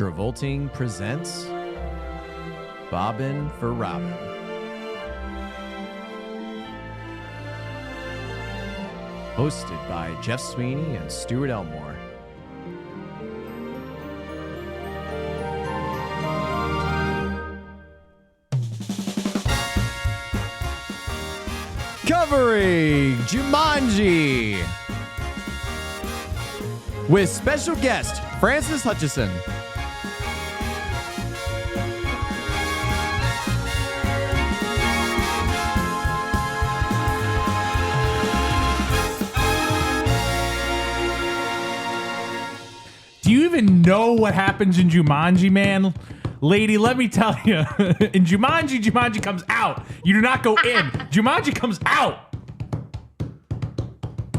Travolting presents Bobbin for Robin. Hosted by Jeff Sweeney and Stuart Elmore. Covering Jumanji with special guest Francis Hutchison. Do you even know what happens in Jumanji, man? Lady, let me tell you. In Jumanji comes out. You do not go in. Jumanji comes out.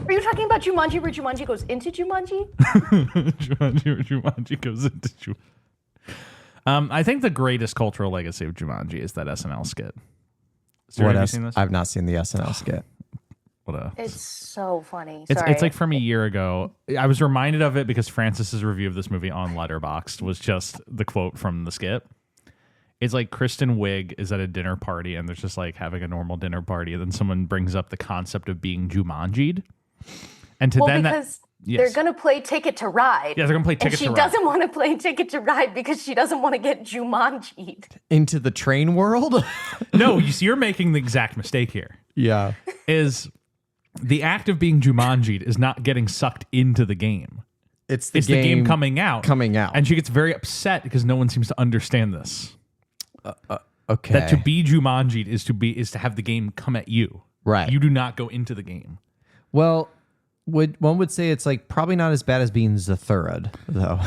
Are you talking about Jumanji where Jumanji goes into Jumanji? Jumanji where Jumanji goes into Jumanji. I think the greatest cultural legacy of Jumanji is that SNL skit. What have you seen this? I've not seen the SNL skit. It's so funny. It's like from a year ago. I was reminded of it because Francis's review of this movie on Letterboxd was just the quote from the skit. It's like Kristen Wiig is at a dinner party and there's just like having a normal dinner party, and then someone brings up the concept of being Jumanji'd. And they're gonna play Ticket to Ride. Yeah, they're gonna play Ticket to Ride. And she doesn't want to play Ticket to Ride because she doesn't want to get Jumanji'd into the train world. No, you're making the exact mistake here. Yeah, is the act of being Jumanji'd is not getting sucked into the game. It's the game coming out. And she gets very upset because no one seems to understand this. Okay. That to be Jumanji'd is to have the game come at you. Right. You do not go into the game. Well, one would say it's like probably not as bad as being Zathura, though.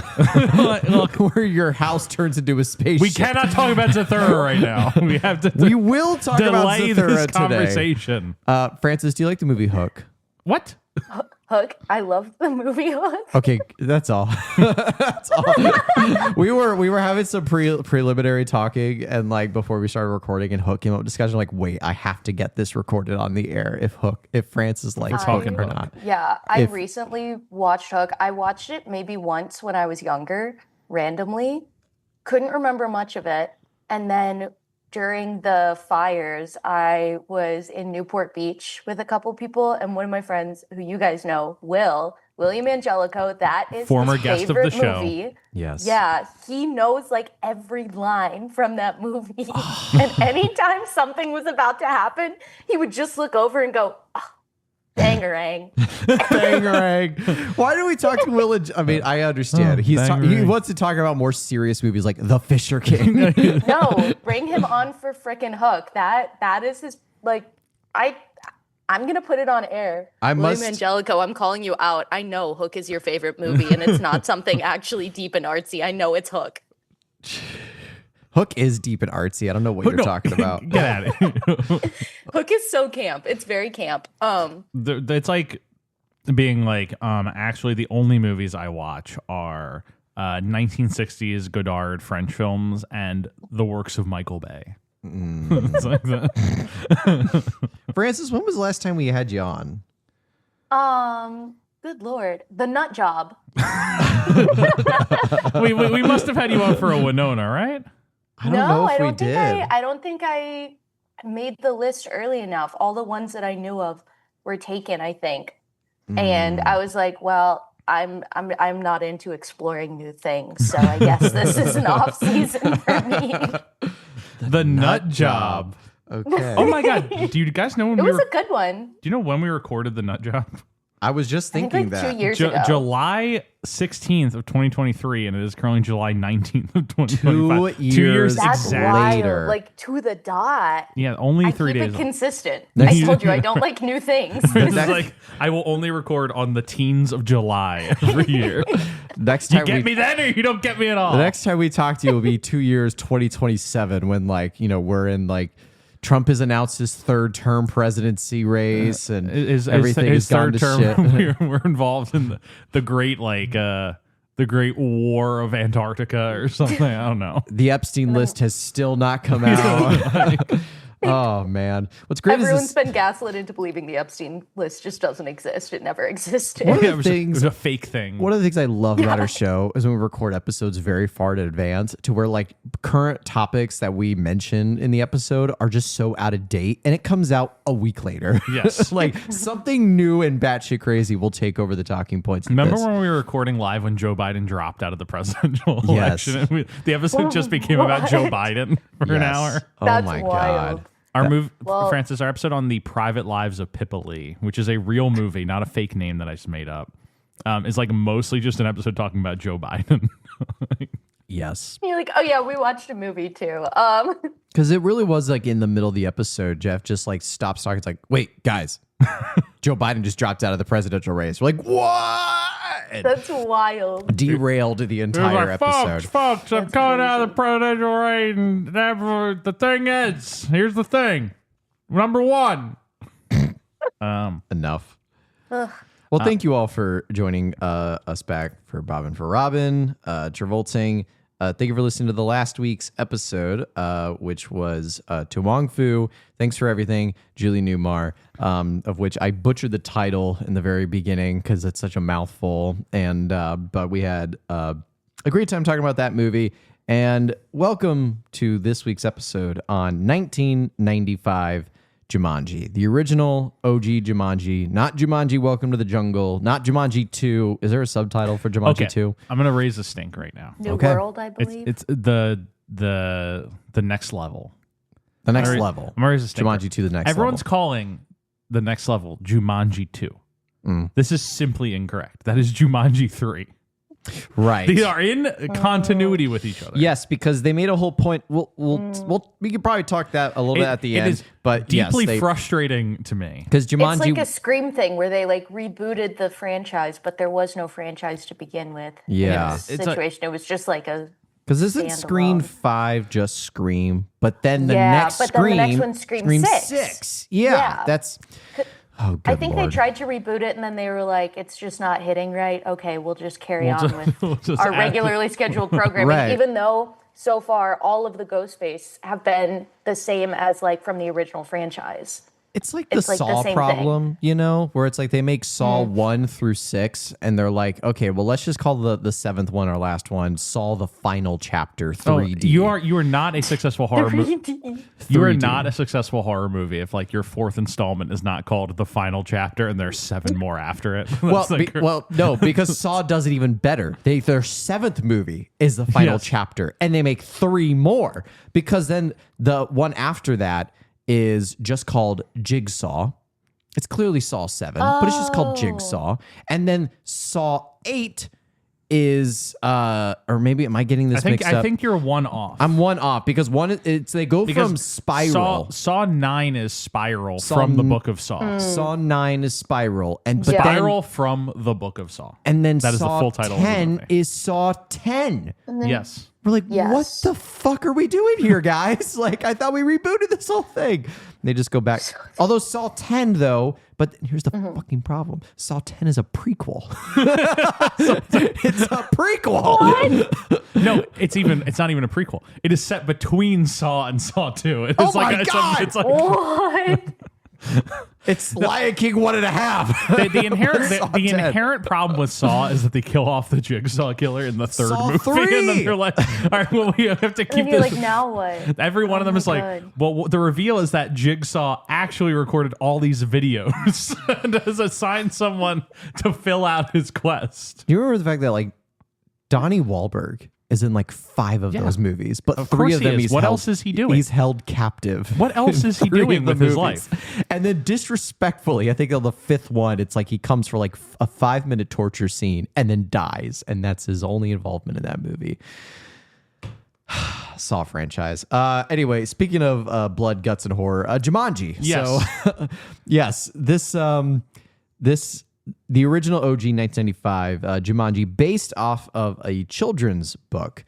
Look, where your house turns into a spaceship. We cannot talk about Zathura right now. We have to. We will talk about Zathura this conversation. Today. Francis, do you like the movie Hook? What? Hook. I love the movie Hook. Okay, that's all. That's all. We were having some preliminary talking, and like before we started recording, and Hook came up with discussion. Like, wait, I have to get this recorded on the air. If Francis likes Hook or not. Yeah, I recently watched Hook. I watched it maybe once when I was younger, randomly. Couldn't remember much of it, and then during the fires, I was in Newport Beach with a couple people, and one of my friends, who you guys know, William Angelico, that is former his guest favorite of the show. Movie. Yes. Yeah, he knows like every line from that movie. And anytime something was about to happen, he would just look over and go, oh, bangarang. Bangarang. Why do we talk to Will? I mean, I understand. He wants to talk about more serious movies like The Fisher King. No, bring him on for frickin' Hook. That is his, like, I'm going to put it on air. William Angelico, I'm calling you out. I know Hook is your favorite movie, and it's not something actually deep and artsy. I know it's Hook. Hook is deep and artsy. I don't know what you're talking about. Get at it. Hook is so camp. It's very camp. It's like being like, actually the only movies I watch are 1960s Godard French films and the works of Michael Bay. It's like that. Francis, when was the last time we had you on? Good Lord. The Nut Job. we must have had you on for a Winona, right? I don't know if we did. I don't think I made the list early enough. All the ones that I knew of were taken, I think. And I was like, well, I'm not into exploring new things, so I guess this is an off season for me. The Nut Job. Okay. Oh my God. Do you guys know when it was a good one? Do you know when we recorded The Nut Job? I was just thinking like that. 2 years ago. July 16th of 2023, and it is currently July 19th of 2025. 2 years That's later. wild. Like to the dot. Yeah, only 3 days. I keep it consistent. I told you I don't like new things. It's like I will only record on the teens of July every year. Next time you get me then, or you don't get me at all. The next time we talk to you will be 2 years, 2027, when like we're in like. Trump has announced his third term presidency race, and everything has gone to shit. We're involved in the great the Great War of Antarctica or something. I don't know. The Epstein list has still not come out. Oh man, what's great Everyone's is this. been gaslit into believing the Epstein list just doesn't exist. It never existed. One of Yeah, the it was things, a fake thing. one of the things I love about our show is when we record episodes very far in advance, to where like current topics that we mention in the episode are just so out of date, and it comes out a week later. Yes. Like something new and batshit crazy will take over the talking points. Remember when we were recording live when Joe Biden dropped out of the presidential Yes. election? And the episode just became about Joe Biden for an hour. Oh That's my wild. god. Our move, Well- Francis, our episode on the private lives of Pippa Lee, which is a real movie, not a fake name that I just made up, is like mostly just an episode talking about Joe Biden. Yes. You're like, oh yeah, we watched a movie too. Because it really was like in the middle of the episode, Jeff just like stops talking. It's like, wait, guys, Joe Biden just dropped out of the presidential race. We're like, what? And That's wild. derailed the entire episode. Folks, I'm That's coming out of crazy. the presidential race, and the thing is, here's the thing. Number one. Enough. Well, thank you all for joining us back for Bob and for Robin, Travolting. Thank you for listening to the last week's episode, which was To Wong Fu. Thanks for everything, Julie Newmar, of which I butchered the title in the very beginning because it's such a mouthful. And but we had a great time talking about that movie. And welcome to this week's episode on 1995 Jumanji, the original OG Jumanji, not Jumanji Welcome to the Jungle, not Jumanji 2. Is there a subtitle for Jumanji Okay, 2? I'm gonna raise a stink right now. New Okay. World, I believe. It's the next level. The next I'm level. gonna raise a stink. Jumanji 2, the next Everyone's level. calling the next level Jumanji 2. This is simply incorrect. That is Jumanji 3. Right. They are in continuity with each other. Yes, because they made a whole point. We could probably talk that a little bit at the end. It is but deeply yes, frustrating to me. because It's Jumanji. like a Scream thing where they like rebooted the franchise, but there was no franchise to begin with. Yeah. In this It's a- situation, it was just like a Because isn't Scream standalone. 5 just Scream? But then the Yeah, next but then the Scream. next one's Scream 6. Yeah, Yeah. that's. Oh, good I think Lord. they tried to reboot it and then they were like, it's just not hitting right. Okay, we'll just carry on with we'll just our add- regularly scheduled programming, Right. even though so far all of the Ghostface have been the same as like from the original franchise. It's like the It's like the Saw same problem, you know, where it's like they make Saw 1 through 6 and they're like, okay, well, let's just call the seventh one our last one, Saw the Final Chapter 3D. You are not a successful horror movie. 3D. You are 3D. not a successful horror movie if like your fourth installment is not called the final chapter and there's 7 more after it. Well, That's like- no, because Saw does it even better. Their 7th movie is the final Yes. chapter, and they make 3 more because then the one after that is just called Jigsaw. It's clearly Saw 7, but it's just called Jigsaw. And then Saw 8 is, or maybe am I getting this mixed up? I think you're one off. I'm one off because they go from Spiral. Saw 9 is Spiral Saw from the n- Book of Saw. Saw 9 is Spiral, and but Yeah. then Spiral from the Book of Saw. and then That is the Saw full title of the 10 movie. is Saw 10. Yes. We're like, what Yes. the fuck are we doing here, guys? Like, I thought we rebooted this whole thing. They just go back. Although Saw 10, though, but here's the fucking problem. Saw 10 is a prequel. It's a prequel. No, it's not even a prequel. It is set between Saw and Saw 2. It's Oh my God! it's like What? It's Lion King 1.5. the inherent Saw the 10. inherent problem with Saw is that they kill off the Jigsaw killer in the third Saw movie, 3. and then they're like, "All right, well, we have to keep And you're this." like, now what? Every one of them my is like, God. well, the reveal is that Jigsaw actually recorded all these videos and has assigned someone to fill out his quest. Do you remember the fact that, like, Donnie Wahlberg is in, like, 5 of Yeah. those movies, but Of 3 course of he them is. he's What held, else is he doing? He's held captive. What else in is he 3 doing of the with his movies. life? And then disrespectfully, I think on the 5th one, it's like he comes for like a 5-minute torture scene and then dies, and that's his only involvement in that movie. Saw franchise. Anyway, speaking of blood, guts, and horror, Jumanji. Yes. So, yes, the original OG 1995 Jumanji, based off of a children's book,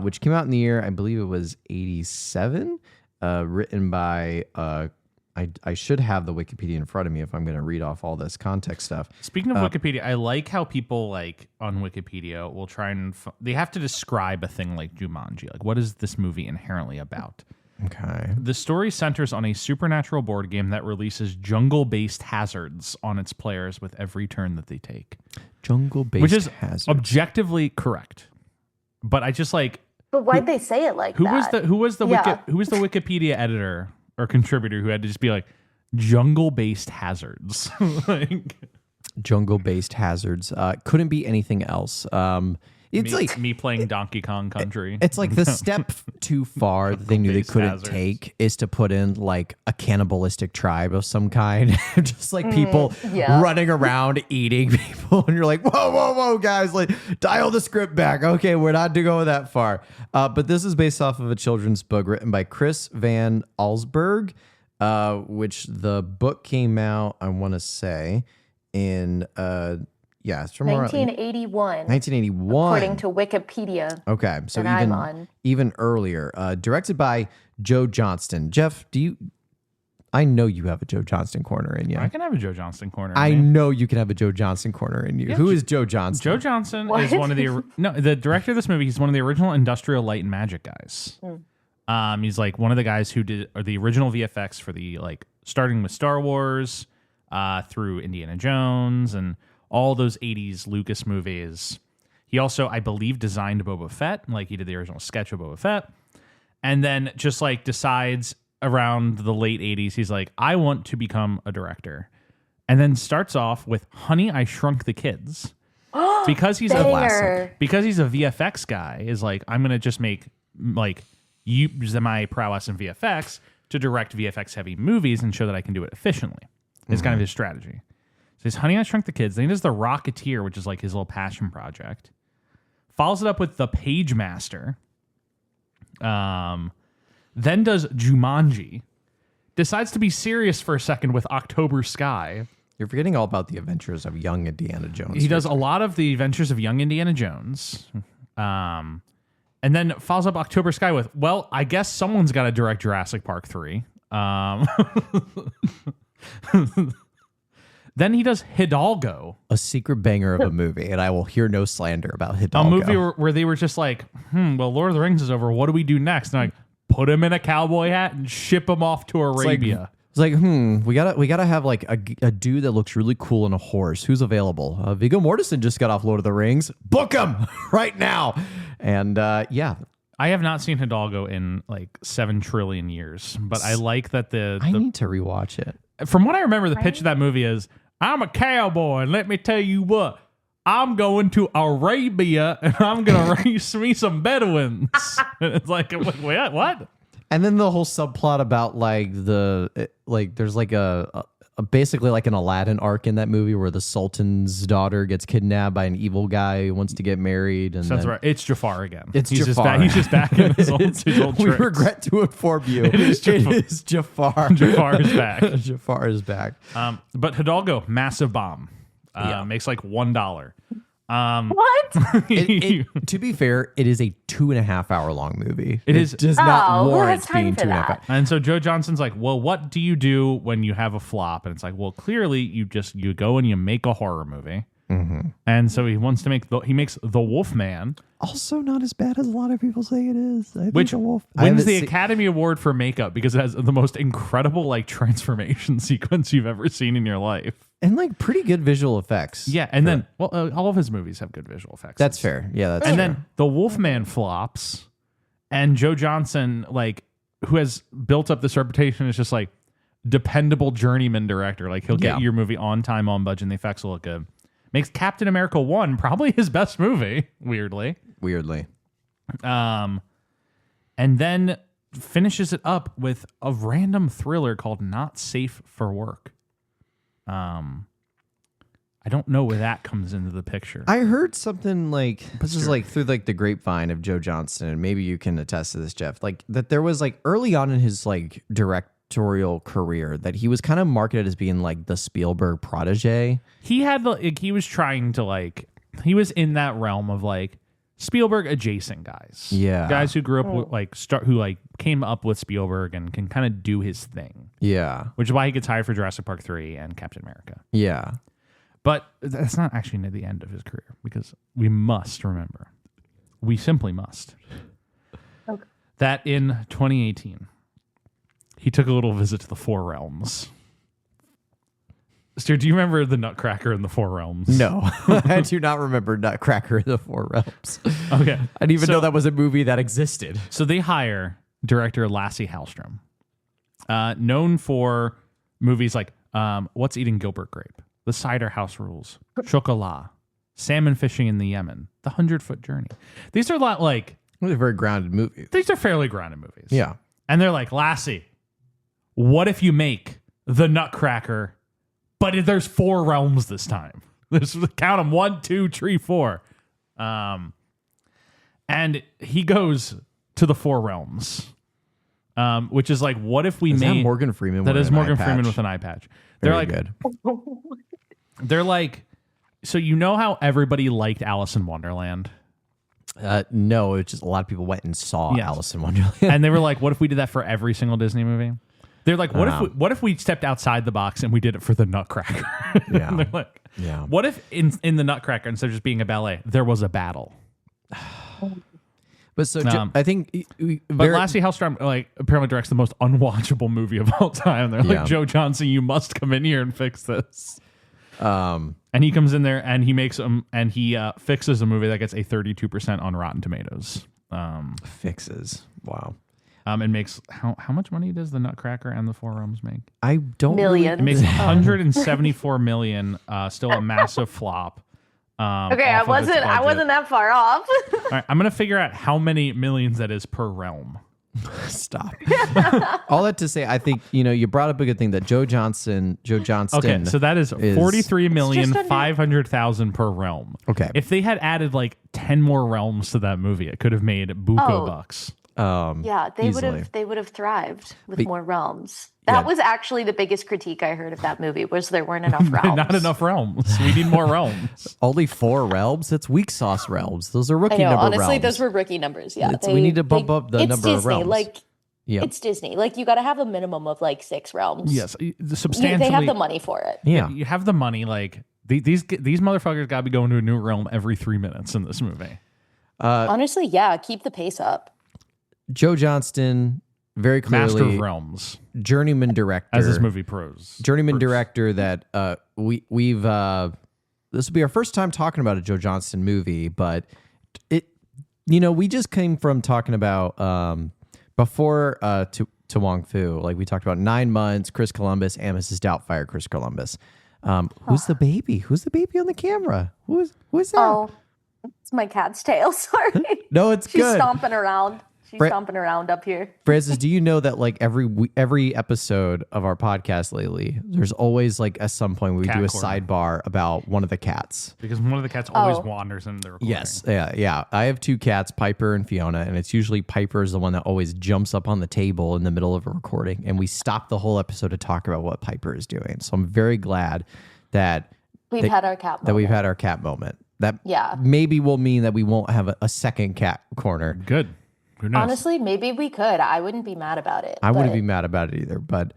which came out in the year, I believe it was 87, written by, I should have the Wikipedia in front of me if I'm going to read off all this context stuff. Speaking of Wikipedia, I like how people like on Wikipedia will try and they have to describe a thing like Jumanji. Like, what is this movie inherently about? Okay. The story centers on a supernatural board game that releases jungle-based hazards on its players with every turn that they take. Jungle-based Which is hazards. objectively correct. But I just like... But why'd they say it like that? Who was the Yeah. Wikipedia editor or contributor who had to just be like, jungle-based hazards? Like... Jungle-based hazards. Couldn't be anything else. It's me playing Donkey Kong Country. It's like the step too far that they knew they Jungle-based couldn't hazards. take is to put in like a cannibalistic tribe of some kind. Just like people yeah. running around eating people. And you're like, whoa, guys, like dial the script back. Okay, we're not to go that far. But this is based off of a children's book written by Chris Van Allsburg, which the book came out, I want to say, in... it's from 1981. 1981. According to Wikipedia. Okay, so that I'm on. even earlier. Directed by Joe Johnston. Jeff, I know you have a Joe Johnston corner in you. I can have a Joe Johnston corner. I man. know you can have a Joe Johnston corner in you. Yeah, Who is Joe Johnston? Joe Johnston What? is one of the director of this movie. He's one of the original Industrial Light and Magic guys. He's like one of the guys who did the original VFX for the like starting with Star Wars, through Indiana Jones and all those 80s Lucas movies. He also, I believe, designed Boba Fett. Like he did the original sketch of Boba Fett. And then just like decides around the late 80s, he's like, I want to become a director. And then starts off with Honey, I Shrunk the Kids. Because he's Banger. because he's a VFX guy, is like, I'm gonna just make like use my prowess in VFX to direct VFX heavy movies and show that I can do it efficiently. It's kind of his strategy. So he's Honey, I Shrunk the Kids. Then he does The Rocketeer, which is like his little passion project. Follows it up with The Page Master. Then does Jumanji. Decides to be serious for a second with October Sky. You're forgetting all about the adventures of young Indiana Jones. He does a lot of the adventures of young Indiana Jones. And then follows up October Sky with, well, I guess someone's got to direct Jurassic Park 3. Then he does Hidalgo. a secret banger of a movie, and I will hear no slander about A Hidalgo. movie where they were just like, well, Lord of the Rings is over. What do we do next? And like, put him in a cowboy hat and ship him off to Arabia. It's like, we gotta have like a dude that looks really cool on a horse. Who's available? Viggo Mortensen just got off Lord of the Rings. Book him right now. And yeah, I have not seen Hidalgo in like 7 trillion years, but I like that I need to rewatch it. from what I remember, the pitch of that movie is, I'm a cowboy, and let me tell you what, I'm going to Arabia, and I'm going to race me some Bedouins. And it's like, wait, what? And then the whole subplot about like there's like a basically like an Aladdin arc in that movie where the Sultan's daughter gets kidnapped by an evil guy who wants to get married. And Sounds then, right. It's Jafar again. It's he's Jafar. He's just back in his old We tricks. regret to inform you. It is Jafar. It is Jafar. Jafar is back. Jafar is back. But Hidalgo, massive bomb. Makes like $1. What? To be fair, it is a 2.5 hour long movie. It is- does not Oh, who warrant has time being for 2.5 that? hours. And so Joe Johnston's like, well, what do you do when you have a flop? And it's like, well, clearly you go and you make a horror movie. Mm-hmm. And so he wants to makes The Wolfman, Also, not as bad as a lot of people say it is. I think which The Wolf wins the Academy Award for makeup because it has the most incredible like transformation sequence you've ever seen in your life. and like pretty good visual effects. Yeah, and then all of his movies have good visual effects. That's fair. Yeah, that's and fair. then The Wolfman flops, and Joe Johnston, like, who has built up this reputation, is just like dependable journeyman director. Like he'll get Yeah. your movie on time, on budget, and the effects will look good. Makes Captain America 1 probably his best movie, weirdly. And then finishes it up with a random thriller called Not Safe for Work. I don't know where that comes into the picture. I heard something like this is like through like the grapevine of Joe Johnston, and maybe you can attest to this, Jeff. Like that there was like early on in his like directorial career that he was kind of marketed as being like the Spielberg protege. He had he was trying to like, he was in that realm of like Spielberg adjacent guys. Yeah. Guys who grew up with, like who like came up with Spielberg and can kind of do his thing, Yeah, which is why he gets hired for Jurassic Park 3 and Captain America. yeah. But that's not actually near the end of his career, because we must remember, we simply must, Okay. that in 2018, he took a little visit to the Four Realms. Stuart, do you remember the Nutcracker in the Four Realms? No, I do not remember Nutcracker in the Four Realms. Okay. I didn't even know that was a movie that existed. So they hire director Lasse Hallström, known for movies like What's Eating Gilbert Grape, The Cider House Rules, Chocolat, Salmon Fishing in the Yemen, The 100-Foot Journey. These are a lot like... They're very grounded movies. These are fairly grounded movies. Yeah. And they're like, Lassie, what if you make the Nutcracker, but there's 4 realms this time? There's, count them, 1, 2, 3, 4. And he goes to the 4 realms, which is like, what if we Is that made... Morgan Freeman? That with is an Morgan eye patch? Freeman with an eye patch. They're Very like, good. They're like, so you know how everybody liked Alice in Wonderland? No, it's just a lot of people went and saw Yes. Alice in Wonderland. And they were like, what if we did that for every single Disney movie? They're like, what if we stepped outside the box and we did it for the Nutcracker? Yeah. And they're like, Yeah. what if in the Nutcracker, instead of just being a ballet, there was a battle? But so I think... But Lasse Hallström like apparently directs the most unwatchable movie of all time. They're like, Yeah. Joe Johnson, you must come in here and fix this. And he comes in there and he makes and he fixes a movie that gets a 32% on Rotten Tomatoes. Fixes. Wow. And makes how much money does the Nutcracker and the Four Realms make? I don't... Millions. It makes 174 million. Still a massive flop. Okay, I wasn't that far off. All right, I'm gonna figure out how many millions that is per realm. Stop. All that to say, I think, you brought up a good thing that Joe Johnston. Okay, so that is 43,500,000 per realm. Okay. If they had added like 10 more realms to that movie, it could have made buco bucks. Yeah, Easily. they would have thrived with more realms. That was actually the biggest critique I heard of that movie was there weren't enough realms. Not enough realms. We need more realms. Only 4 realms? That's weak sauce realms. Those are rookie I know, number honestly, realms. those were rookie numbers. Yeah, We need to bump up the it's number Disney, of realms. Like, Yeah. it's Disney. Like, you got to have a minimum of like 6 realms. Yes, substantially. They have the money for it. Yeah. You have the money. Like these motherfuckers got to be going to a new realm every 3 minutes in this movie. Honestly, yeah, keep the pace up. Joe Johnston, very Master clearly of Realms, journeyman director. as this movie proves. Journeyman director that we've this will be our first time talking about a Joe Johnston movie, but we just came from talking about before to Wong Fu, like we talked about 9 months, Chris Columbus and Mrs. Doubtfire, Chris Columbus. Who's the baby? Who's the baby on the camera? Who is that? Oh, it's my cat's tail. Sorry. No, it's She's good. stomping around. She's stomping around up here. Francis, do you know that like every episode of our podcast lately, there's always like at some point we Cat do a corner. sidebar about one of the cats. Because one of the cats always wanders in the recording. Yes, yeah. I have 2 cats, Piper and Fiona, and it's usually Piper is the one that always jumps up on the table in the middle of a recording, and we stop the whole episode to talk about what Piper is doing. So I'm very glad that We've had our cat moment. we've had our cat moment. That Yeah. maybe will mean that we won't have a second cat corner. Good. Who knows? Honestly, maybe we could. I wouldn't be mad about it. I wouldn't but- be mad about it either. But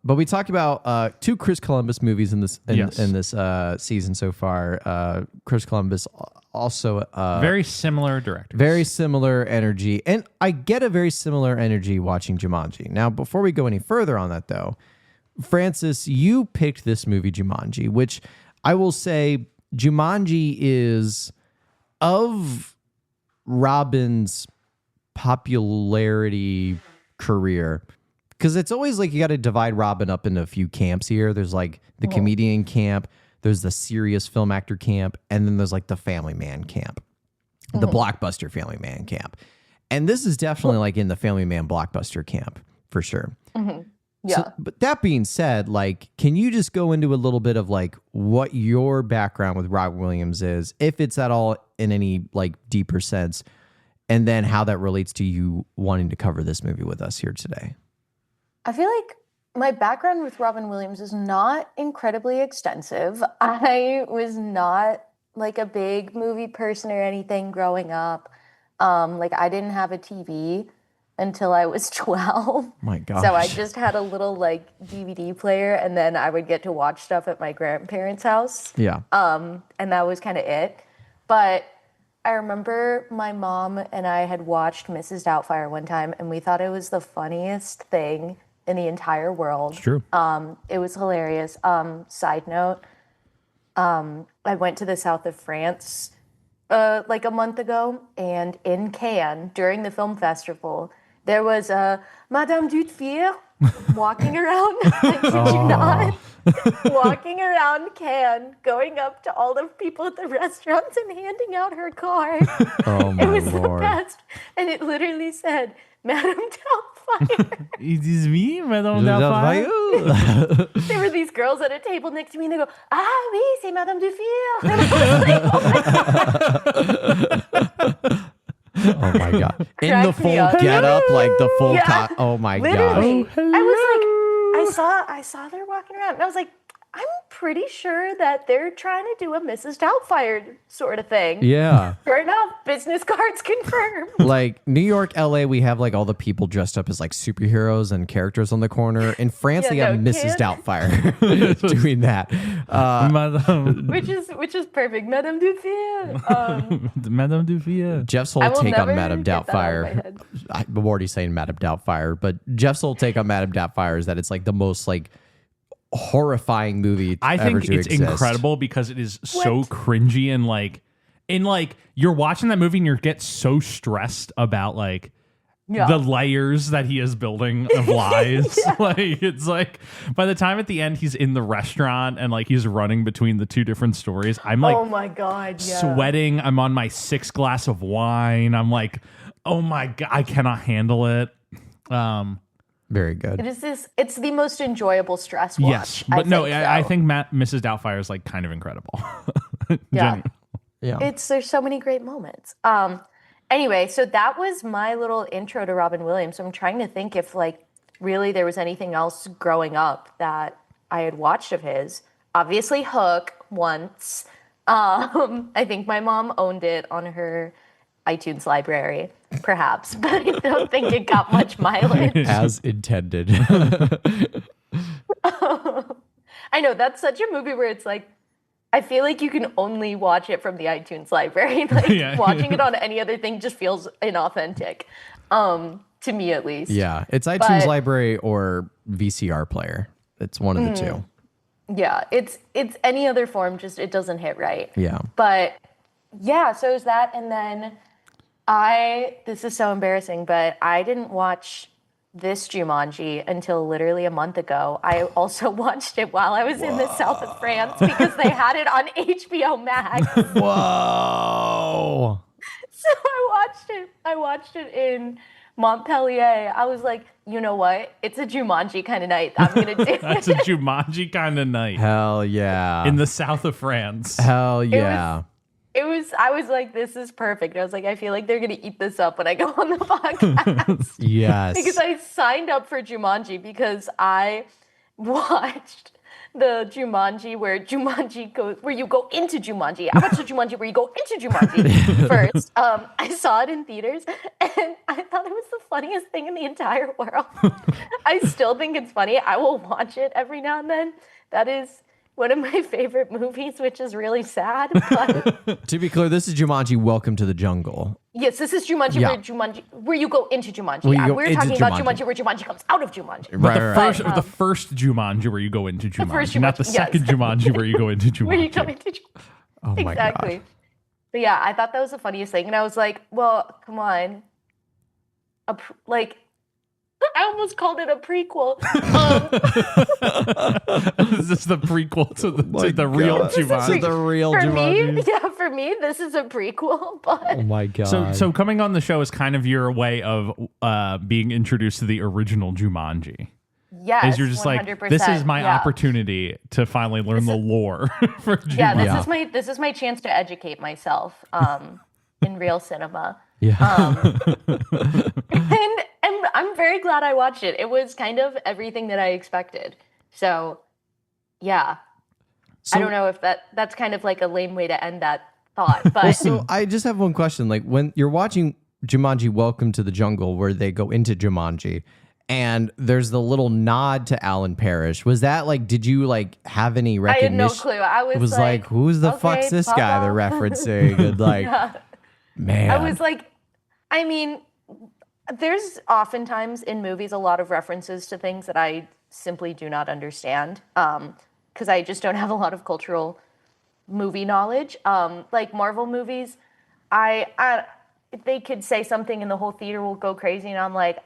we talked about 2 Chris Columbus movies in this Yes. in this season so far. Chris Columbus also very similar directors. very similar energy, and I get a very similar energy watching Jumanji. Now, before we go any further on that, though, Francis, you picked this movie Jumanji, which I will say Jumanji is of Robin's popularity career, because it's always like you got to divide Robin up into a few camps here. There's like the comedian camp, there's the serious film actor camp, and then there's like the family man camp, the blockbuster family man camp. And this is definitely like in the family man blockbuster camp for sure. Yeah. So, but that being said, like, can you just go into a little bit of like what your background with Robin Williams is, if it's at all in any like deeper sense, and then how that relates to you wanting to cover this movie with us here today? I feel like my background with Robin Williams is not incredibly extensive. I was not like a big movie person or anything growing up. Like I didn't have a TV until I was 12. My gosh. So I just had a little like DVD player, and then I would get to watch stuff at my grandparents' house. Yeah. And that was kind of it. But I remember my mom and I had watched Mrs. Doubtfire one time, and we thought it was the funniest thing in the entire world. It's true. It was hilarious. Side note, I went to the south of France like a month ago, and in Cannes during the film festival, there was a Madame Dutfier walking around. I kid you not, walking around Cannes, going up to all the people at the restaurants and handing out her card. Oh my It was lord. the best, and it literally said, "Madame Doubtfire." It is me, Madame Doubtfire. There were these girls at a table next to me, and they go, "Ah oui, c'est Madame Duffier." And I was like, "Oh my God." Oh my god. In the Cracked me full up. get up, like the full Yeah. oh my Literally, god. I was like, I saw her walking around, and I was like, I'm pretty sure that they're trying to do a Mrs. Doubtfire sort of thing. Yeah. Sure enough, business cards confirmed. Like New York, LA, we have like all the people dressed up as like superheroes and characters on the corner. In France, Yeah, they have no, Mrs. kid. Doubtfire doing that. Madame, which is perfect, Madame Duffier. Madame Duffier. Jeff's I whole will take on never Madame get that out of my Doubtfire. head. I'm already saying Madame Doubtfire, but Jeff's whole take on Madame Doubtfire is that it's like the most like horrifying movie I ever think to it's exist. incredible because it is so What? cringy and like, you're watching that movie and you get so stressed about like Yeah. the layers that he is building of lies. Like it's like by the time at the end he's in the restaurant and like he's running between the two different stories, I'm like Oh my God, yeah. sweating. I'm on my 6th glass of wine. I'm like, oh my God, I cannot handle it. Very good. It's the most enjoyable stress watch. Yes, but I so. think Mrs. Doubtfire is like kind of incredible. Yeah. Yeah. There's so many great moments. Anyway, so that was my little intro to Robin Williams. I'm trying to think if like really there was anything else growing up that I had watched of his. Obviously Hook once. I think my mom owned it on her iTunes library, perhaps, but I don't think it got much mileage. As intended. I know that's such a movie where it's like, I feel like you can only watch it from the iTunes library. Like Yeah. watching it on any other thing just feels inauthentic, to me at least. Yeah. It's iTunes But- library or VCR player. It's one of the two. Yeah, it's any other form, just it doesn't hit right. Yeah. But yeah, so is that, and then this is so embarrassing, but I didn't watch this Jumanji until literally a month ago. I also watched it while I was in the south of France because they had it on HBO Max. Whoa. So I watched it in Montpellier. I was like, you know what? It's a Jumanji kind of night. I'm gonna do That's it. a Jumanji kind of night Hell yeah. in the south of France. Hell yeah. I was like, this is perfect. I was like, I feel like they're gonna eat this up when I go on the podcast. Yes. Because I signed up for Jumanji because I watched the Jumanji where you go into Jumanji. I watched the Jumanji where you go into Jumanji first. I saw it in theaters and I thought it was the funniest thing in the entire world. I still think it's funny. I will watch it every now and then. That is one of my favorite movies, which is really sad. But To be clear, this is Jumanji Welcome to the Jungle. yes, this is Jumanji, Yeah. where you go into Jumanji. Where you go We're into talking about Jumanji. Jumanji where Jumanji comes out of Jumanji. But the Right. first Jumanji where you go into Jumanji, first not the Jumanji, yes. second Jumanji where you go into Jumanji. Where you go into Jumanji. Oh my Exactly. God. But yeah, I thought that was the funniest thing. And I was like, well, come on. I almost called it a prequel. Is this the prequel to the real God. Jumanji? To the real for Jumanji. for me, this is a prequel. But Oh my God. So coming on the show is kind of your way of being introduced to the original Jumanji. yes, Is you're just 100%, like, this is my yeah. opportunity to finally learn the lore for Jumanji. Yeah, Yeah. this is my chance to educate myself in real cinema. yeah. And I'm very glad I watched it. It was kind of everything that I expected. So, yeah. I don't know if that's kind of like a lame way to end that thought, but So I just have one question. Like when you're watching Jumanji Welcome to the Jungle where they go into Jumanji and there's the little nod to Alan Parrish. Was that like, did you like have any I had recognition? no clue. I was It was like, who's the fuck's okay, this guy they're Papa. referencing? And like, Yeah. man. I was like, I mean, There's oftentimes in movies a lot of references to things that I simply do not understand, because I just don't have a lot of cultural movie knowledge. Like Marvel movies, I they could say something and the whole theater will go crazy, and I'm like,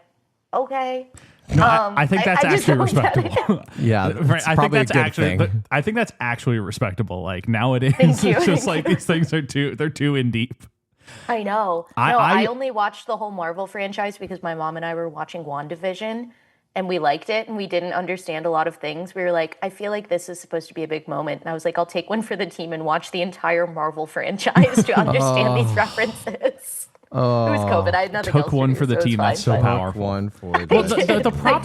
okay. No, I think that's I just actually don't get respectable. Yeah, Right, I think probably a that's good actually. thing. I think that's actually respectable. Like nowadays, Thank you. it's just like these things are they're too in deep. I know. I I only watched the whole Marvel franchise because my mom and I were watching WandaVision and we liked it and we didn't understand a lot of things. We were like, I feel like this is supposed to be a big moment. And I was like, I'll take one for the team and watch the entire Marvel franchise to understand these references. It was COVID. I had nothing else Took to one do, for the so it was team. fine, That's so but- powerful. One for Well, the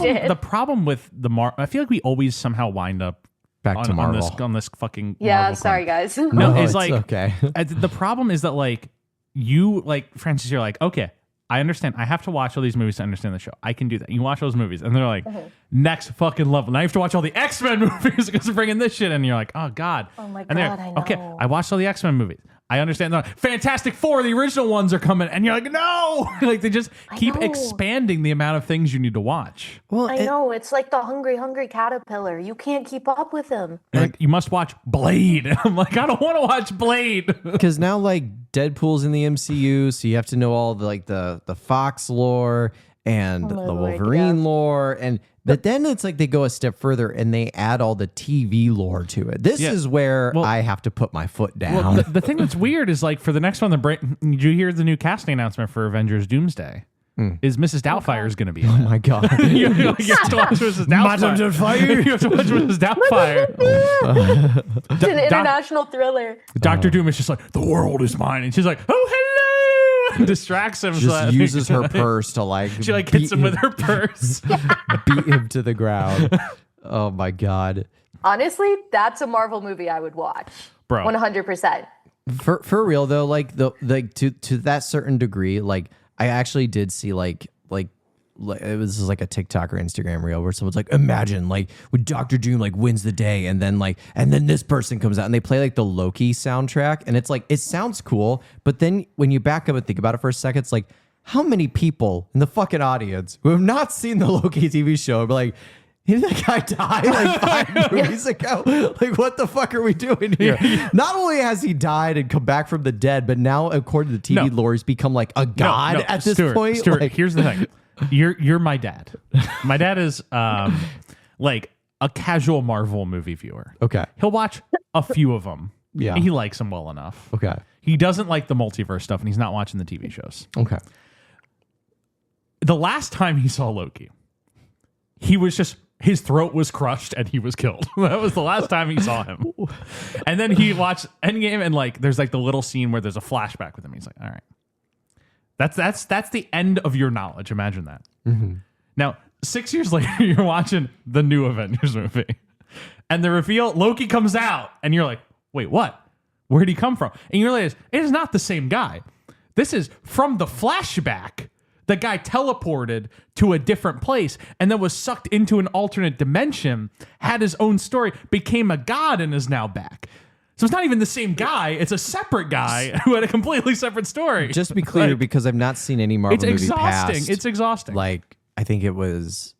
did. the problem with I feel like we always somehow wind up back to Marvel. on this fucking Yeah, Marvel sorry corner. guys. No, Oh, it's it's like okay. The problem is that like you like Francis, you're like, okay, I understand. I have to watch all these movies to understand the show. I can do that. You watch those movies, and they're like, next fucking level. Now you have to watch all the X-Men movies because they're bringing this shit in. And you're like, oh god. Oh my And they're God, I like, okay, know. I watched all the X-Men movies. I understand. The Fantastic Four, the original ones are coming, and you're like, no. Like they just keep know. expanding the amount of things you need to watch. Well, I know. It's like the hungry caterpillar. You can't keep up with him. Like you must watch Blade. I'm like, I don't want to watch Blade. because now like Deadpool's in the MCU, so you have to know all the like the Fox lore and the Lord, Wolverine yeah. lore, but then it's like they go a step further and they add all the TV lore to it. This Yeah. is where Well- I have to put my foot down. Well, the thing that's weird is like for the next one, did you hear the new casting announcement for Avengers Doomsday? Is Mrs. Doubtfire is going to be in oh it. my god! You have to watch Mrs. Doubtfire. You have to watch Mrs. Doubtfire. It's an international thriller. Doctor Doom is just like, the world is mine. And she's like, oh, hello. And distracts him. so Just that- uses her purse to like She like hits him with her purse. beat him to the ground. Oh my god! Honestly, that's a Marvel movie I would watch. Bro. 100%. For real though, like to that certain degree, like I actually did see like it was like a TikTok or Instagram reel where someone's like, imagine like when Doctor Doom like wins the day and then this person comes out and they play like the Loki soundtrack and it's like it sounds cool, but then when you back up and think about it for a second, it's like how many people in the fucking audience who have not seen the Loki TV show are like, did that guy die like 5 movies ago? Like, what the fuck are we doing here? Not only has he died and come back from the dead, but now, according to TV lore, he's become like a god at this Stuart, point. Stuart, Like, here's the thing. You're my dad. My dad is like a casual Marvel movie viewer. okay. He'll watch a few of them. Yeah. He likes them well enough. Okay. He doesn't like the multiverse stuff, and he's not watching the TV shows. Okay. The last time he saw Loki, he was just his throat was crushed and he was killed. That was the last time he saw him. And then he watched Endgame and like there's like the little scene where there's a flashback with him. He's like, all right. That's the end of your knowledge. Imagine that. Now, 6 years later, you're watching the new Avengers movie. And the reveal, Loki comes out, and you're like, wait, what? Where'd he come from? And you realize it is not the same guy. This is from the flashback. The guy teleported to a different place and then was sucked into an alternate dimension, had his own story, became a god, and is now back. So it's not even the same guy. It's a separate guy who had a completely separate story. Just to be clear, Like, because I've not seen any Marvel it's movie exhausting. past. It's exhausting. Like, I think it was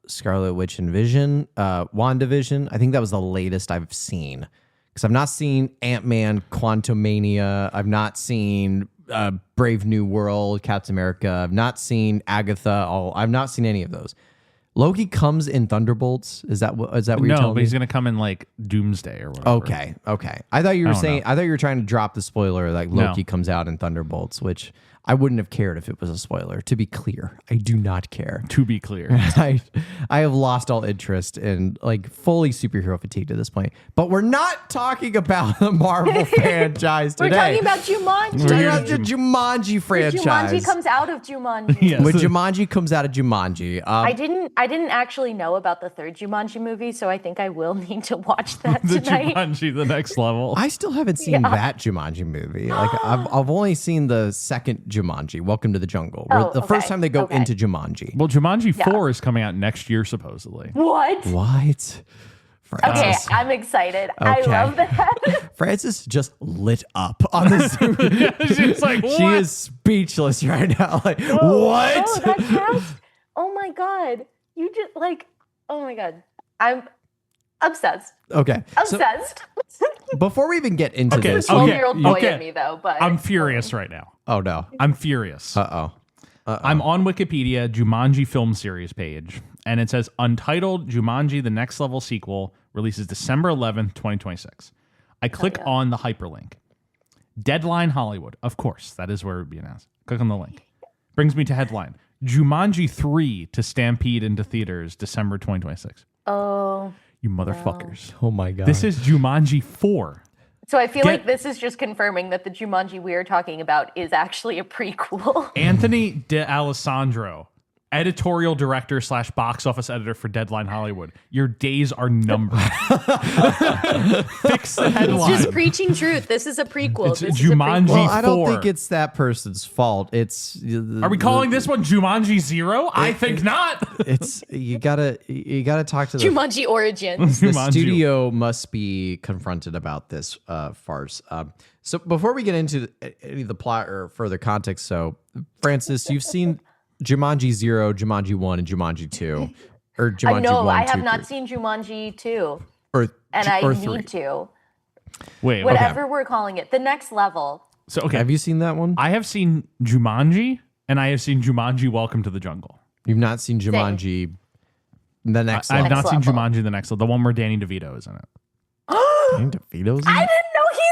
Scarlet Witch and Vision, WandaVision. I think that was the latest I've seen. Because I've not seen Ant-Man, Quantumania. I've not seen Brave New World, Captain America. I've not seen Agatha. I've not seen any of those. Loki comes in Thunderbolts. Is that what you're telling no, but me? he's gonna come in like Doomsday or whatever. Okay. I thought you were don't saying. know. I thought you were trying to drop the spoiler like No. Loki comes out in Thunderbolts, which I wouldn't have cared if it was a spoiler. To be clear, I do not care. To be clear. I have lost all interest in like fully superhero fatigue at this point. But we're not talking about the Marvel franchise We're today. talking about Jumanji. We're talking about the Jumanji franchise. Jumanji comes out of Jumanji. Yes. When Jumanji comes out of Jumanji, I didn't actually know about the third Jumanji movie, so I think I will need to watch that The tonight. Jumanji, the next level. I still haven't seen that Jumanji movie. Like I've only seen the second Jumanji, Welcome to the Jungle, where Oh, the first okay, time they go okay. into Jumanji. Well, Jumanji 4 is coming out next year, supposedly. What? What? Okay, Francis. I'm excited. I Okay. love that. Francis just lit up on this movie. She's like, She what? is speechless right now. Like, what? Oh, that cast. Oh my God. You just like, oh my God. I'm obsessed. Okay. So Obsessed. before we even get into Okay, this, okay. 12-year-old boy okay. in me, though. But I'm furious right now. oh no. I'm furious. Uh-oh. I'm on Wikipedia Jumanji film series page, and it says Untitled Jumanji: The Next Level sequel releases December 11th, 2026. I click on the hyperlink. Deadline Hollywood. Of course, that is where it would be announced. Click on the link. Brings me to headline. Jumanji 3 to stampede into theaters December 2026. Oh. You motherfuckers. Oh my god. This is Jumanji 4. So I feel like this is just confirming that the Jumanji we are talking about is actually a prequel. Anthony D'Alessandro, editorial director / box office editor for Deadline Hollywood. Your days are numbered. Fix the headline. Just preaching truth. This is a prequel. It's This is a Jumanji. prequel. well, I don't 4. think it's that person's fault. It's Are we calling this one Jumanji 0? I think not. it's you gotta talk to the Jumanji Origins. the Jumanji. studio must be confronted about this farce. So before we get into any of the plot or further context, so Francis, you've seen Jumanji 0, Jumanji 1, and Jumanji 2. Or Jumanji I know. 1, I have 2, not 3. seen Jumanji 2, Or, and I or need 3. to. Wait, okay. Whatever we're calling it. The next level. So, okay. Have you seen that one? I have seen Jumanji, and I have seen Jumanji Welcome to the Jungle. You've not seen Jumanji the next I've level. not seen level. Jumanji the next level, the one where Danny DeVito is in it. Danny DeVito's in I it? didn't know he's in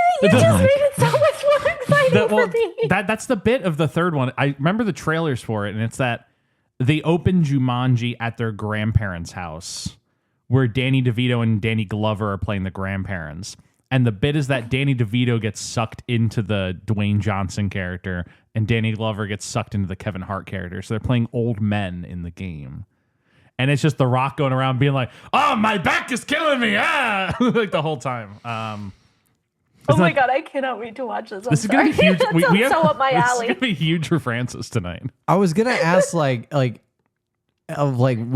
it. You just made it so much more exciting for me. That's the bit of the third one. I remember the trailers for it, and it's that they open Jumanji at their grandparents' house, where Danny DeVito and Danny Glover are playing the grandparents. And the bit is that Danny DeVito gets sucked into the Dwayne Johnson character, and Danny Glover gets sucked into the Kevin Hart character. So they're playing old men in the game. And it's just The Rock going around being like, "Oh, my back is killing me!" Ah, like the whole time. Oh my God, I cannot wait to watch this. This is gonna be huge. That sounds so up my This is alley. gonna be huge for Francis tonight. I was gonna ask we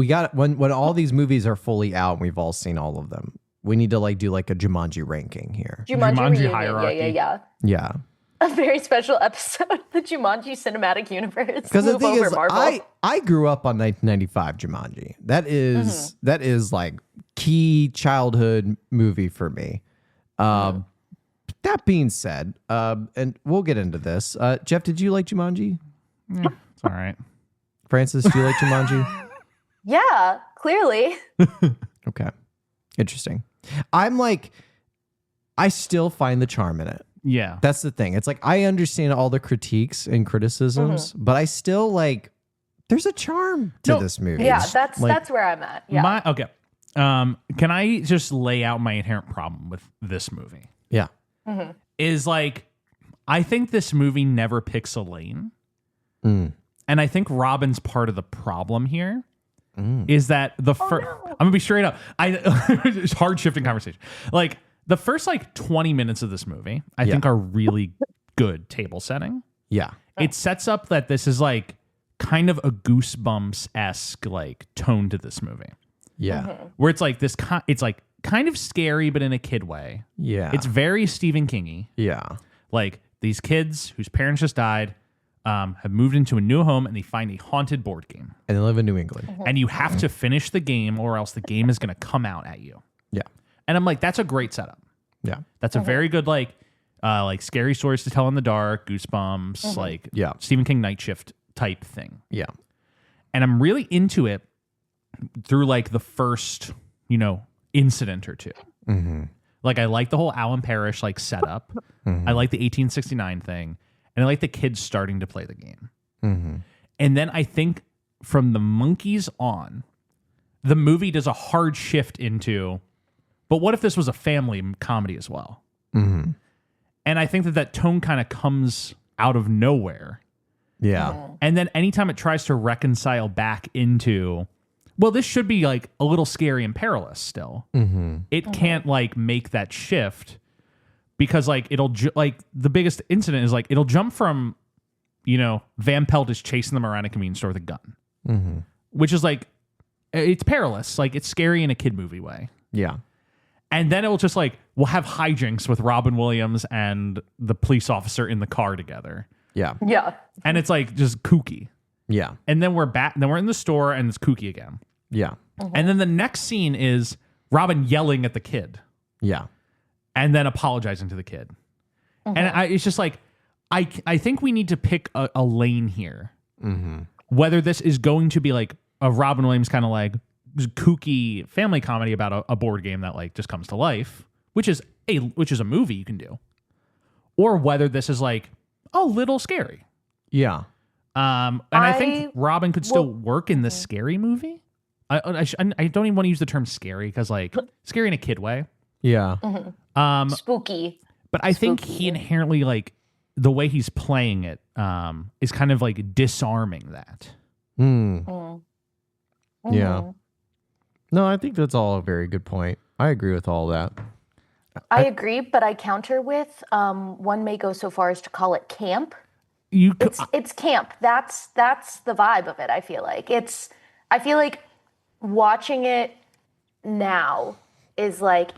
got when all these movies are fully out and we've all seen all of them, we need to do like a Jumanji ranking here. Jumanji Jumanji reunion. hierarchy. Yeah. Yeah. A very special episode, the Jumanji cinematic universe. Because the Move thing over, is, Marvel. I grew up on 1995 Jumanji. That is like key childhood movie for me. That being said, and we'll get into this. Jeff, did you like Jumanji? It's all right. Francis, do you like Jumanji? Yeah, clearly. Okay. Interesting. I still find the charm in it. Yeah. That's the thing. It's like I understand all the critiques and criticisms, but I still there's a charm to this movie. Yeah, that's where I'm at. Yeah. Okay. Can I just lay out my inherent problem with this movie? Yeah. Is I think this movie never picks a lane. And I think Robin's part of the problem here is that the first, I'm gonna be straight up. It's hard shifting conversation. The first 20 minutes of this movie, I think are really good table setting. Yeah. It sets up that this is kind of a Goosebumps-esque tone to this movie. Yeah. Where it's this it's kind of scary, but in a kid way. Yeah. It's very Stephen King-y. Yeah. These kids whose parents just died have moved into a new home and they find a haunted board game. And they live in New England. And you have to finish the game or else the game is going to come out at you. Yeah. And I'm that's a great setup. Yeah. That's a very good scary stories to tell in the dark, Goosebumps, Yeah. Stephen King Night Shift type thing. Yeah. And I'm really into it through the first, incident or two. Mm-hmm. I like the whole Alan Parrish setup. Mm-hmm. I like the 1869 thing, and I like the kids starting to play the game. Mm-hmm. And then I think from the monkeys on, the movie does a hard shift into, but what if this was a family comedy as well? Mm-hmm. And I think that tone kind of comes out of nowhere. Yeah. And then anytime it tries to reconcile back into, well, this should be a little scary and perilous still. Mm-hmm. It can't make that shift because it'll the biggest incident is it'll jump from, Van Pelt is chasing them around a convenience store with a gun, Mm-hmm. which is it's perilous. It's scary in a kid movie way. Yeah. And then it will just like, we'll have hijinks with Robin Williams and the police officer in the car together. Yeah. Yeah. And it's like just kooky. Yeah. And then we're back. Then we're in the store and it's kooky again. Yeah. And then the next scene is Robin yelling at the kid Yeah. and then apologizing to the kid. And it's just like, I think we need to pick a lane here. Whether this is going to be like a Robin Williams kind of like kooky family comedy about a board game that like just comes to life, which is a movie you can do, or whether this is like a little scary. Yeah. And I think Robin could still work in the scary movie. I don't even want to use the term scary because like scary in a kid way. Yeah. Spooky. But I think he inherently like the way he's playing it is kind of like disarming that. Yeah. No, I think that's all a very good point. I agree with all that. I agree, but I counter with one may go so far as to call it camp. It's camp. That's the vibe of it. I feel like watching it now is like,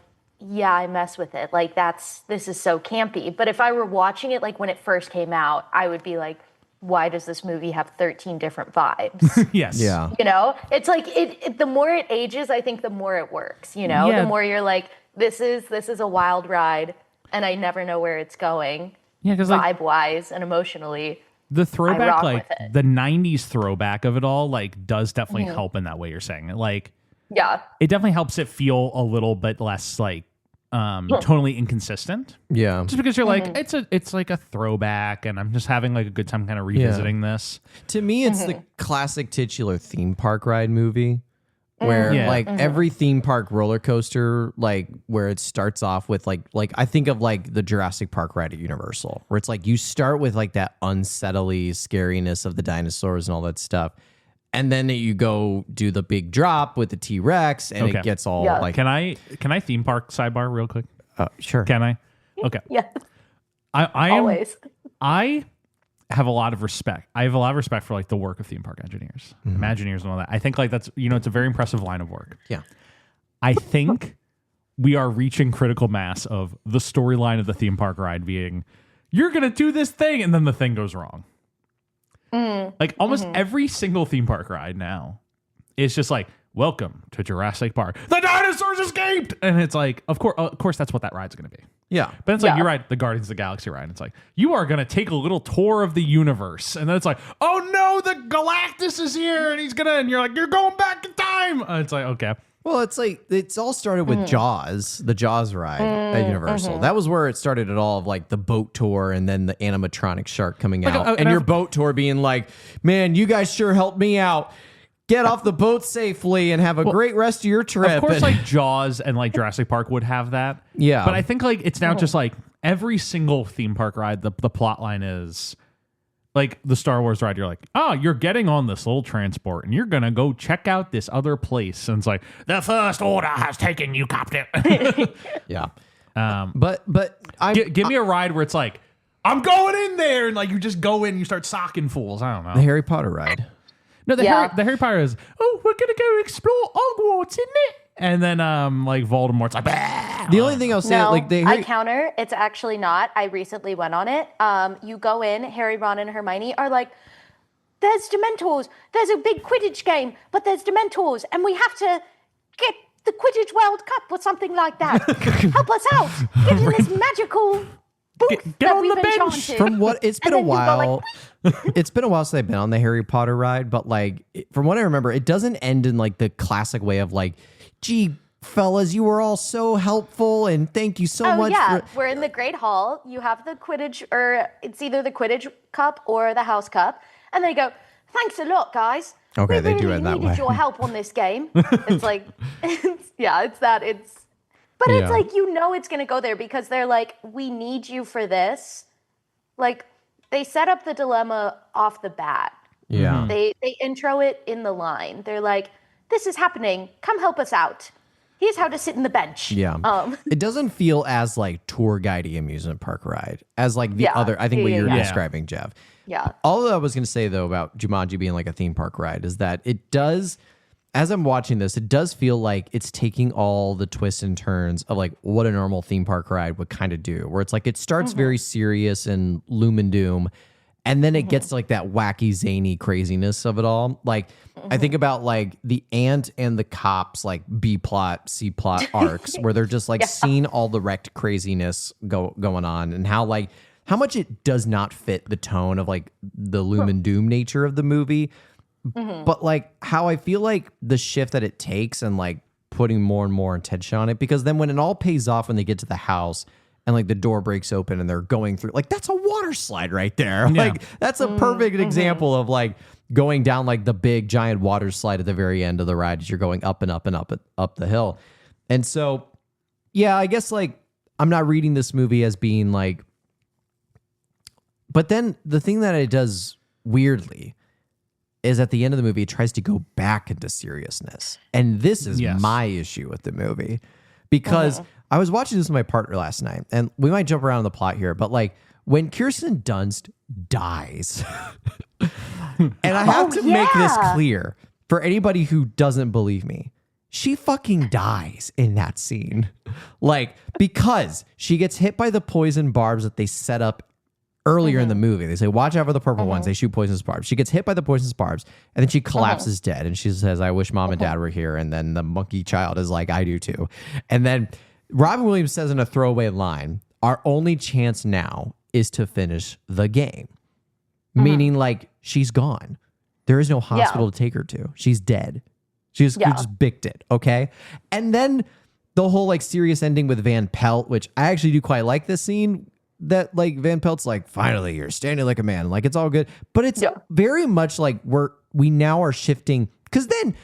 yeah, I mess with it. Like this is so campy. But if I were watching it like when it first came out, I would be like, why does this movie have 13 different vibes? Yes. Yeah. You know, it's like the more it ages, I think the more it works, you know, the more you're like, this is a wild ride and I never know where it's going. Yeah, because vibe wise and emotionally. The throwback, like the 90s throwback of it all, like does definitely help in that way you're saying. Like, yeah, it definitely helps it feel a little bit less like tonally inconsistent. Yeah. Just because you're like, it's like a throwback and I'm just having like a good time kind of revisiting this. To me, it's the classic titular theme park ride movie where like every theme park roller coaster, like where it starts off with like I think of like the Jurassic Park ride at Universal, where it's like you start with like that unsettly scariness of the dinosaurs and all that stuff. And then you go do the big drop with the T-Rex and it gets all like... Can I theme park sidebar real quick? Sure. Can I? Okay. Yeah. Always. I have a lot of respect. I have a lot of respect for like the work of theme park engineers, Imagineers and all that. I think like that's, it's a very impressive line of work. Yeah. I think we are reaching critical mass of the storyline of the theme park ride being, you're going to do this thing and then the thing goes wrong. Like almost every single theme park ride now is just like, welcome to Jurassic Park. The dinosaurs escaped. And it's like, of course, that's what that ride's going to be. Yeah. But it's like, you're right, the Guardians of the Galaxy ride. It's like, you are going to take a little tour of the universe. And then it's like, oh no, the Galactus is here. And you're like, you're going back in time. It's like, okay. Well, it's like, it's all started with Jaws, the Jaws ride at Universal. That was where it started at all of like the boat tour and then the animatronic shark coming out. And your boat tour being like, man, you guys sure helped me out. Get off the boat safely and have a great rest of your trip. Of course, like Jaws and like Jurassic Park would have that. Yeah. But I think like it's now just like every single theme park ride, the plot line is like the Star Wars ride. You're like, oh, you're getting on this little transport and you're going to go check out this other place. And it's like, the First Order has taken you captive. Yeah. But give me a ride where it's like, I'm going in there. And like you just go in, you start socking fools. I don't know. The Harry Potter ride. No, the Harry Potter is, oh, we're going to go explore Hogwarts, isn't it? And then like Voldemort's like, bah! The only thing I'll say, like I counter, it's actually not. I recently went on it. You go in, Harry, Ron, and Hermione are like, there's Dementors. There's a big Quidditch game, but there's Dementors, and we have to get the Quidditch World Cup or something like that. Help us out. Get in this magical booth get that on we've the bench. enchanted. From what it's been a And then you go while. It's been a while since I've been on the Harry Potter ride, but like from what I remember, it doesn't end in like the classic way of like, gee, fellas, you were all so helpful and thank you so much. We're in the Great Hall. You have the Quidditch, or it's either the Quidditch Cup or the House Cup, and they go, "Thanks a lot, guys. Okay, we they do really it that needed way. your help on this game." It's like, it's like it's gonna go there because they're like, "We need you for this." Like they set up the dilemma off the bat. Yeah. They intro it in the line. They're like, "This is happening. Come help us out. Here's how to sit in the bench." Yeah. It doesn't feel as like tour guidey amusement park ride as like the other, I think what you're describing, Jeff. Yeah. All that I was going to say though about Jumanji being like a theme park ride is that it does, as I'm watching this, it does feel like it's taking all the twists and turns of like what a normal theme park ride would kind of do, where it's like it starts very serious and gloom and doom, and then it gets to like that wacky, zany craziness of it all. Like I think about like the ant and the cops, like B plot, C plot arcs, where they're just like seeing all the wrecked craziness going on, and how much it does not fit the tone of like the loom and doom nature of the movie. But like how I feel like the shift that it takes and like putting more and more attention on it, because then when it all pays off, when they get to the house and like the door breaks open and they're going through, like that's a water slide right there. Yeah. Like that's a perfect example of like going down like the big giant water slide at the very end of the ride as you're going up and up and up the hill. And so, yeah, I guess like I'm not reading this movie as being like, but then the thing that it does weirdly is at the end of the movie, it tries to go back into seriousness. And this is my issue with the movie. Because I was watching this with my partner last night, and we might jump around the plot here, but like when Kirsten Dunst dies, and I have to make this clear for anybody who doesn't believe me, she fucking dies in that scene. Like, because she gets hit by the poison barbs that they set up earlier in the movie. They say, watch out for the purple ones. They shoot poisonous barbs. She gets hit by the poisonous barbs, and then she collapses dead. And she says, I wish mom and dad were here. And then the monkey child is like, I do too. And then Robin Williams says in a throwaway line, our only chance now is to finish the game. Meaning like she's gone. There is no hospital to take her to. She's dead. We just bicked it. Okay. And then the whole like serious ending with Van Pelt, which I actually do quite like this scene, that like Van Pelt's like, finally you're standing like a man, like it's all good, but it's very much like we now are shifting, because then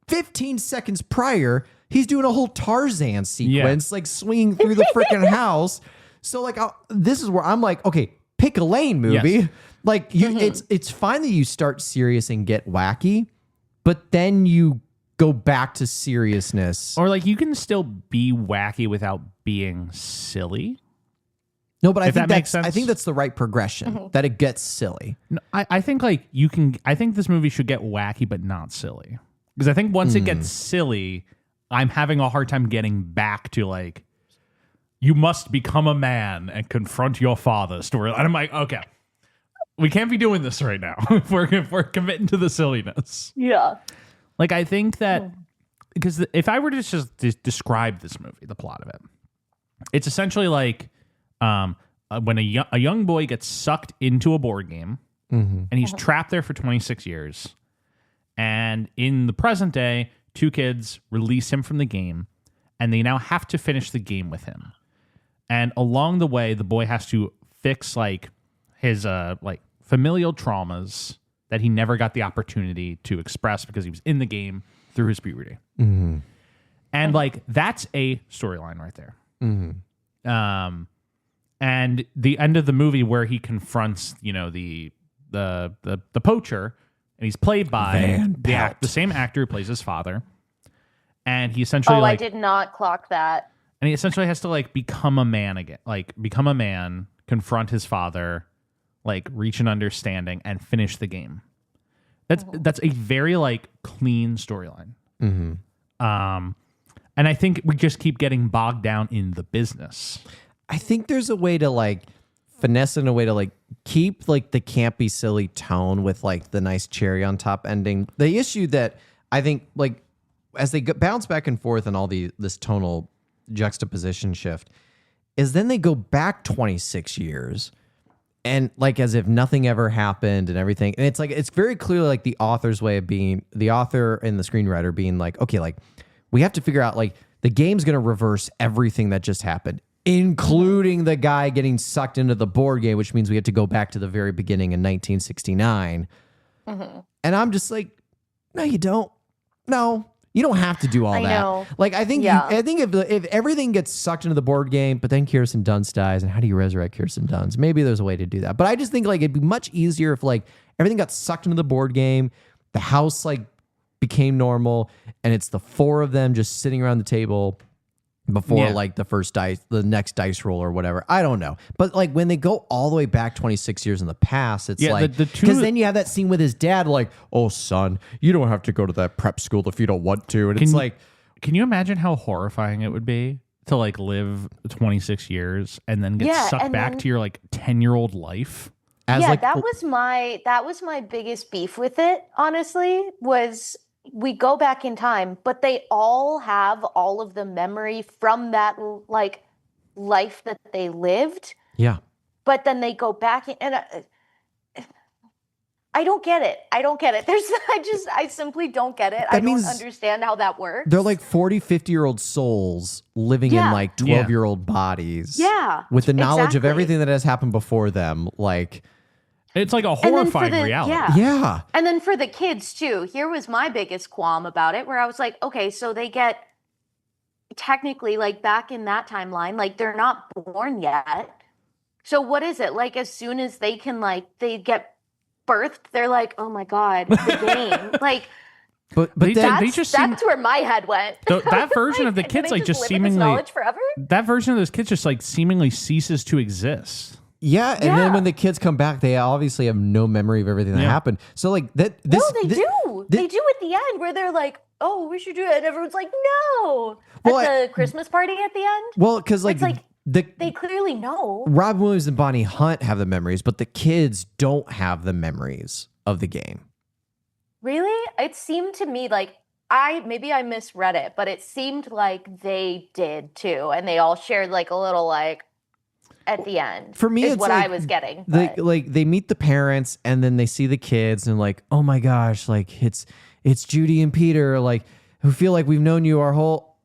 15 seconds prior he's doing a whole Tarzan sequence, like swinging through the freaking house. So like this is where I'm like, okay, pick a lane, movie. Like it's fine that you start serious and get wacky, but then you go back to seriousness, or like you can still be wacky without being silly. No, but I think that's the right progression, that it gets silly. No, I think like you can. I think this movie should get wacky, but not silly. Because I think once it gets silly, I'm having a hard time getting back to like, you must become a man and confront your father story. And I'm like, okay, we can't be doing this right now if we're committing to the silliness. Yeah. Like I think that because if I were to just describe this movie, the plot of it, it's essentially like. When a young boy gets sucked into a board game and he's trapped there for 26 years, and in the present day, two kids release him from the game, and they now have to finish the game with him. And along the way, the boy has to fix like his like familial traumas that he never got the opportunity to express because he was in the game through his puberty. And like that's a storyline right there. And the end of the movie where he confronts, you know, the poacher, and he's played by the same actor who plays his father, and he essentially I did not clock that. And he essentially has to like become a man again, like become a man, confront his father, like reach an understanding, and finish the game. That's a very like clean storyline. And I think we just keep getting bogged down in the business. I think there's a way to like finesse in a way to like keep like the campy, silly tone with like the nice cherry on top ending. The issue that I think like as they bounce back and forth and all this tonal juxtaposition shift is then they go back 26 years and like as if nothing ever happened and everything. And it's like, it's very clearly like the author's way of being, the author and the screenwriter being like, okay, like we have to figure out like the game's going to reverse everything that just happened, including the guy getting sucked into the board game, which means we have to go back to the very beginning in 1969. And I'm just like, no, you don't. No, you don't have to do all that. Know. Like, I think if everything gets sucked into the board game, but then Kirsten Dunst dies, and how do you resurrect Kirsten Dunst? Maybe there's a way to do that. But I just think like it'd be much easier if like everything got sucked into the board game, the house like became normal, and it's the four of them just sitting around the table before Yeah. like the next dice roll or whatever. I don't know. But like when they go all the way back 26 years in the past, it's like, because then you have that scene with his dad, like, oh, son, you don't have to go to that prep school if you don't want to. And it's like, can you imagine how horrifying it would be to like live 26 years and then get sucked back to your like 10-year-old life? That was my biggest beef with it, honestly, was we go back in time, but they all have all of the memory from that like life that they lived. Yeah. But then they go back and I don't get it. I simply don't get it. I don't understand how that works. They're like 40, 50-year-old souls living in like 12-year-old bodies. Yeah. With the knowledge of everything that has happened before them. Like, it's like a horrifying reality. Yeah. And then for the kids too, here was my biggest qualm about it, where I was like, okay, so they get technically like back in that timeline, like they're not born yet. So what is it? Like as soon as they can they get birthed, they're like, oh my God, the game. Like But that's where my head went. That version of the kids like just seemingly knowledge forever? That version of those kids just like seemingly ceases to exist. Yeah, and then when the kids come back, they obviously have no memory of everything that happened. So like that. They do. They do at the end where they're like, "Oh, we should do it," and everyone's like, "No!" Well, at the Christmas party at the end. Well, because like, they clearly know. Robin Williams and Bonnie Hunt have the memories, but the kids don't have the memories of the game. Really? It seemed to me like maybe I misread it, but it seemed like they did too, and they all shared like a little like. At the end, for me, is it's what like, I was getting. They meet the parents and then they see the kids and like, oh my gosh, like it's Judy and Peter, like who feel like we've known you our whole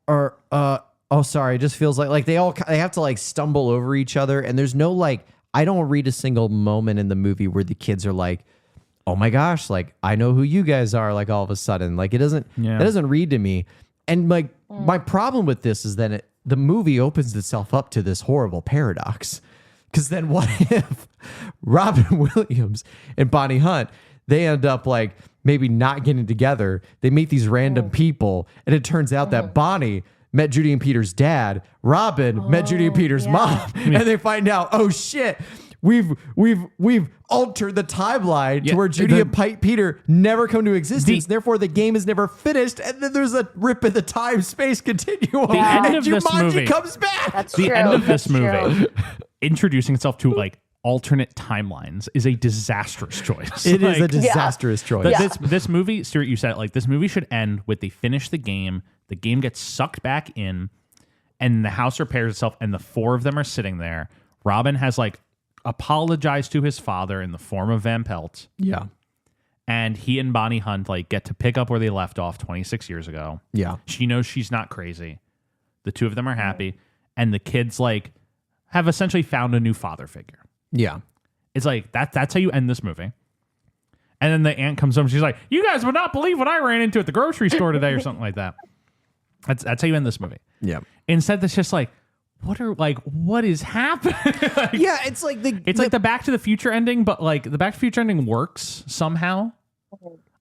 sorry, it just feels like they have to like stumble over each other, and there's no like, I don't read a single moment in the movie where the kids are like, oh my gosh, like I know who you guys are, like all of a sudden, like it doesn't read to me, and like my problem with this is that the movie opens itself up to this horrible paradox. Because then what if Robin Williams and Bonnie Hunt, they end up like maybe not getting together. They meet these random people. And it turns out that Bonnie met Judy and Peter's dad. Robin met Judy and Peter's mom. And they find out, oh shit, we've altered the timeline to where Judy and Peter never come to existence. Therefore, the game is never finished. And then there's a rip in the time-space continuum. The end and of this Jumanji movie comes back. That's the true. end of this That's movie, true. introducing itself to like alternate timelines, is a disastrous choice. It is a disastrous choice. This movie, Stuart, you said it, like this movie should end with they finish the game gets sucked back in, and the house repairs itself, and the four of them are sitting there. Robin has like apologized to his father in the form of Van Pelt. Yeah. And he and Bonnie Hunt like get to pick up where they left off 26 years ago. Yeah. She knows she's not crazy. The two of them are happy. And the kids like have essentially found a new father figure. Yeah. It's like that's how you end this movie. And then the aunt comes home. She's like, "You guys would not believe what I ran into at the grocery store today," or something like that. That's how you end this movie. Yeah. Instead, it's just like, what is happening? Like, yeah, it's like the Back to the Future ending, but like the Back to the Future ending works somehow.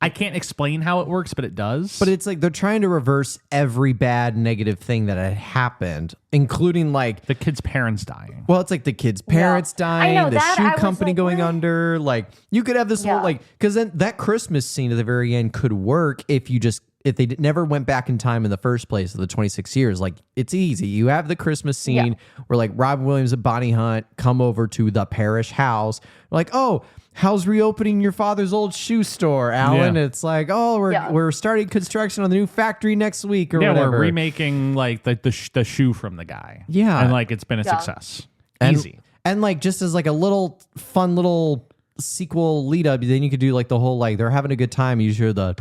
I can't explain how it works, but it does. But it's like they're trying to reverse every bad negative thing that had happened, including like the kid's parents dying. Well, it's like the kid's parents dying, I know, the shoe I was company like, going what? under. Like you could have this whole like, because then that Christmas scene at the very end could work if they never went back in time in the first place of the 26 years. Like it's easy. You have the Christmas scene where like Robin Williams and Bonnie Hunt come over to the Parrish house. Like, oh, how's reopening your father's old shoe store, Alan? Yeah. It's like, oh, we're starting construction on the new factory next week or whatever. We're remaking like the shoe from the guy. Yeah. And like it's been a success. Easy. And like just as like a little fun little sequel lead up, then you could do like the whole like they're having a good time. You hear the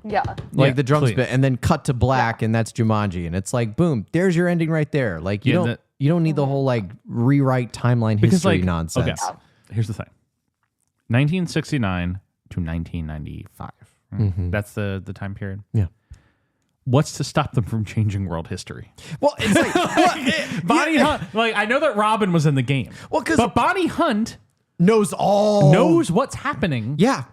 the drums bit, and then cut to black, and that's Jumanji, and it's like boom, there's your ending right there. Like you don't need the whole like rewrite timeline history nonsense. Okay, here's the thing: 1969 to 1995. That's the time period. Yeah. What's to stop them from changing world history? Well, it's like Bonnie Hunt. Like I know that Robin was in the game. Well, but Bonnie Hunt knows what's happening. Yeah.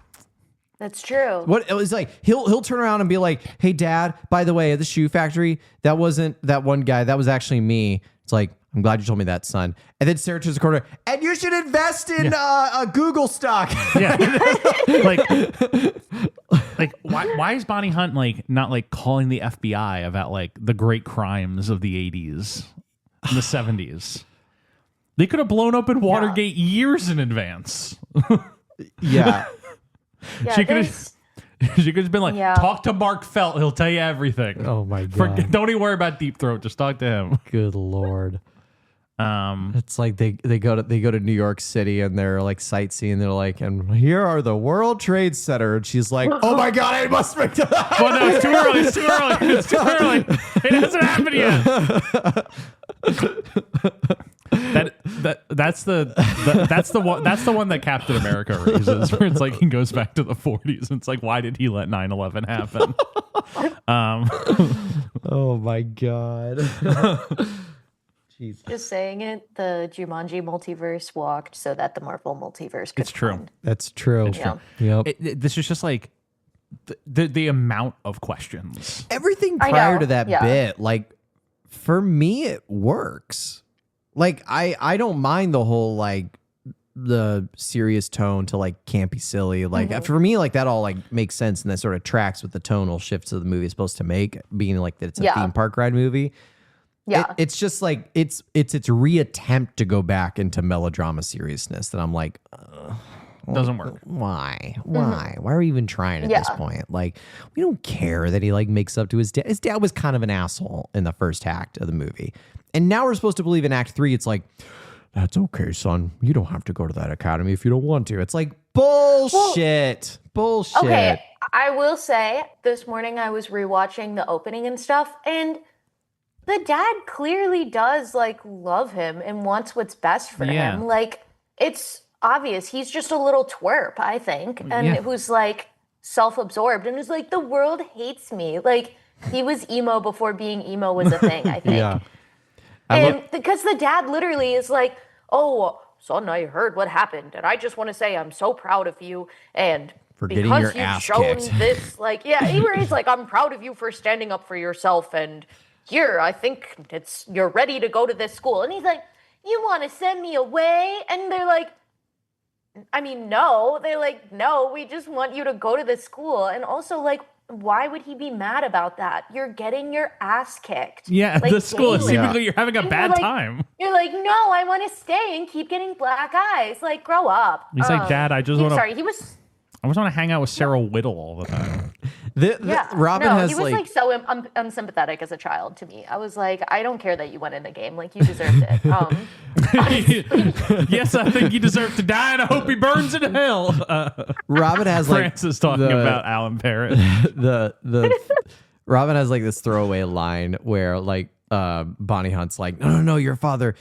That's true. What it was like, he'll turn around and be like, "Hey, Dad, by the way, at the shoe factory, that wasn't that one guy. That was actually me." It's like, "I'm glad you told me that, son." And then Sarah turns the corner, and you should invest in a Google stock. Yeah. like why is Bonnie Hunt like not like calling the FBI about like the great crimes of the 80s and the 70s? They could have blown up in Watergate years in advance. Yeah. Yeah, She could have been like, talk to Mark Felt. He'll tell you everything. Oh my God. Don't even worry about Deep Throat. Just talk to him. Good Lord. It's like they go to New York City and they're like sightseeing. They're like, and here are the World Trade Center. And she's like, oh my God, I must make that. Well, no, it's too early. It's too early. It's too early. It hasn't happened yet. That's the one that Captain America raises, where it's like he goes back to the 40s and it's like, why did he let 9/11 happen? Oh my God. Jeez. Just saying it, the Jumanji multiverse walked so that the Marvel multiverse could It's true. find. That's true. It's true. Yep. This is just like the amount of questions. Everything I prior know, to that yeah. bit, like for me, it works. Like I don't mind the whole like the serious tone to like campy silly. Like for me, like that all like makes sense and that sort of tracks with the tonal shifts of the movie is supposed to make, being like that it's a theme park ride movie. Yeah. It's just like it's reattempt to go back into melodrama seriousness that I'm like, Doesn't work. why are we even trying at this point? Like, we don't care that he like makes up to his dad. His dad was kind of an asshole in the first act of the movie, and now we're supposed to believe in Act 3 it's like, that's okay, son, you don't have to go to that academy if you don't want to. It's like bullshit. Bullshit. Okay, I will say this morning I was rewatching the opening and stuff, and the dad clearly does like love him and wants what's best for him. Like, it's obvious he's just a little twerp, I think, and who's like self-absorbed and is like, the world hates me. Like, he was emo before being emo was a thing, I think. Yeah. And because the dad literally is like, oh, son, I heard what happened, and I just want to say I'm so proud of you, and For getting because your you've ass shown kicked. this, like, he's like, I'm proud of you for standing up for yourself, and here, I think you're ready to go to this school. And he's like, you want to send me away? And they're like, I mean, no. They're like, no, we just want you to go to this school. And also, like, why would he be mad about that? You're getting your ass kicked. Yeah, like, the school is daily. seemingly you're having a And bad you're like- time. You're like, no, I want to stay and keep getting black eyes. Like, grow up. He's like, Dad, I just want to. Sorry, he was. I just want to hang out with Sarah Whittle all the time. Robin no, has he was like so unsympathetic as a child to me. I was like, I don't care that you won in the game. Like, you deserved it. Yes, I think he deserved to die, and I hope he burns in hell. Robin has like Francis talking about Alan Parrish. the Robin has like this throwaway line where like Bonnie Hunt's like, no, your father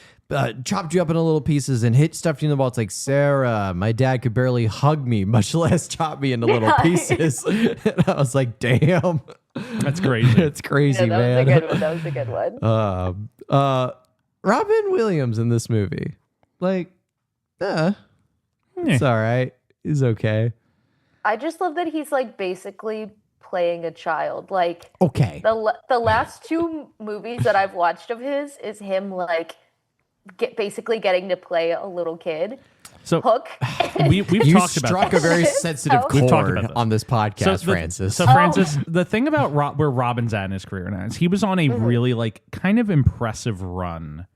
chopped you up into little pieces and stuffed you in the ball. It's like, Sarah, my dad could barely hug me, much less chop me into little pieces. And I was like, damn, That's crazy. it's crazy, man. That was a good one. Robin Williams in this movie, like, it's all right. He's okay. I just love that he's like basically playing a child. Like, Okay. the last two movies that I've watched of his is him like basically getting to play a little kid. So Hook. we've You talked about struck a this. very sensitive We've talked chord about this. on this podcast, the- Francis. So Francis, the thing about where Robin's at in his career now is he was on a really like kind of impressive run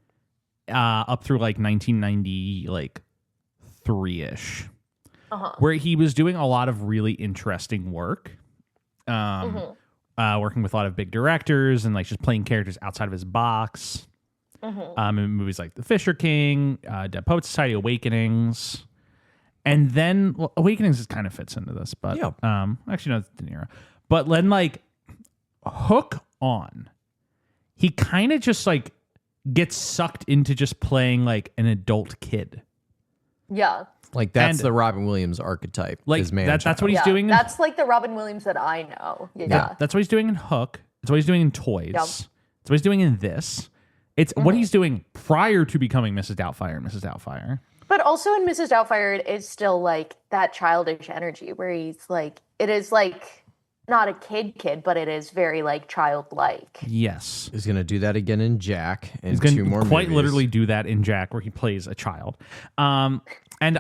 up through like 1990, like 3-ish, where he was doing a lot of really interesting work, working with a lot of big directors and like just playing characters outside of his box. In movies like The Fisher King, Dead Poets Society, Awakenings, and then Awakenings just kind of fits into this, but actually no, it's De Niro. But then like Hook on, he kind of just like gets sucked into just playing like an adult kid. Yeah. Like that's And- the Robin Williams archetype. Like is man that's what he's Yeah, doing. that's like the Robin Williams that I know. Yeah. That's what he's doing in Hook. It's what he's doing in Toys. Yep. It's what he's doing in this. It's what he's doing prior to becoming Mrs. Doubtfire and Mrs. Doubtfire. But also in Mrs. Doubtfire, it is still like that childish energy where he's like, it is like not a kid, but it is very like childlike. Yes. He's going to do that again in Jack and He's going 2 more to quite movies. literally do that in Jack, where he plays a child. And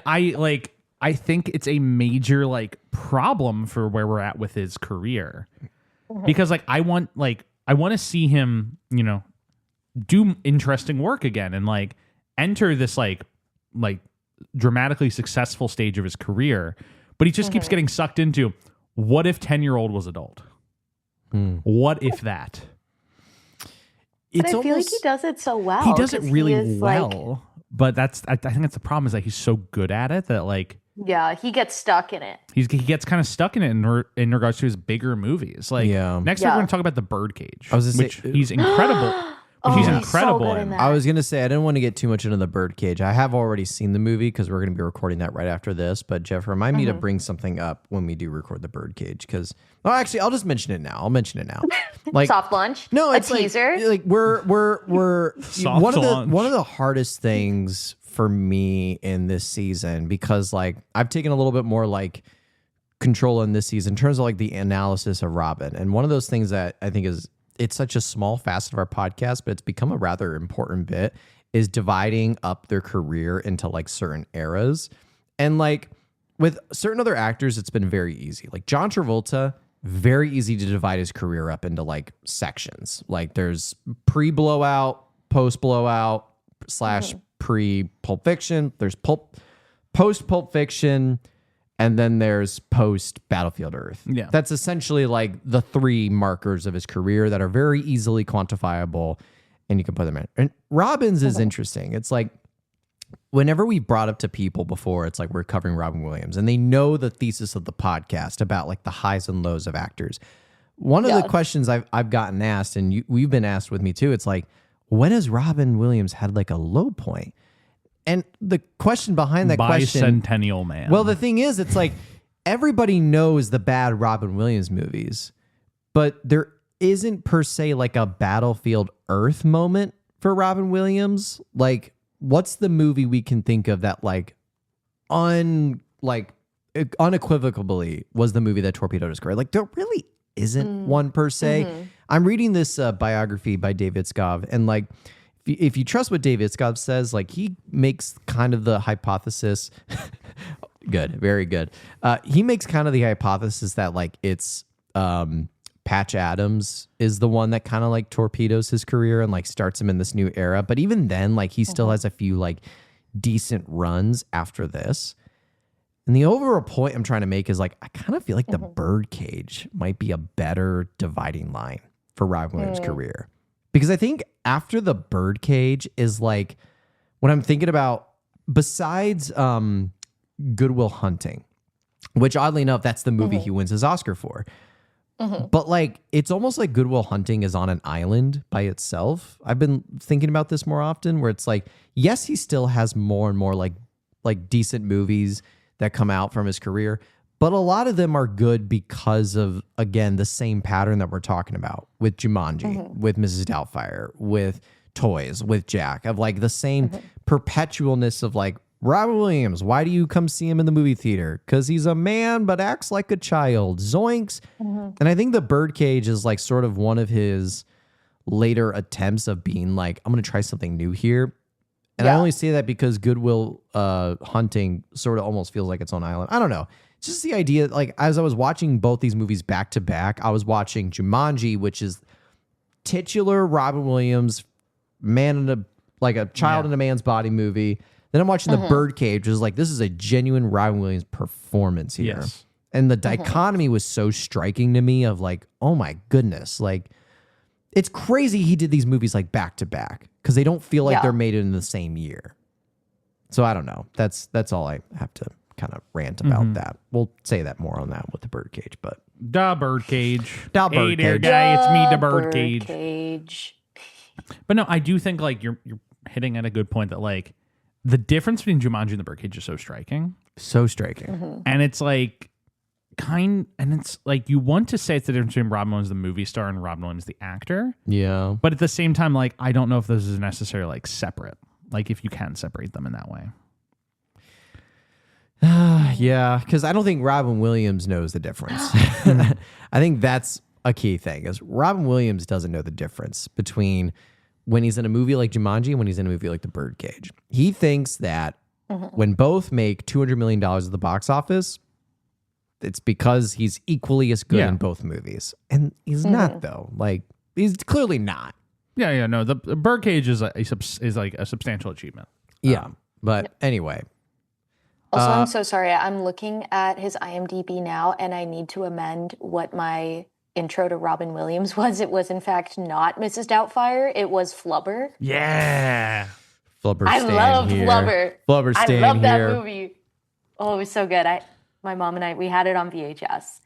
I think it's a major like problem for where we're at with his career, because like I want to see him, you know, do interesting work again and like enter this like dramatically successful stage of his career, but he just keeps getting sucked into, what if 10-year-old was adult? What if that? But I feel like he does it so well. He does it 'cause really is, well, but I think that's the problem, is that he's so good at it that like, yeah, he gets stuck in it. he gets kind of stuck in it in regards to his bigger movies. Like next week we're going to talk about The Birdcage, I was gonna which say- he's incredible. Oh, He's he's so incredible good in. in that. I was going to say, I didn't want to get too much into The Birdcage. I have already seen the movie because we're going to be recording that right after this. But Jeff, remind me to bring something up when we do record The Birdcage. Because, actually, I'll just mention it now. I'll mention it now. Like, Soft launch. no, it's a teaser. Like we're Soft one launch. of the hardest things for me in this season, because like I've taken a little bit more like control in this season in terms of like the analysis of Robin. And one of those things that I think it's such a small facet of our podcast, but it's become a rather important bit, is dividing up their career into like certain eras. And like with certain other actors, it's been very easy. Like John Travolta, very easy to divide his career up into like sections. Like there's pre-blowout, post-blowout, / pre-Pulp Fiction. There's post-Pulp Fiction, and then there's post Battlefield Earth. Yeah. That's essentially like the 3 markers of his career that are very easily quantifiable, and you can put them in. And Robin's is interesting. It's like, whenever we brought up to people before, it's like we're covering Robin Williams, and they know the thesis of the podcast about like the highs and lows of actors. One of the questions I've gotten asked, and we've been asked with me too, it's like, when has Robin Williams had like a low point? And the question behind that question, Bicentennial Man. well, the thing is, it's like everybody knows the bad Robin Williams movies, but there isn't per se like a Battlefield Earth moment for Robin Williams. Like, what's the movie we can think of that like unequivocally was the movie that torpedoed his career? Like, there really isn't one per se. I'm reading this biography by David Skov, and like, if you trust what David Skov says, like he makes kind of the hypothesis. Good, very good. He makes kind of the hypothesis that like it's Patch Adams is the one that kind of like torpedoes his career and like starts him in this new era. But even then, like he still has a few like decent runs after this. And the overall point I'm trying to make is like, I kind of feel like The Birdcage might be a better dividing line for Robin Williams' career. Because I think after The Birdcage is like, when I'm thinking about, besides Good Will Hunting, which oddly enough, that's the movie he wins his Oscar for. But like, it's almost like Good Will Hunting is on an island by itself. I've been thinking about this more often, where it's like, yes, he still has more and more like decent movies that come out from his career, but a lot of them are good because of, again, the same pattern that we're talking about with Jumanji, with Mrs. Doubtfire, with Toys, with Jack, of like the same perpetualness of like, Robin Williams, why do you come see him in the movie theater? Because he's a man but acts like a child. Zoinks. And I think The Birdcage is like sort of one of his later attempts of being like, I'm going to try something new here. And I only say that because Good Will Hunting sort of almost feels like its own island. I don't know. It's just the idea, like, as I was watching both these movies back to back, I was watching Jumanji, which is titular Robin Williams, man in a, like a child in a man's body movie. Then I'm watching The Birdcage, which is like, this is a genuine Robin Williams performance here. Yes. And the dichotomy was so striking to me of like, oh my goodness, like, it's crazy he did these movies like back to back because they don't feel like they're made in the same year. So I don't know. That's all I have to kind of rant about that. We'll say that more on that with The Birdcage, but Da Birdcage. Da Hey there, Birdcage. guy. It's me, Da Birdcage. Birdcage. But no, I do think like you're hitting at a good point that like the difference between Jumanji and The Birdcage is so striking. so striking. And it's like it's like you want to say it's the difference between Robin Williams the movie star and Robin Williams the actor, Yeah. but at the same time, like I don't know if this is necessarily like separate. Like if you can separate them in that way. Yeah, because I don't think Robin Williams knows the difference. I think that's a key thing, is Robin Williams doesn't know the difference between when he's in a movie like Jumanji and when he's in a movie like The Birdcage. He thinks that when both make $200 million at the box office, it's because he's equally as good in both movies. And he's not, though. Like, he's clearly not. Yeah, no. The Birdcage is like a substantial achievement. Yeah. But anyway. Also, I'm so sorry. I'm looking at his IMDb now, and I need to amend what my intro to Robin Williams was. It was, in fact, not Mrs. Doubtfire. It was Flubber. Yeah. Flubber I love Flubber. Flubber I stand love that here. movie. Oh, it was so good. My mom and I, we had it on VHS.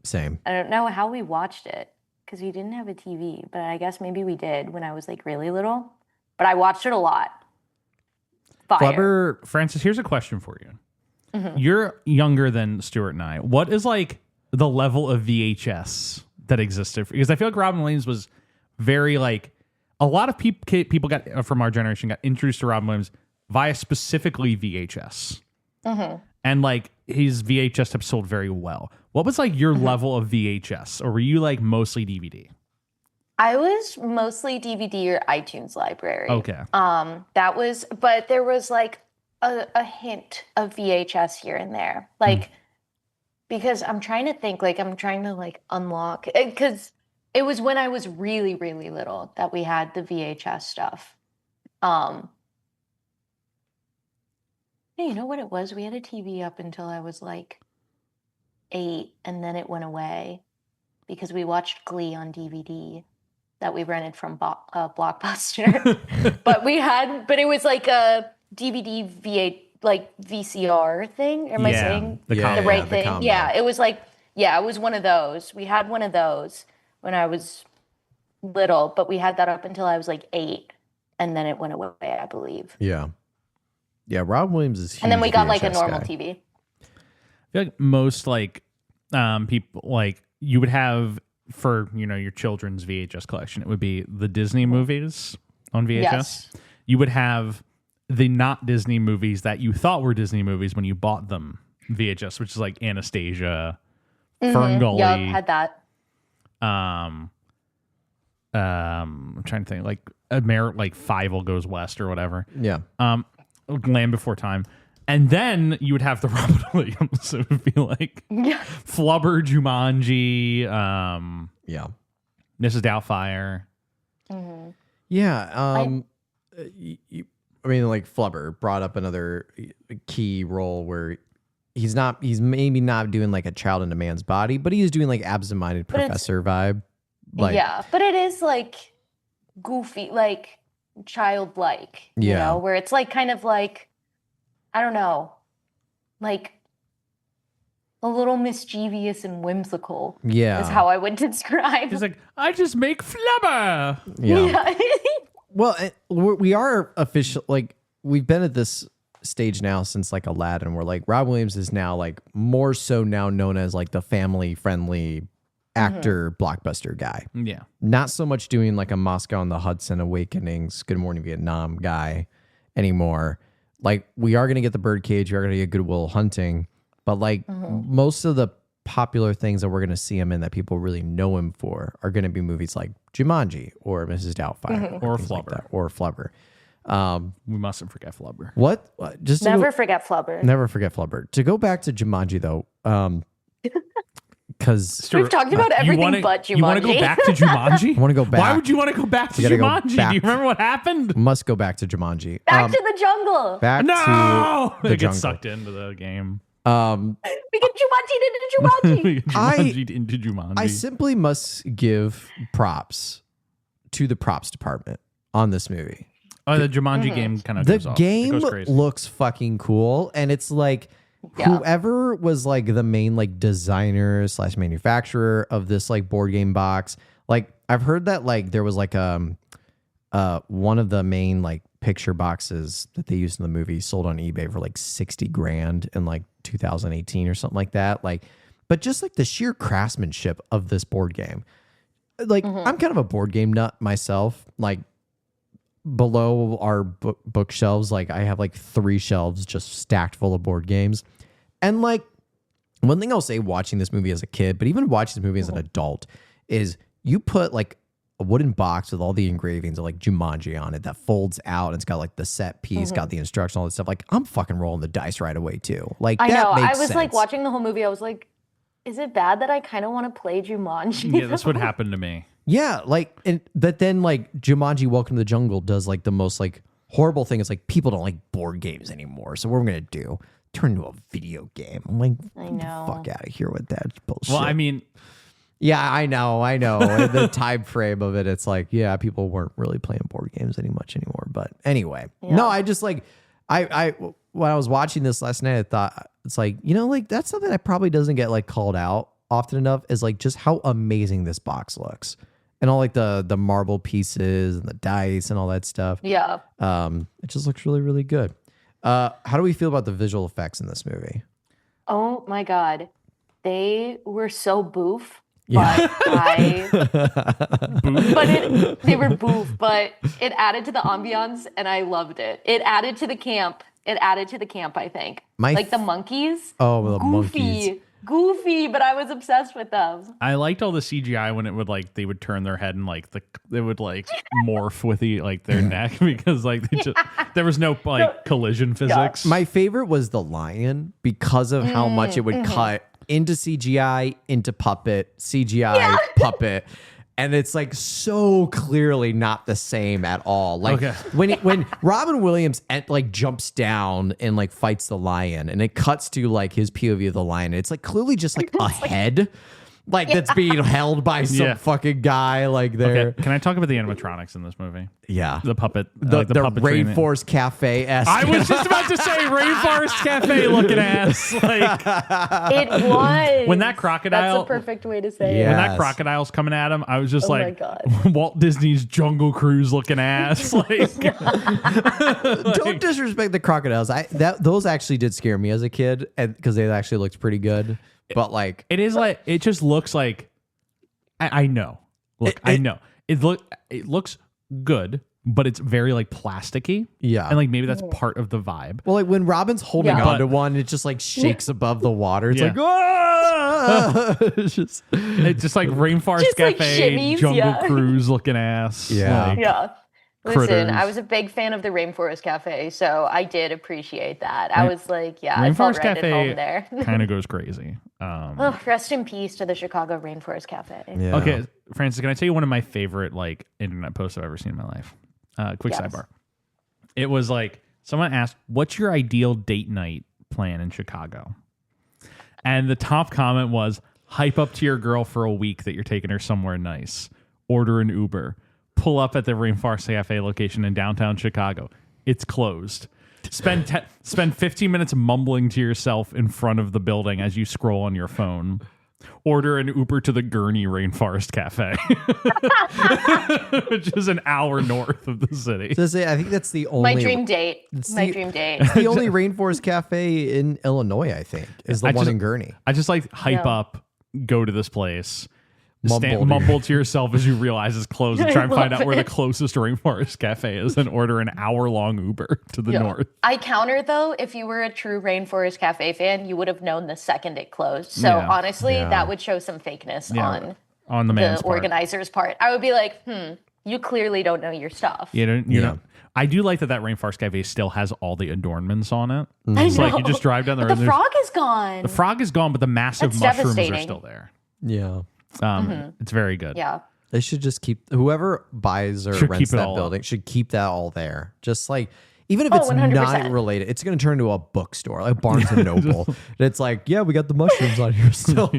Same. I don't know how we watched it because we didn't have a TV, but I guess maybe we did when I was like really little. But I watched it a lot. Fire. Flubber. Francis, here's a question for you. You're younger than Stuart and I. What is like the level of VHS that existed? Because I feel like Robin Williams was very like, a lot of people got from our generation got introduced to Robin Williams via specifically VHS. And like his VHS have sold very well. What was like your level of VHS, or were you like mostly DVD? I was mostly DVD or iTunes library. Okay. But there was like a hint of VHS here and there. Like, because I'm trying to think, like, I'm trying to like unlock, because it was when I was really, really little that we had the VHS stuff. Hey, you know what it was? We had a TV up until I was like 8, and then it went away because we watched Glee on DVD that we rented from Blockbuster. but it was like a DVD VCR thing. Am I saying the right thing? combo. Yeah, it was like, it was one of those. We had one of those when I was little, but we had that up until I was like 8, and then it went away, I believe. Yeah. Yeah, Rob Williams is huge. And then we got like a VHS normal guy. TV. I feel like most like people like you would have for your children's VHS collection, it would be the Disney movies on VHS. Yes. You would have the not Disney movies that you thought were Disney movies when you bought them VHS, which is like Anastasia, Ferngully. Yep, had that. I'm trying to think like Fievel Goes West or whatever. Yeah. Land Before Time. And then you would have the Robin Williams. It would be like Flubber, Jumanji, Yeah. Mrs. Doubtfire. Yeah. I mean, like Flubber brought up another key role where he's maybe not doing like a child in a man's body, but he is doing like absent-minded professor vibe. Like, yeah, but it is like goofy, like childlike, you know, where it's like kind of like, I don't know, like a little mischievous and whimsical. Yeah. Is how I would describe. He's like, I just make Flubber. Yeah. Well, we are official. Like, we've been at this stage now since like Aladdin, where like Rob Williams is now like more so now known as like the family friendly actor blockbuster guy. Yeah. Not so much doing like a Moscow on the Hudson Awakenings, Good Morning Vietnam guy anymore. Like, we are going to get the Birdcage, we are going to get Good Will Hunting, but like most of the popular things that we're going to see him in that people really know him for are going to be movies like Jumanji or Mrs. Doubtfire or things like Flubber. that, or Flubber. We mustn't forget Flubber. What? Just to Never forget Flubber. never forget Flubber. To go back to Jumanji though, because We've talked about everything but Jumanji. You want to go back to Jumanji? I want to go back. Why would you want to go back to You gotta go Jumanji? back. Do you remember what happened? Must go back to Jumanji. Back to the jungle. Back No! to the It jungle. gets sucked into the game. We get Jumanji into Jumanji. Jumanji'd into Jumanji. I simply must give props to the props department on this movie. The Jumanji game kind of The goes off. It game goes crazy. looks fucking cool, and it's like whoever was like the main like designer / manufacturer of this like board game box. Like, I've heard that like there was like one of the main like picture boxes that they used in the movie sold on eBay for like $60,000 in like 2018 or something like that. Like, but just like the sheer craftsmanship of this board game. Like, I'm kind of a board game nut myself. Like, below our bookshelves, like I have like 3 shelves just stacked full of board games. And like one thing I'll say watching this movie as a kid, but even watching this movie as an adult, is you put like a wooden box with all the engravings of like Jumanji on it that folds out and it's got like the set piece, got the instruction, all this stuff. Like I'm fucking rolling the dice right away too. Like I that know. makes I was sense. like watching the whole movie. I was like, is it bad that I kind of want to play Jumanji? Yeah, that's what happened to me. Yeah, like, but then like Jumanji Welcome to the Jungle does like the most like horrible thing. It's like people don't like board games anymore. So what we're gonna do? Turn into a video game. I'm like, I know. fuck out of here with that bullshit. Well, I mean, yeah, I know. In the time frame of it, it's like, yeah, people weren't really playing board games much anymore. But anyway, no, I just like, I when I was watching this last night, I thought it's like, you know, like that's something that probably doesn't get like called out often enough, is like just how amazing this box looks. And all like the marble pieces and the dice and all that stuff. Yeah. It just looks really, really good. How do we feel about the visual effects in this movie? Oh my God. They were so boof. Yeah. They were boof, but it added to the ambiance and I loved it. It added to the camp. I think. Like the monkeys. Oh, the goofy. monkeys. Goofy, but I was obsessed with them. I liked all the CGI when it would like they would turn their head and like they would like morph with their neck because like there was no like collision physics. My favorite was the lion because of how much it would cut into CGI, into puppet, CGI, puppet. And it's like so clearly not the same at all. Like when Robin Williams like jumps down and like fights the lion, and it cuts to like his POV of the lion, it's like clearly just like a head, like that's being held by some fucking guy like there. Okay. Can I talk about the animatronics in this movie? Yeah, the puppet, the puppetry. Rainforest Cafe esque. I was just about to say Rainforest Cafe looking ass. Like it was when that crocodile. That's a perfect way to say it. When that crocodile's coming at him, I was just my like, God. Walt Disney's Jungle Cruise looking ass. Like, don't disrespect the crocodiles. Those actually did scare me as a kid because they actually looked pretty good. But like, it is like it just looks like I know. Look, I know it looks good, but it's very like plasticky. Yeah, and like maybe that's part of the vibe. Well, like when Robin's holding onto one, it just like shakes above the water. It's like, ah! it's just like Rainforest just like Cafe, shimmies, Jungle Cruise looking ass. Yeah, yeah. Critters. Listen, I was a big fan of the Rainforest Cafe, so I did appreciate that. I was like, yeah, I felt Rainforest right at home Cafe there. kind of goes crazy. Rest in peace to the Chicago Rainforest Cafe. Yeah. Okay, Francis, can I tell you one of my favorite like internet posts I've ever seen in my life? Quick sidebar. It was like someone asked, "What's your ideal date night plan in Chicago?" And the top comment was, "Hype up to your girl for a week that you're taking her somewhere nice. Order an Uber. Pull up at the Rainforest Cafe location in downtown Chicago. It's closed. Spend 15 minutes mumbling to yourself in front of the building as you scroll on your phone. Order an Uber to the Gurney Rainforest Cafe," which is an hour north of the city. So I think that's the only My dream date. It's the only Rainforest Cafe in Illinois, I think, is the one in Gurney. I just like hype up, go to this place. Mumble Mumble to yourself as you realize it's closed and try and find out where the closest Rainforest Cafe is and order an hour-long Uber to the north. I counter, though, if you were a true Rainforest Cafe fan, you would have known the second it closed. So honestly, that would show some fakeness on the man's part. Organizer's part. I would be like, you clearly don't know your stuff. You know. I do like that Rainforest Cafe still has all the adornance on it. I It's know. like you just drive down there. But the frog is gone. The frog is gone, but the massive That's mushrooms are devastating. still there. Yeah. It's very good. Yeah. They should just keep whoever buys or Should rents keep it that all building should keep that all there. Just like even if it's 100%. not related, it's going to turn into a bookstore like Barnes and Noble. And it's like, yeah, we got the mushrooms on here still.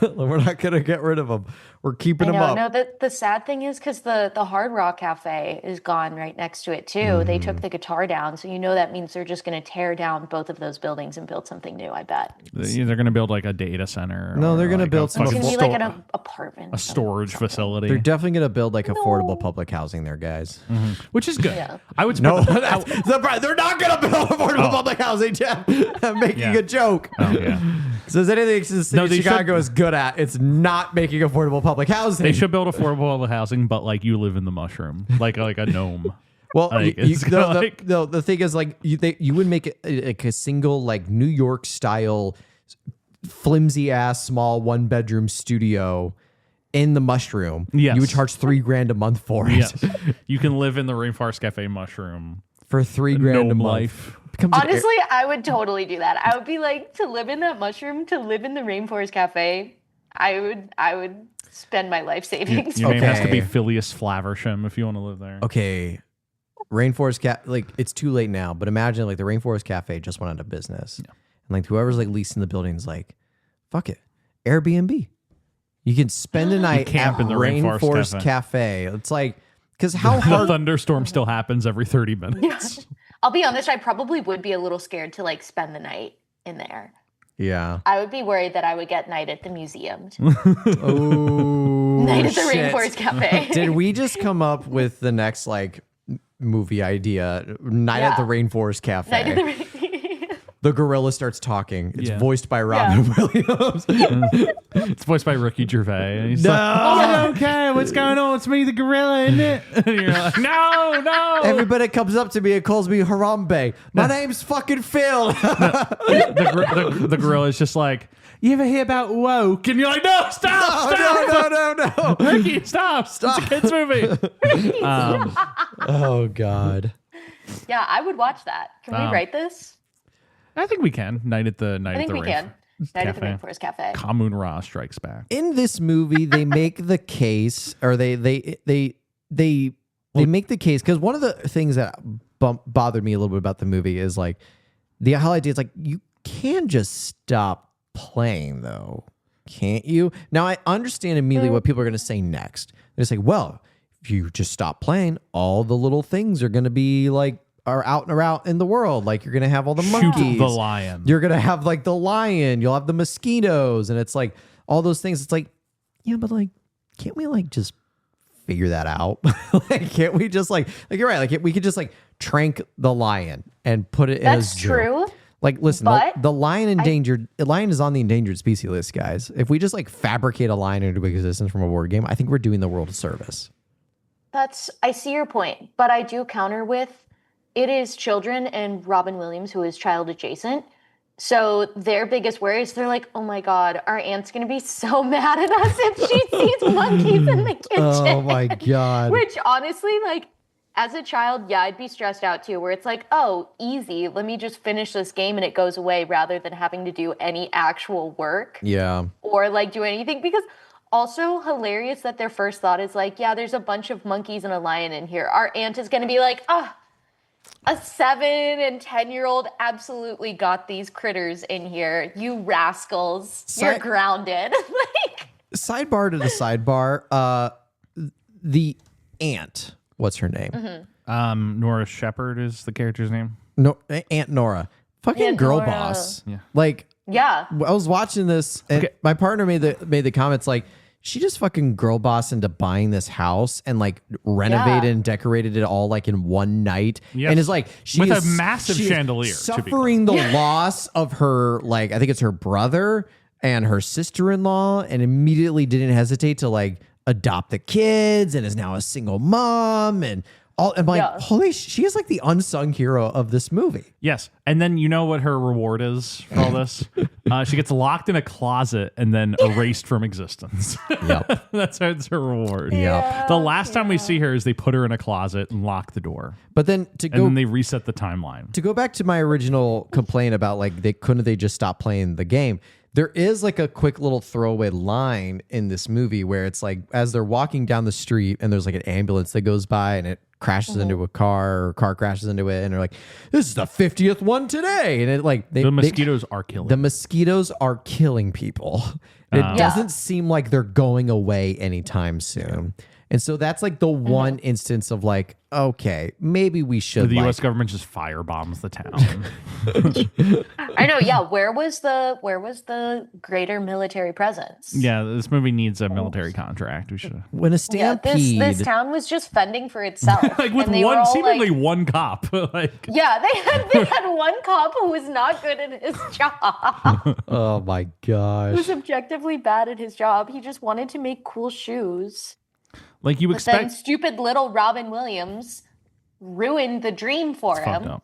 We're not going to get rid of them. We're keeping them up. No, the sad thing is because the Hard Rock Cafe is gone right next to it too. They took the guitar down, so that means they're just going to tear down both of those buildings and build something new. I bet They're going to build like a data center. No, they're going to build some. it's going to be like an apartment, a storage facility. They're definitely going to build like affordable public housing there, guys. which is good. Yeah. I would No, they're not going to build affordable public housing, Jeff. I'm making a joke. Oh, yeah. So is anything the city of they Chicago should- is good at, it's not making affordable public housing. They should build affordable housing, but like you live in the mushroom, like a gnome. Well, Like, it's kinda like- the thing is, like, you would make it like a single, like, New York style, flimsy ass, small 1-bedroom studio in the mushroom. Yes. You would charge $3,000 a month for it. Yes. You can live in the Rainforest Cafe mushroom. For $3,000 a Gnome month. life. Becomes an Honestly, I would totally do that. I would be like, to live in that mushroom, to live in the Rainforest Cafe, I would spend my life savings. Your name has to be Okay. Phileas Flaversham if you want to live there. okay. Rainforest like, it's too late now, but imagine like the Rainforest Cafe just went out of business. And like whoever's like leasing the building's like, fuck it. Airbnb. You can spend a night camp at in the Rainforest Cafe. It's like, because how The hard thunderstorm still happens every 30 minutes. I'll be honest, I probably would be a little scared to like spend the night in there. Yeah. I would be worried that I would get night at the museum. Oh, Night at the shit. Rainforest Cafe. Did we just come up with the next like movie idea? Night at the Yeah. Rainforest Cafe. Night at the The gorilla starts talking. It's Yeah. voiced by Robin Williams. It's voiced by Ricky Gervais. And he's No. like, oh, okay, what's going on? It's me, the gorilla, isn't it? And you're like, no. Everybody comes up to me and calls me Harambe. My name's fucking Phil. The gorilla is just like, you ever hear about woke? And you're like, no, stop. no. Ricky, stop. It's a kid's movie. Oh, God. Yeah, I would watch that. Can we write this? I think we can. Night at the I think we can. Night at the Cafe. Rainforest Cafe. Kamun Ra strikes back. In this movie, they make the case, or they make the case, because one of the things that bothered me a little bit about the movie is like the whole idea is like, you can just stop playing though, can't you? Now I understand immediately what people are going to say next. They're just like, well, if you just stop playing, all the little things are going to be like are out and around in the world. Like you're going to have all the monkeys. Shoot the lion. You're going to have like the lion. You'll have the mosquitoes. And it's like all those things. It's like, yeah, but like, can't we like just figure that out? Like, can't we just like you're right. Like we could just like trank the lion and put it in a That's zoo. true. Like, listen, But the lion the lion is on the endangered species list, guys. If we just like fabricate a lion into existence from a board game, I think we're doing the world a service. I see your point, but I do counter with it is children and Robin Williams, who is child adjacent. So their biggest worry is they're like, oh my God, our aunt's going to be so mad at us if she sees monkeys in the kitchen. Oh my God. Which honestly, like, as a child, yeah, I'd be stressed out too, where it's like, oh, easy. Let me just finish this game and it goes away rather than having to do any actual work. Yeah. Or like do anything. Because also hilarious that their first thought is like, yeah, there's a bunch of monkeys and a lion in here. Our aunt is going to be like, a 7 and 10-year-old absolutely got these critters in here. You rascals. You're grounded. Like, Sidebar to the sidebar. The aunt, what's her name? Nora Shepherd is the character's name. No, Aunt Nora. Fucking Aunt girl Nora. boss. Yeah. Like, yeah. I was watching this and Okay. my partner made the comments like, she just fucking girl boss into buying this house and like renovated Yeah. and decorated it all like in one night. Yes. And it's like With a massive she is chandelier, to be suffering the loss of her, like, I think it's her brother and her sister-in-law, and immediately didn't hesitate to like adopt the kids and is now a single mom and all. I'm like, Yeah. holy, she is like the unsung hero of this movie. Yes. And then you know what her reward is for all this? She gets locked in a closet and then erased from existence. Yep. That's her reward. Yep. The last time we see her is they put her in a closet and lock the door. But then to And go then they reset the timeline. to go back to my original complaint about like they just stop playing the game. There is like a quick little throwaway line in this movie where it's like as they're walking down the street and there's like an ambulance that goes by and it crashes into a car or car crashes into it and they're like, this is the 50th one today. And it like The mosquitoes are killing. the mosquitoes are killing people. It Yeah. doesn't seem like they're going away anytime soon. And so that's like the one instance of like, okay, maybe we should the like, U.S. government just firebombs the town. I know, yeah. Where was the greater military presence? Yeah, this movie needs a military contract. We should when a Yeah, stampede. this town was just fending for itself. like with and they were all, seemingly like, one cop. Like yeah, they had one cop who was not good at his job. Oh my He gosh. was objectively bad at his job. He just wanted to make cool shoes. you But then expect stupid little Robin Williams ruined the dream for Fucked him. up.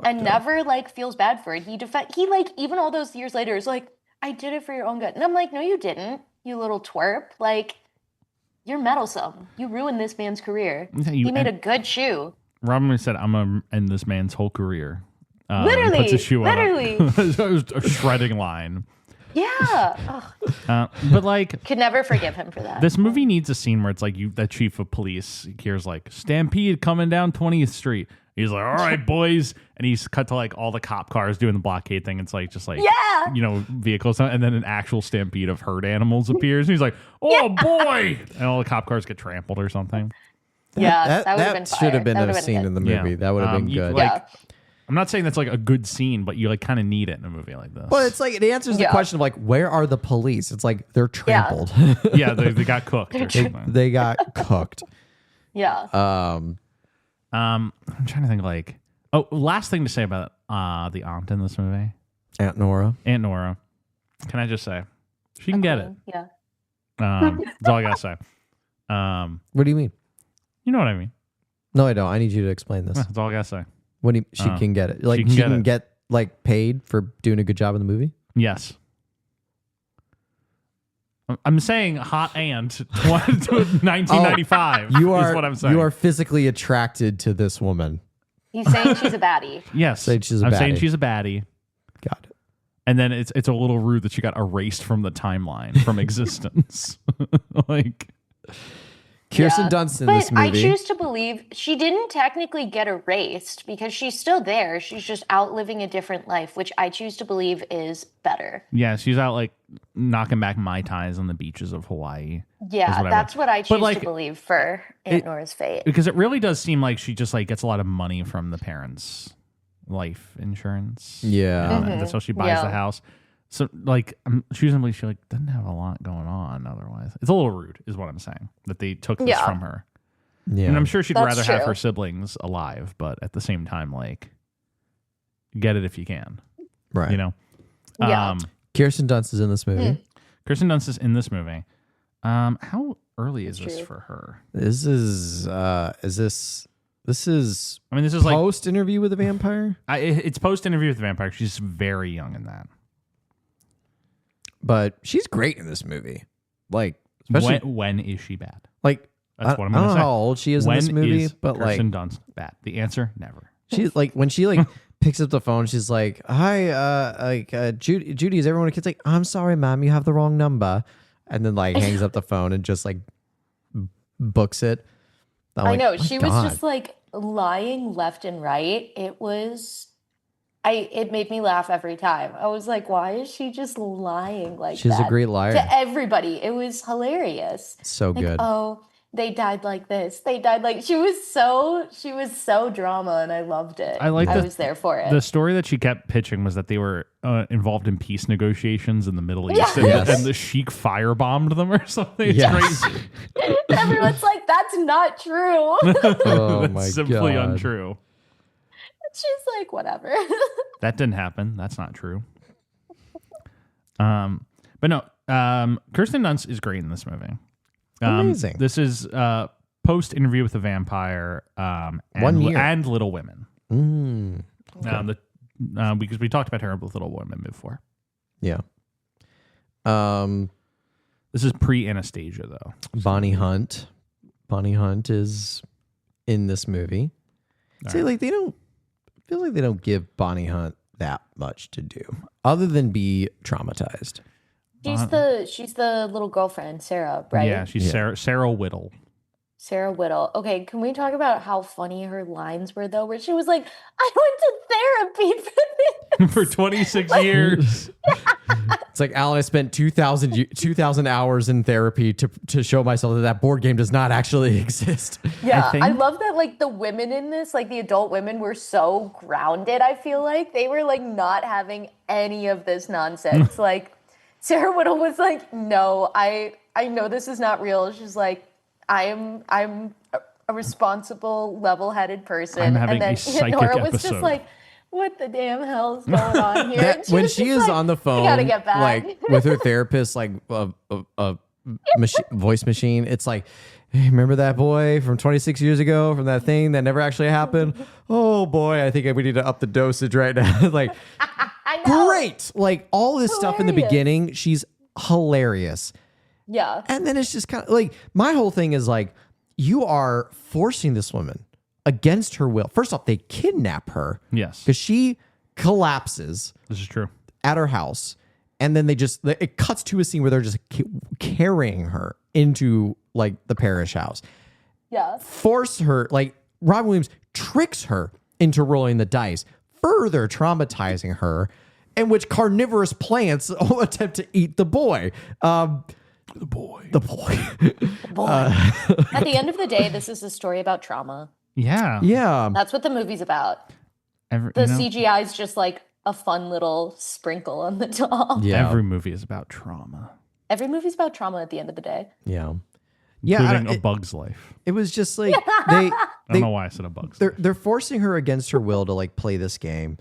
And never like feels bad for it. He like even all those years later is like, I did it for your own good. And I'm like, no, you didn't, you little twerp. Like, you're meddlesome. You ruined this man's career. He made a good shoe. Robin said, I'm gonna end this man's whole career. Literally, puts his shoe literally. on it was a shredding line. Yeah. But like, Could never forgive him for that. this movie needs a scene where it's like the chief of police hears like stampede coming down 20th Street. He's like, all right, boys. And he's cut to like all the cop cars doing the blockade thing. It's like, just like, vehicles. And then an actual stampede of herd animals appears. And he's like, oh boy. And all the cop cars get trampled or something. Yeah, that would have been That should have been a scene in the movie. Yeah. That would have been good. I'm not saying that's like a good scene, but you like kind of need it in a movie like this. But it's like it answers the question of like, where are the police? It's like they're trampled. Yeah, they got cooked. They got cooked. Yeah. I'm trying to think like, last thing to say about the aunt in this movie, Aunt Nora. Aunt Nora. Can I just say, she can get it. Yeah. That's all I gotta say. What do you mean? You know what I mean? No, I don't. I need you to explain this. That's all I gotta say. What do you, she can get it? Like she can get like paid for doing a good job in the movie? Yes. I'm saying hot aunt 1995 You are is what I'm saying. You are physically attracted to this woman. He's saying she's a baddie. Yes. Saying she's a I'm baddie. saying she's a baddie. Got it. And then it's a little rude that she got erased from the timeline, from existence. Like Kirsten Dunst in this movie. I choose to believe she didn't technically get erased because she's still there. She's just out living a different life, which I choose to believe is better. yeah, she's out like knocking back Mai Tais on the beaches of Hawaii. Yeah, that's what I choose to believe for Aunt Nora's fate. Because it really does seem like she just like gets a lot of money from the parents' life insurance. Yeah. And that's how she buys the house. So like I'm choosing she like doesn't have a lot going on otherwise. It's a little rude is what I'm saying that they took this from her. Yeah. And I'm sure she'd That's rather have true. her siblings alive, but at the same time like get it if you can. Right. You know. Yeah. Kirsten Dunst is in this movie. Kirsten Dunst is in this movie. How early is this true. for her? This is I mean, this is like post interview with a vampire? it's post interview with the vampire. She's very young in that. But she's great in this movie. Like, especially When is she bad? like That's what I'm I going don't to know say. how old she is When in this movie, is but Kirsten like Dunst bad? The answer, never. she's like when she like picks up the phone, she's like, "Hi, Judy, is everyone a kid's like, I'm sorry, ma'am, you have the wrong number," and then like hangs up the phone and just like books it. I know. She was just like lying left and right. It made me laugh every time. I was like, why is she just lying like She's that? a great liar. To everybody. It was hilarious. So Like, good. oh, they died like this. They died like she was so drama and I loved it. I was there for it. The story that she kept pitching was that they were involved in peace negotiations in the Middle East, Yes. and the sheik firebombed them or something. It's Yes. crazy. Everyone's like, that's not true. Oh That's my simply God. untrue. She's like, whatever. That didn't happen. That's not true. But no, Kirsten Dunst is great in this movie. Amazing. This is post interview with the vampire, and 1 year. and Little Women. Okay. Because we talked about her with Little Women before. Yeah. This is pre Anastasia though. Bonnie Hunt. Bonnie Hunt is in this movie. See, like they don't feel like they don't give Bonnie Hunt that much to do, other than be traumatized. She's the little girlfriend, Sarah, right? Yeah, she's Sarah Whittle. Sarah Whittle. Okay, can we talk about how funny her lines were though? Where she was like, "I went to therapy for this." For 26 years. It's like, Alan, I spent 2,000 hours in therapy to show myself that board game does not actually exist. Yeah, think- I love that. Like the women in this, like the adult women, were so grounded. I feel like they were like not having any of this nonsense. Like Sarah Whittle was like, "No, I know this is not real." She's like, I'm a responsible, level-headed person. I'm having and then a psychic Nora was episode. just like, "What the damn hell's going on here?" That, And when was she just is like, on the "We phone, gotta get back." like with her therapist, like voice machine. It's like, hey, remember that boy from 26 years ago from that thing that never actually happened? Oh boy, I think we need to up the dosage right now. Like, I know. great. Like all this stuff in the Hilarious. beginning, she's hilarious. Yeah. And then it's just kind of like, my whole thing is like, you are forcing this woman against her will. First off, they kidnap her Yes, because she collapses this is true. at her house. And then it cuts to a scene where they're just carrying her into like the Parrish house. Yeah. Force her, like Robin Williams tricks her into rolling the dice, further traumatizing her, in which carnivorous plants attempt to eat the boy. The boy. Boy. At the end of the day, this is a story about trauma. Yeah, Yeah. That's what the movie's about. The CGI is just like a fun little sprinkle on the top. Yeah. Every movie is about trauma, Every movie's about trauma at the end of the day. Yeah. Yeah. including A Bug's Life. It was just like I don't know why I said A Bug's Life. they're forcing her against her will to like play this game.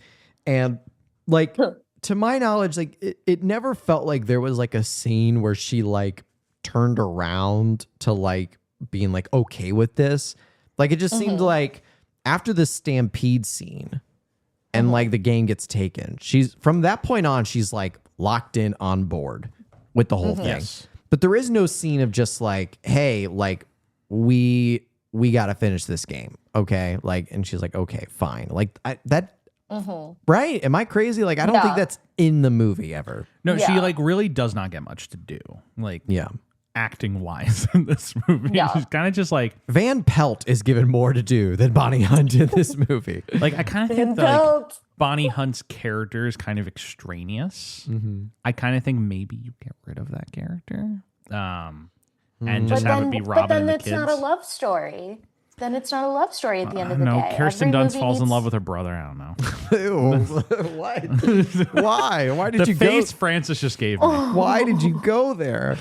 And like to my knowledge, like it never felt like there was like a scene where she like turned around to like being like okay with this. Like it just seemed like after the stampede scene and like the game gets taken, she's from that point on, she's like locked in on board with the whole thing. Yes. But there is no scene of just like, hey, like we got to finish this game. Okay. Like, and she's like, okay, fine. Like right? Am I crazy? Like, I don't think that's in the movie ever. No, she Yeah. like really does not get much to do. Like, Yeah. acting wise in this movie, Yeah. she's kind of just like Van Pelt is given more to do than Bonnie Hunt in this movie. I kind of think that like, Bonnie Hunt's character is kind of extraneous. I kind of think maybe you get rid of that character, and just have it be Robin but then and the it's kids. not a love story. Then it's not a love story at the end of the No, day. Kirsten Every Dunst movie falls in needs- love with her brother. I don't know. Ew. What? Why? Why did The you face Francis just gave me. go? Why did you go there?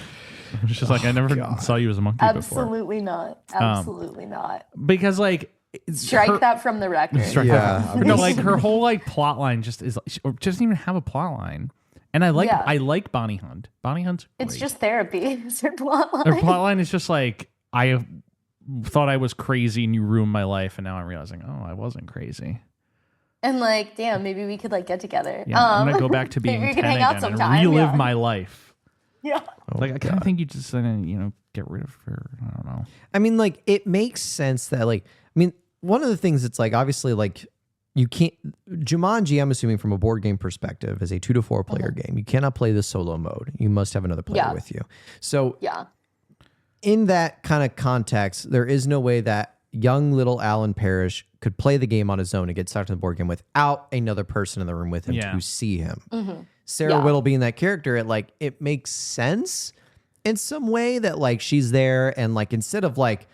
It's just like I never saw you as a monkey before. Absolutely not. Absolutely not. Because like Strike that from the record. Yeah. No, like her whole like plot line just is she doesn't even have a plot line. And I like Yeah. I like Bonnie Hunt. Bonnie Hunt's great. It's just therapy. It's her plot line. Her plot line is just like I thought I was crazy and you ruined my life, and now I'm realizing, oh, I wasn't crazy. And like, damn, maybe we could like get together. Yeah, I'm gonna go back to being maybe we 10 could hang out again and sometime. relive Yeah. my life. Yeah. Like I kind of think you just get rid of her. I don't know. I mean, like, it makes sense that, like, I mean, one of the things that's like, obviously, like, you can't, Jumanji, I'm assuming from a board game perspective, is a 2 to 4 player game. You cannot play this solo mode. You must have another player Yeah. with you. So, Yeah. in that kind of context, there is no way that young little Alan Parrish could play the game on his own and get stuck in the board game without another person in the room with him Yeah. to see him. Sarah Yeah. Whittle being that character, it makes sense in some way that like she's there and like instead of like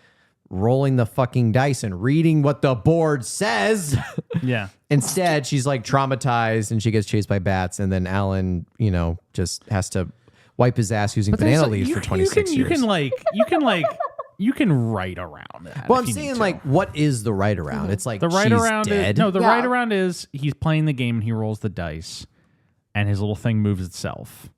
rolling the fucking dice and reading what the board says, Yeah. instead she's like traumatized and she gets chased by bats and then Alan, just has to wipe his ass using banana leaves for 26 years. You can write around that. Well, if I'm you saying need to. like, what is the right around? It's like The right she's around dead. is no. The Yeah. right around is he's playing the game and he rolls the dice, and his little thing moves itself,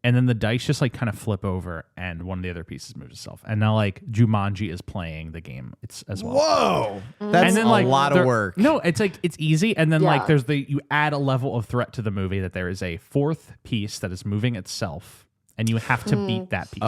and then the dice just like kind of flip over, and one of the other pieces moves itself. And now like Jumanji is playing the game. It's as well. Whoa, that's And then a like lot of work. No, it's like it's easy, and then like Yeah. you add a level of threat to the movie that there is a fourth piece that is moving itself, and you have to beat that piece.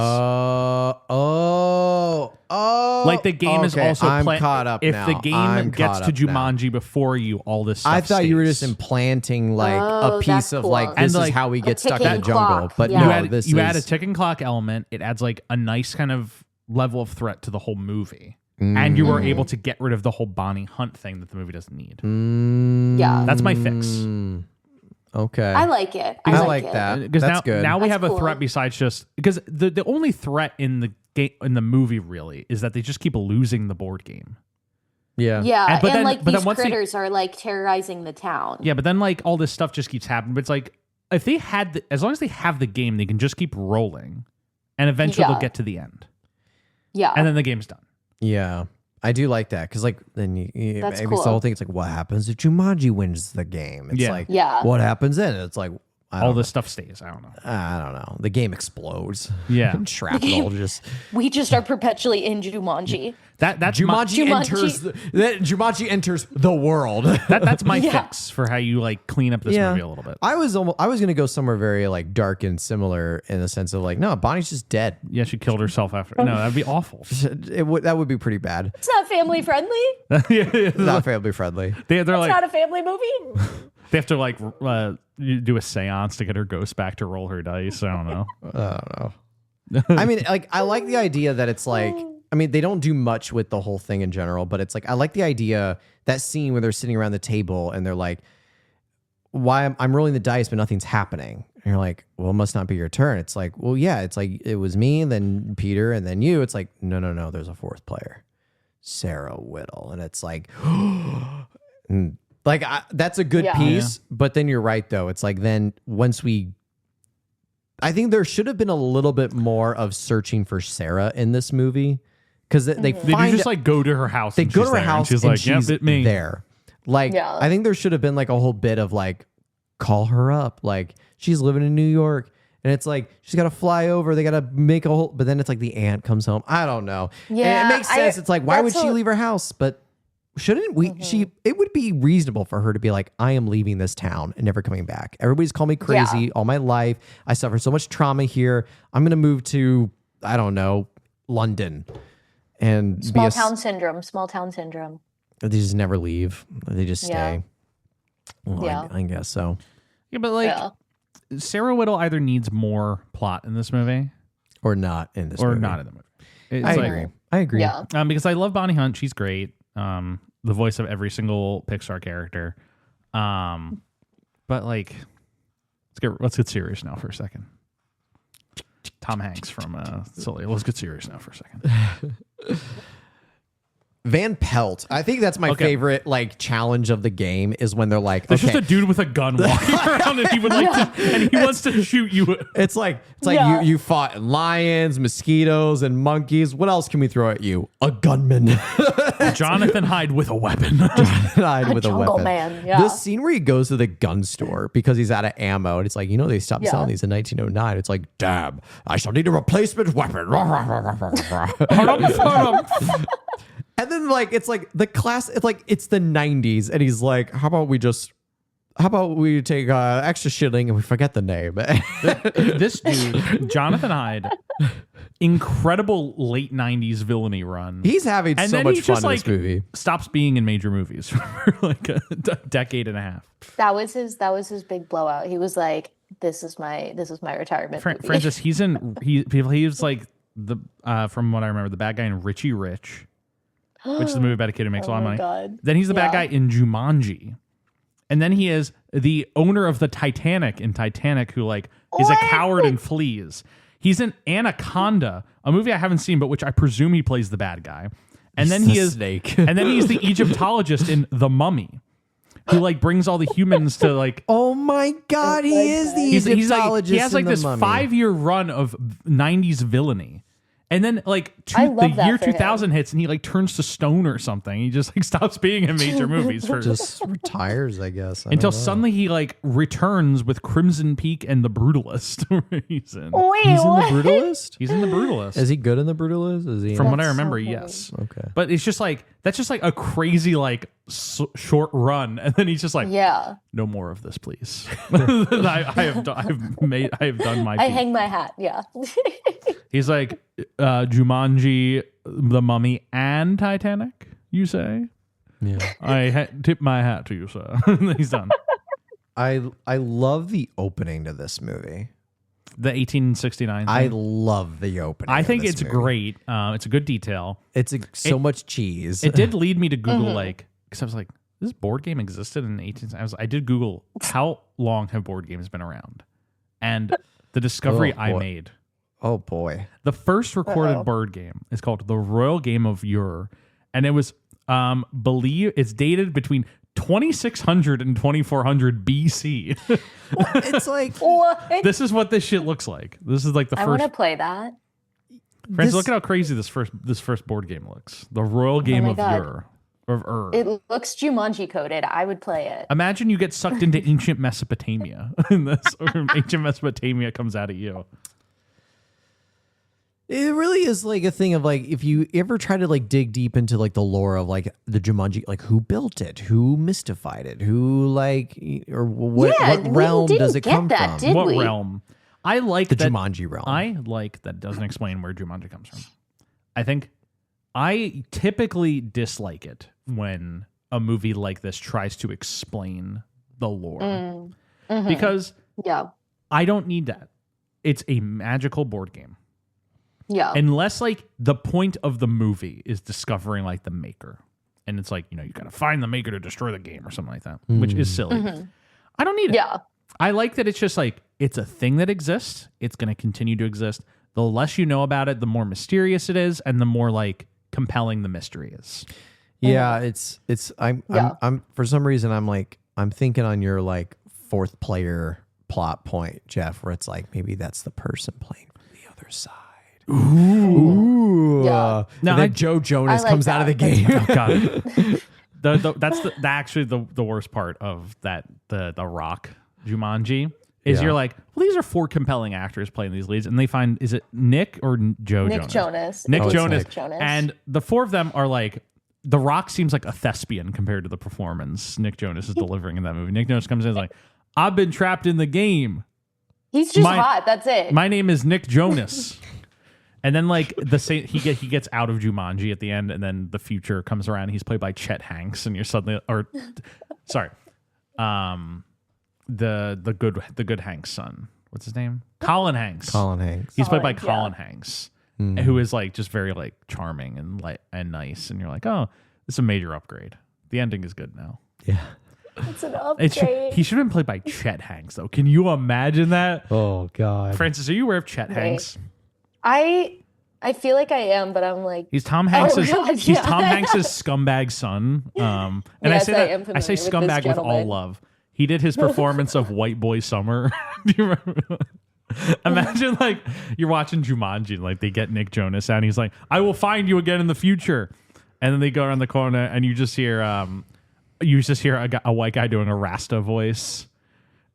Like the game is okay, also I'm playing. caught up If now. the game I'm gets caught to up now. Jumanji before you, all this stuff I thought you were just stays. implanting like Oh, a piece that's of cool. like And, this is like, how we a get stuck in the ticking jungle. clock. But Yeah. no, you add a is ticking clock element. It adds like a nice kind of level of threat to the whole movie, and you were able to get rid of the whole Bonnie Hunt thing that the movie doesn't need. Yeah. That's my fix. Okay. I like it. I like like it. that. Because That's good. now we That's have a cool. threat besides just because the only threat in the game in the movie really is that they just keep losing the board game. Yeah. Yeah, And- and, but then- like but then these once they- critters are like terrorizing the town. Yeah, but then like all this stuff just keeps happening. But it's like if they had, as long as they have the game, they can just keep rolling, and eventually Yeah. they'll get to the end, Yeah. and then the game's done. Yeah. I do like that because, like, then you That's maybe it's the cool. whole thing. It's like, what happens if Jumanji wins the game? It's Yeah. like, Yeah. what happens then? It's like, all this stuff stays. I don't know. I don't know. The game explodes. Yeah. Shrapnel just. We just are perpetually in Jumanji. That's Jumanji enters the world. that's my fix for how you like clean up this movie a little bit. I was gonna go somewhere very like dark and similar in the sense of like, no, Bonnie's just dead. Yeah, she killed herself after. No, that'd be awful. That would be pretty bad. It's not family friendly. It's not family friendly. They're It's like not a family movie. they have to like you do a seance to get her ghost back to roll her dice. I don't know. I don't know. I mean, like, I like the idea that it's like, I mean, they don't do much with the whole thing in general, but it's like, I like the idea, that scene where they're sitting around the table and they're like, why I'm rolling the dice, but nothing's happening. And you're like, well, it must not be your turn. It's like, well, yeah, it's like, it was me, and then Peter, and then you. It's like, no, there's a fourth player, Sarah Whittle. And it's like, like, that's a good piece. But then you're right, though. It's like, then once I think there should have been a little bit more of searching for Sarah in this movie. Because they just like go to her house. They go to her house and she's like, yep, me. There. Like, I think there should have been like a whole bit of like, call her up. Like, she's living in New York. And it's like, she's got to fly over. They got to make a whole, but then it's like the aunt comes home. I don't know. Yeah. And it makes sense. It's like, why would she leave her house? But shouldn't we, it would be reasonable for her to be like, I am leaving this town and never coming back. Everybody's called me crazy all my life. I suffered so much trauma here. I'm going to move to, I don't know, London. And small town syndrome. They just never leave. They just stay. Well, I guess so. Yeah, but like Sarah Whittle either needs more plot in this movie, or not in this movie. Or not in the movie. It's I agree. Yeah. Because I love Bonnie Hunt. She's great. The voice of every single Pixar character. But like, let's get serious now for a second. Tom Hanks from Sully. Let's get serious now for a second. Van Pelt. I think that's my favorite like challenge of the game is when they're like, there's just a dude with a gun walking around and he would like to, and he wants to shoot you. It's like you fought lions, mosquitoes, and monkeys. What else can we throw at you? A gunman. Jonathan Hyde with a weapon. Jonathan Hyde with a weapon. Man. This scene where he goes to the gun store because he's out of ammo, and it's like, they stopped selling these in 1909. It's like, damn, I shall need a replacement weapon. And then like it's like the class, it's like it's the 90s, and he's like, how about we take extra shilling and we forget the name. This dude, Jonathan Hyde, incredible late 90s villainy run. He's having so much fun in this movie. Stops being in major movies for like a decade and a half. That was his big blowout. He was like, this is my retirement movie. Francis, he's like the from what I remember, the bad guy in Richie Rich, which is the movie about a kid who makes a lot of money. God. Then he's the bad guy in Jumanji. And then he is the owner of the Titanic in Titanic, who like is a coward and flees. He's in Anaconda, a movie I haven't seen, but which I presume he plays the bad guy. And then he is Snake. And then he's the Egyptologist in The Mummy, who like brings all the humans to like. Oh my God, he is the Egyptologist. He has like this Mummy. 5-year run of 90s villainy. And then like the year 2000 hits and he like turns to stone or something. He just like stops being in major movies for just retires, I guess. Until suddenly he like returns with Crimson Peak and The Brutalist. He's in. Wait, he's what? in The Brutalist? He's in The Brutalist. Is he good in The Brutalist? Is he? From what I remember, yes. Okay. But it's just like that's just like a crazy like short run, and then he's just like, no more of this, please. I have done my. I hang my hat. Yeah. He's like Jumanji, The Mummy, and Titanic. You say? Yeah. I tip my hat to you, sir. He's done. I love the opening to this movie. The 1869 thing. I love the opening. I think it's movie. Great. It's a good detail. It's so much cheese. It did lead me to Google like, because I was like, this board game existed in the 18th. I did Google how long have board games been around, and the discovery I made. Oh boy! The first recorded board game is called The Royal Game of Ur, and it was it's dated between 2600 and 2400 BC. It's like this is what this shit looks like. This is like the first. I want to play that. Friends, look at how crazy this first board game looks. The Royal Game of Ur. It looks Jumanji coded. I would play it. Imagine you get sucked into ancient Mesopotamia in this, or ancient Mesopotamia comes out at you. It really is like a thing of like, if you ever try to like dig deep into like the lore of like the Jumanji, like who built it, who mystified it, who like, or what realm does it come from? What realm? I like the that, Jumanji realm. I like that it doesn't explain where Jumanji comes from. I think I typically dislike it when a movie like this tries to explain the lore. Because I don't need that. It's a magical board game. Yeah. Unless like the point of the movie is discovering like the maker. And it's like, you know, you got to find the maker to destroy the game or something like that, which is silly. I don't need it. Yeah. I like that it's just like, it's a thing that exists. It's going to continue to exist. The less you know about it, the more mysterious it is, and the more like compelling the mystery is. Yeah, I'm for some reason I'm thinking on your like fourth player plot point, Jeff, where it's like maybe that's the person playing from the other side. Ooh. Yeah. No, then Joe Jonas comes out of the game. Oh, God. That's actually the worst part of that the Rock Jumanji is you're like, well, these are 4 compelling actors playing these leads, and they find, is it Nick or Joe Jonas? Nick Jonas. And the 4 of them are like, The Rock seems like a thespian compared to the performance Nick Jonas is delivering in that movie. Nick Jonas comes in and is like, I've been trapped in the game. He's just hot. That's it. My name is Nick Jonas. And then like he gets out of Jumanji at the end, and then the future comes around. And he's played by Chet Hanks, and you're suddenly, the good Hanks' son. What's his name? Colin Hanks. He's played by Colin Hanks, who is like just very like charming and nice. And you're like, oh, it's a major upgrade. The ending is good now. Yeah. It's an upgrade. He should have been played by Chet Hanks, though. Can you imagine that? Oh, God. Francis, are you aware of Chet Hanks? I feel like I am, but I'm like, he's Tom Hanks's Tom Hanks's scumbag son. And yes, I say scumbag with all love. He did his performance of White Boy Summer. Do you remember? Imagine like you're watching Jumanji, and like they get Nick Jonas out, and he's like, "I will find you again in the future," and then they go around the corner, and you just hear a white guy doing a Rasta voice.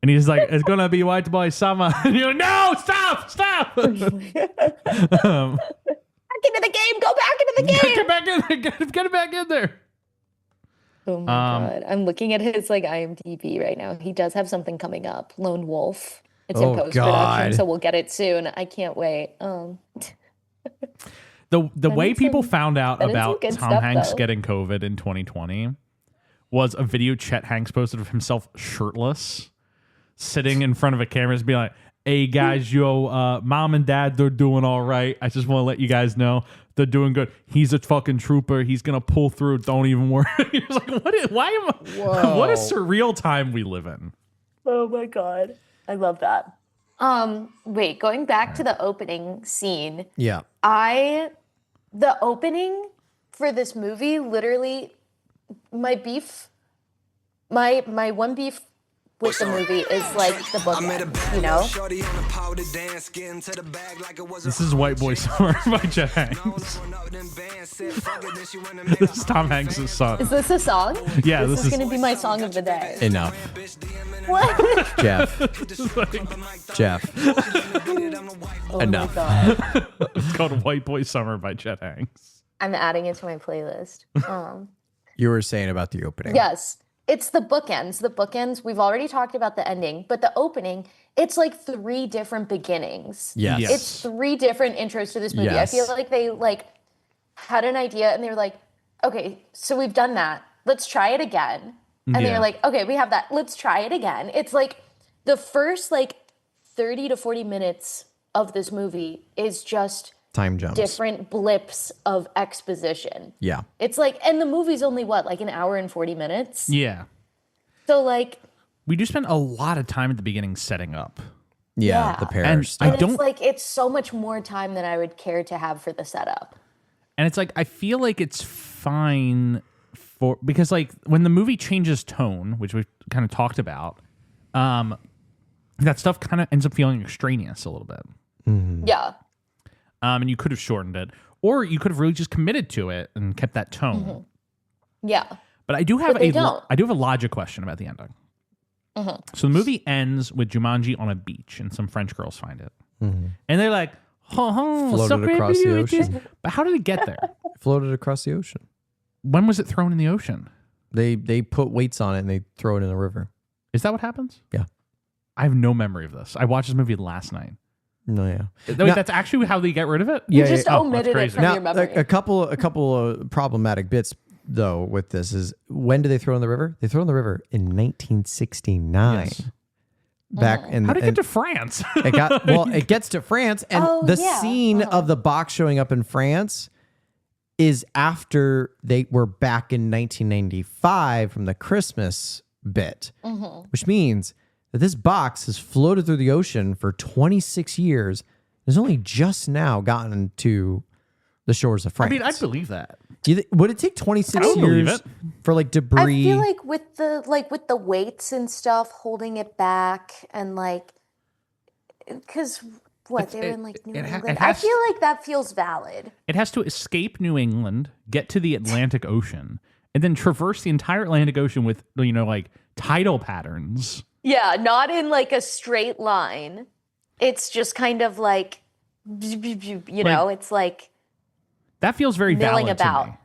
And he's like, it's going to be White Boy Summer. And you're like, no, stop. back into the game. Go back into the game. Get back in there. Get it back in there. Oh, my God. I'm looking at his like IMDb right now. He does have something coming up. Lone Wolf. It's in post-production, so we'll get it soon. I can't wait. The way people found out about Tom Hanks getting COVID in 2020 was a video Chet Hanks posted of himself shirtless, sitting in front of a camera, and being like, hey guys, mom and dad, they're doing all right. I just want to let you guys know they're doing good. He's a fucking trooper. He's gonna pull through. Don't even worry. He was like, what a surreal time we live in. Oh my God. I love that. Wait, going back to the opening scene. Yeah. The opening for this movie, literally, my one beef with the movie is like the bookend, you know? This is White Boy Summer by Chet Hanks. This is Tom Hanks' song. Is this a song? Yeah, this is going to be my song of the day. Enough. What? Jeff. Oh Enough. my God. It's called White Boy Summer by Chet Hanks. I'm adding it to my playlist. You were saying about the opening. Yes. It's the bookends. The bookends, we've already talked about the ending, but the opening, it's like 3 different beginnings. Yes. It's 3 different intros to this movie. Yes. I feel like they like had an idea and they were like, okay, so we've done that. Let's try it again. And they're like, okay, we have that. Let's try it again. It's like the first like 30 to 40 minutes of this movie is just time jumps, different blips of exposition. Yeah. It's like, and the movie's only what, like an hour and 40 minutes? Yeah. So like, we do spend a lot of time at the beginning setting up. Yeah. The pairs. And it's like, it's so much more time than I would care to have for the setup. And it's like, I feel like it's fine because like when the movie changes tone, which we've kind of talked about, that stuff kind of ends up feeling extraneous a little bit. Mm-hmm. Yeah. And you could have shortened it, or you could have really just committed to it and kept that tone. Mm-hmm. Yeah. But I do have But they don't. I do have a logic question about the ending. So the movie ends with Jumanji on a beach, and some French girls find it, and they're like, Floated across the ocean. But how did it get there? Floated across the ocean. When was it thrown in the ocean? They put weights on it and they throw it in the river. Is that what happens? Yeah. I have no memory of this. I watched this movie last night. No, yeah. That's actually how they get rid of it? You Yeah, just yeah. omitted it crazy. from Now, your memory. a couple of problematic bits though with this is, when do they throw in the river? They throw in the river in 1969. Yes. Back in How did it get to France? it gets to France, and the scene of the box showing up in France is after they were back in 1995 from the Christmas bit, which means that this box has floated through the ocean for 26 years. It's only just now gotten to the shores of France. I mean, I believe that. Would it take 26 I would believe years it. for like debris? I feel like with the weights and stuff holding it back, and like, because they were in like New England. I feel like that feels valid. It has to escape New England, get to the Atlantic Ocean, and then traverse the entire Atlantic Ocean with, like tidal patterns. Yeah, not in like a straight line. It's just kind of like, it's like That feels very milling valid about. to me.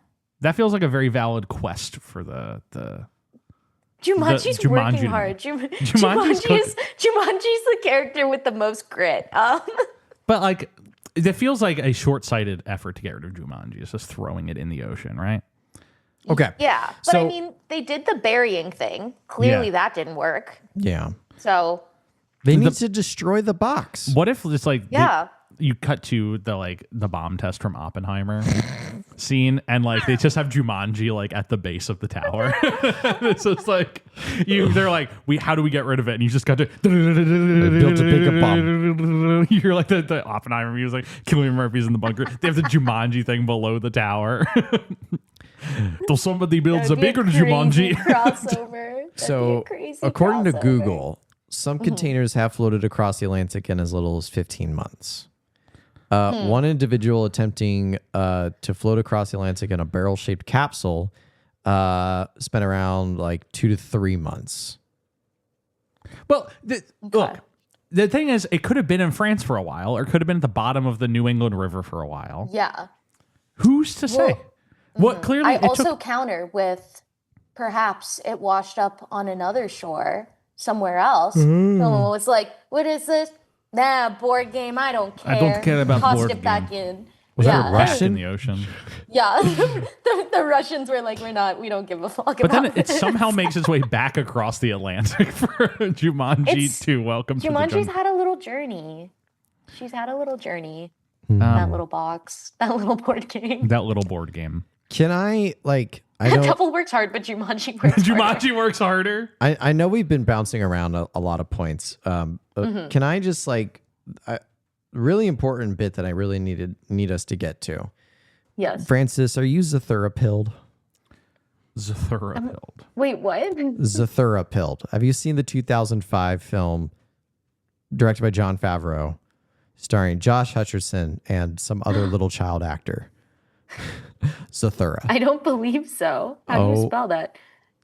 That feels like a very valid quest for the Jumanji's Jumanji working to me. hard. Jumanji's Jumanji's the character with the most grit. But like, it feels like a short-sighted effort to get rid of Jumanji. It's just throwing it in the ocean, right? Okay. Yeah, but So- I mean, they did the burying thing. Clearly, Yeah. that didn't work. Yeah. So They need to destroy the box. What if it's like yeah, you cut to the bomb test from Oppenheimer scene, and like they just have Jumanji like at the base of the tower. It's just like they're like, how do we get rid of it? And you just got to built a big bomb. You hear like the Oppenheimer music. Cillian Murphy's in the bunker. They have the Jumanji thing below the tower. Till somebody builds a That'd be bigger Jumanji. crazy crossover. That'd be So, a crazy according to crossover. Google, some containers have floated across the Atlantic in as little as 15 months. One individual attempting to float across the Atlantic in a barrel-shaped capsule spent around like 2 to 3 months. Well, look, the thing is, it could have been in France for a while, or it could have been at the bottom of the New England River for a while. Yeah. Who's to say? What clearly I it also took. counter with perhaps it washed up on another shore somewhere else. Mm. Someone was like, "What is this? Nah, board game. I don't care. I don't care about Tossed board it back in." Was that a yeah, Russian? Back in the ocean. yeah. the Russians were like, we don't give a fuck But about then it this. somehow makes its way back across the Atlantic for Jumanji It's- to Welcome to the Jumanji's Jungle. had a little journey. She's had a little journey. Um, That little box, that little board game. That little board game. Can I know Couple works hard, but Jumanji works harder. Jumanji works harder. I know we've been bouncing around a lot of points. But can I just really important bit that I really need us to get to? Yes. Francis, are you Zathura-pilled? Zathura-pilled. Wait, what? Zathura-pilled. Have you seen the 2005 film directed by Jon Favreau, starring Josh Hutcherson and some other little child actor? Zathura. I don't believe so. How do you spell that?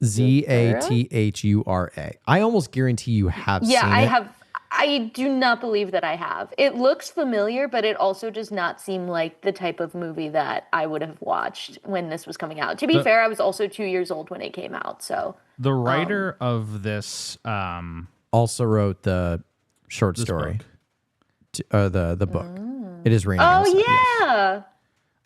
Zathura. I almost guarantee you have seen Yeah, I it. have. I do not believe that I have. It looks familiar, but it also does not seem like the type of movie that I would have watched when this was coming out. To be fair, I was also 2 years old when it came out. So The writer of this Also wrote the short story. The book. It is raining. oh outside.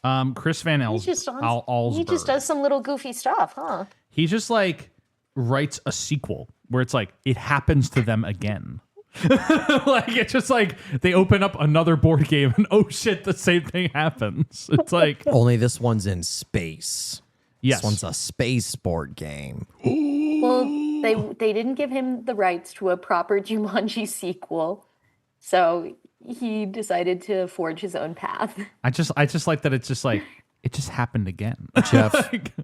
yeah, Chris Van he just Allsburg. does some little goofy stuff, huh? He just like writes a sequel where it's like it happens to them again. Like it's just like they open up another board game and oh shit, the same thing happens. It's like Only this one's in space. yes, This one's a space board game. Well, they didn't give him the rights to a proper Jumanji sequel, so he decided to forge his own path. I just like that. It's just like it just happened again. Jeff,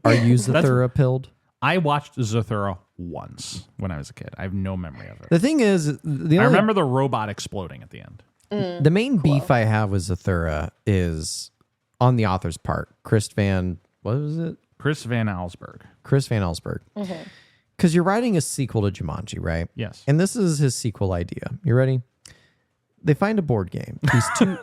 are you Zathura-pilled? I watched Zathura once when I was a kid. I have no memory of it. The thing is, I remember the robot exploding at the end. the main beef I have with Zathura is on the author's part. What was it? Chris Van Allsburg. Chris Van Allsburg. Because you're writing a sequel to Jumanji, right? Yes. And this is his sequel idea. You ready? They find a board game.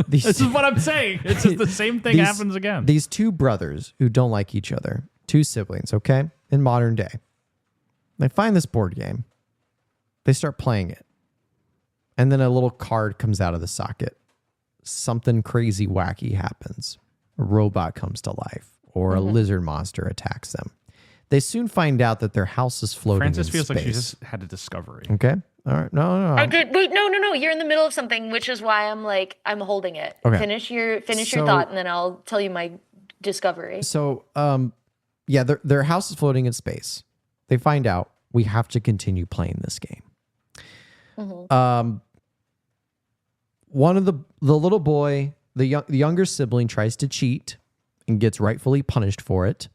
This is what I'm saying. It's just the same thing happens again. These two brothers who don't like each other, two siblings, okay, in modern day. They find this board game. They start playing it. And then a little card comes out of the socket. Something crazy wacky happens. A robot comes to life or a lizard monster attacks them. They soon find out that their house is floating Frances in feels space. like she just had a discovery. Okay. All right. No. I did. Wait, no. You're in the middle of something, which is why I'm holding it. Okay. Finish your So- thought, and then I'll tell you my discovery. So, yeah, their house is floating in space. They find out we have to continue playing this game. One of the little boy, the younger sibling tries to cheat and gets rightfully punished for it.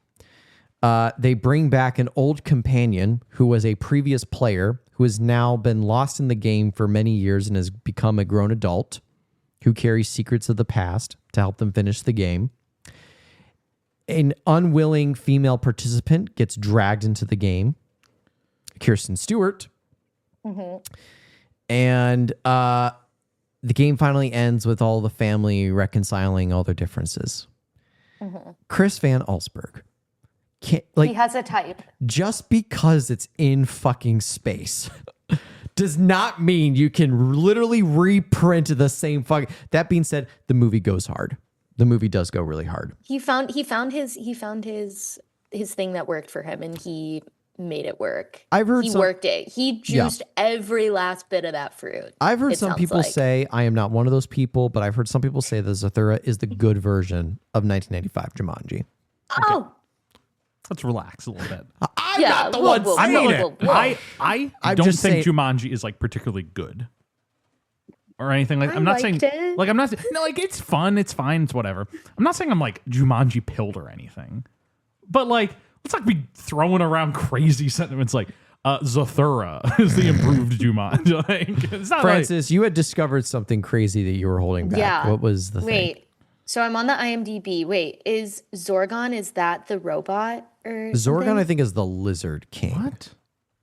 They bring back an old companion who was a previous player who has now been lost in the game for many years and has become a grown adult who carries secrets of the past to help them finish the game. An unwilling female participant gets dragged into the game, Kirsten Stewart. And the game finally ends with all the family reconciling all their differences. Chris Van Allsburg. He has a type. Just because it's in fucking space does not mean you can literally reprint the same fucking. That being said, the movie goes hard. The movie does go really hard. He found his thing that worked for him, and he made it work. I've heard he some- worked it. He juiced every last bit of that fruit. I've heard it some sounds people like. say, I am not one of those people, but I've heard some people say that Zathura is the good version of 1995 Jumanji. Oh, Let's relax a little bit. I'm Yeah, not the whoa, one whoa, saying whoa, it. whoa, whoa. I I'm don't just think saying- Jumanji is like particularly good or anything. Like I I'm not liked saying it. like I'm not no like it's fun, it's fine, it's whatever. I'm not saying I'm like Jumanji pilled or anything, but like let's not be throwing around crazy sentiments like Zathura is the improved Jumanji. Like, it's not Francis, you had discovered something crazy that you were holding back. yeah. What was the thing? Wait. So I'm on the IMDb. Wait, is Zorgon, is that the robot or Zorgon, something? I think, is the lizard king. What?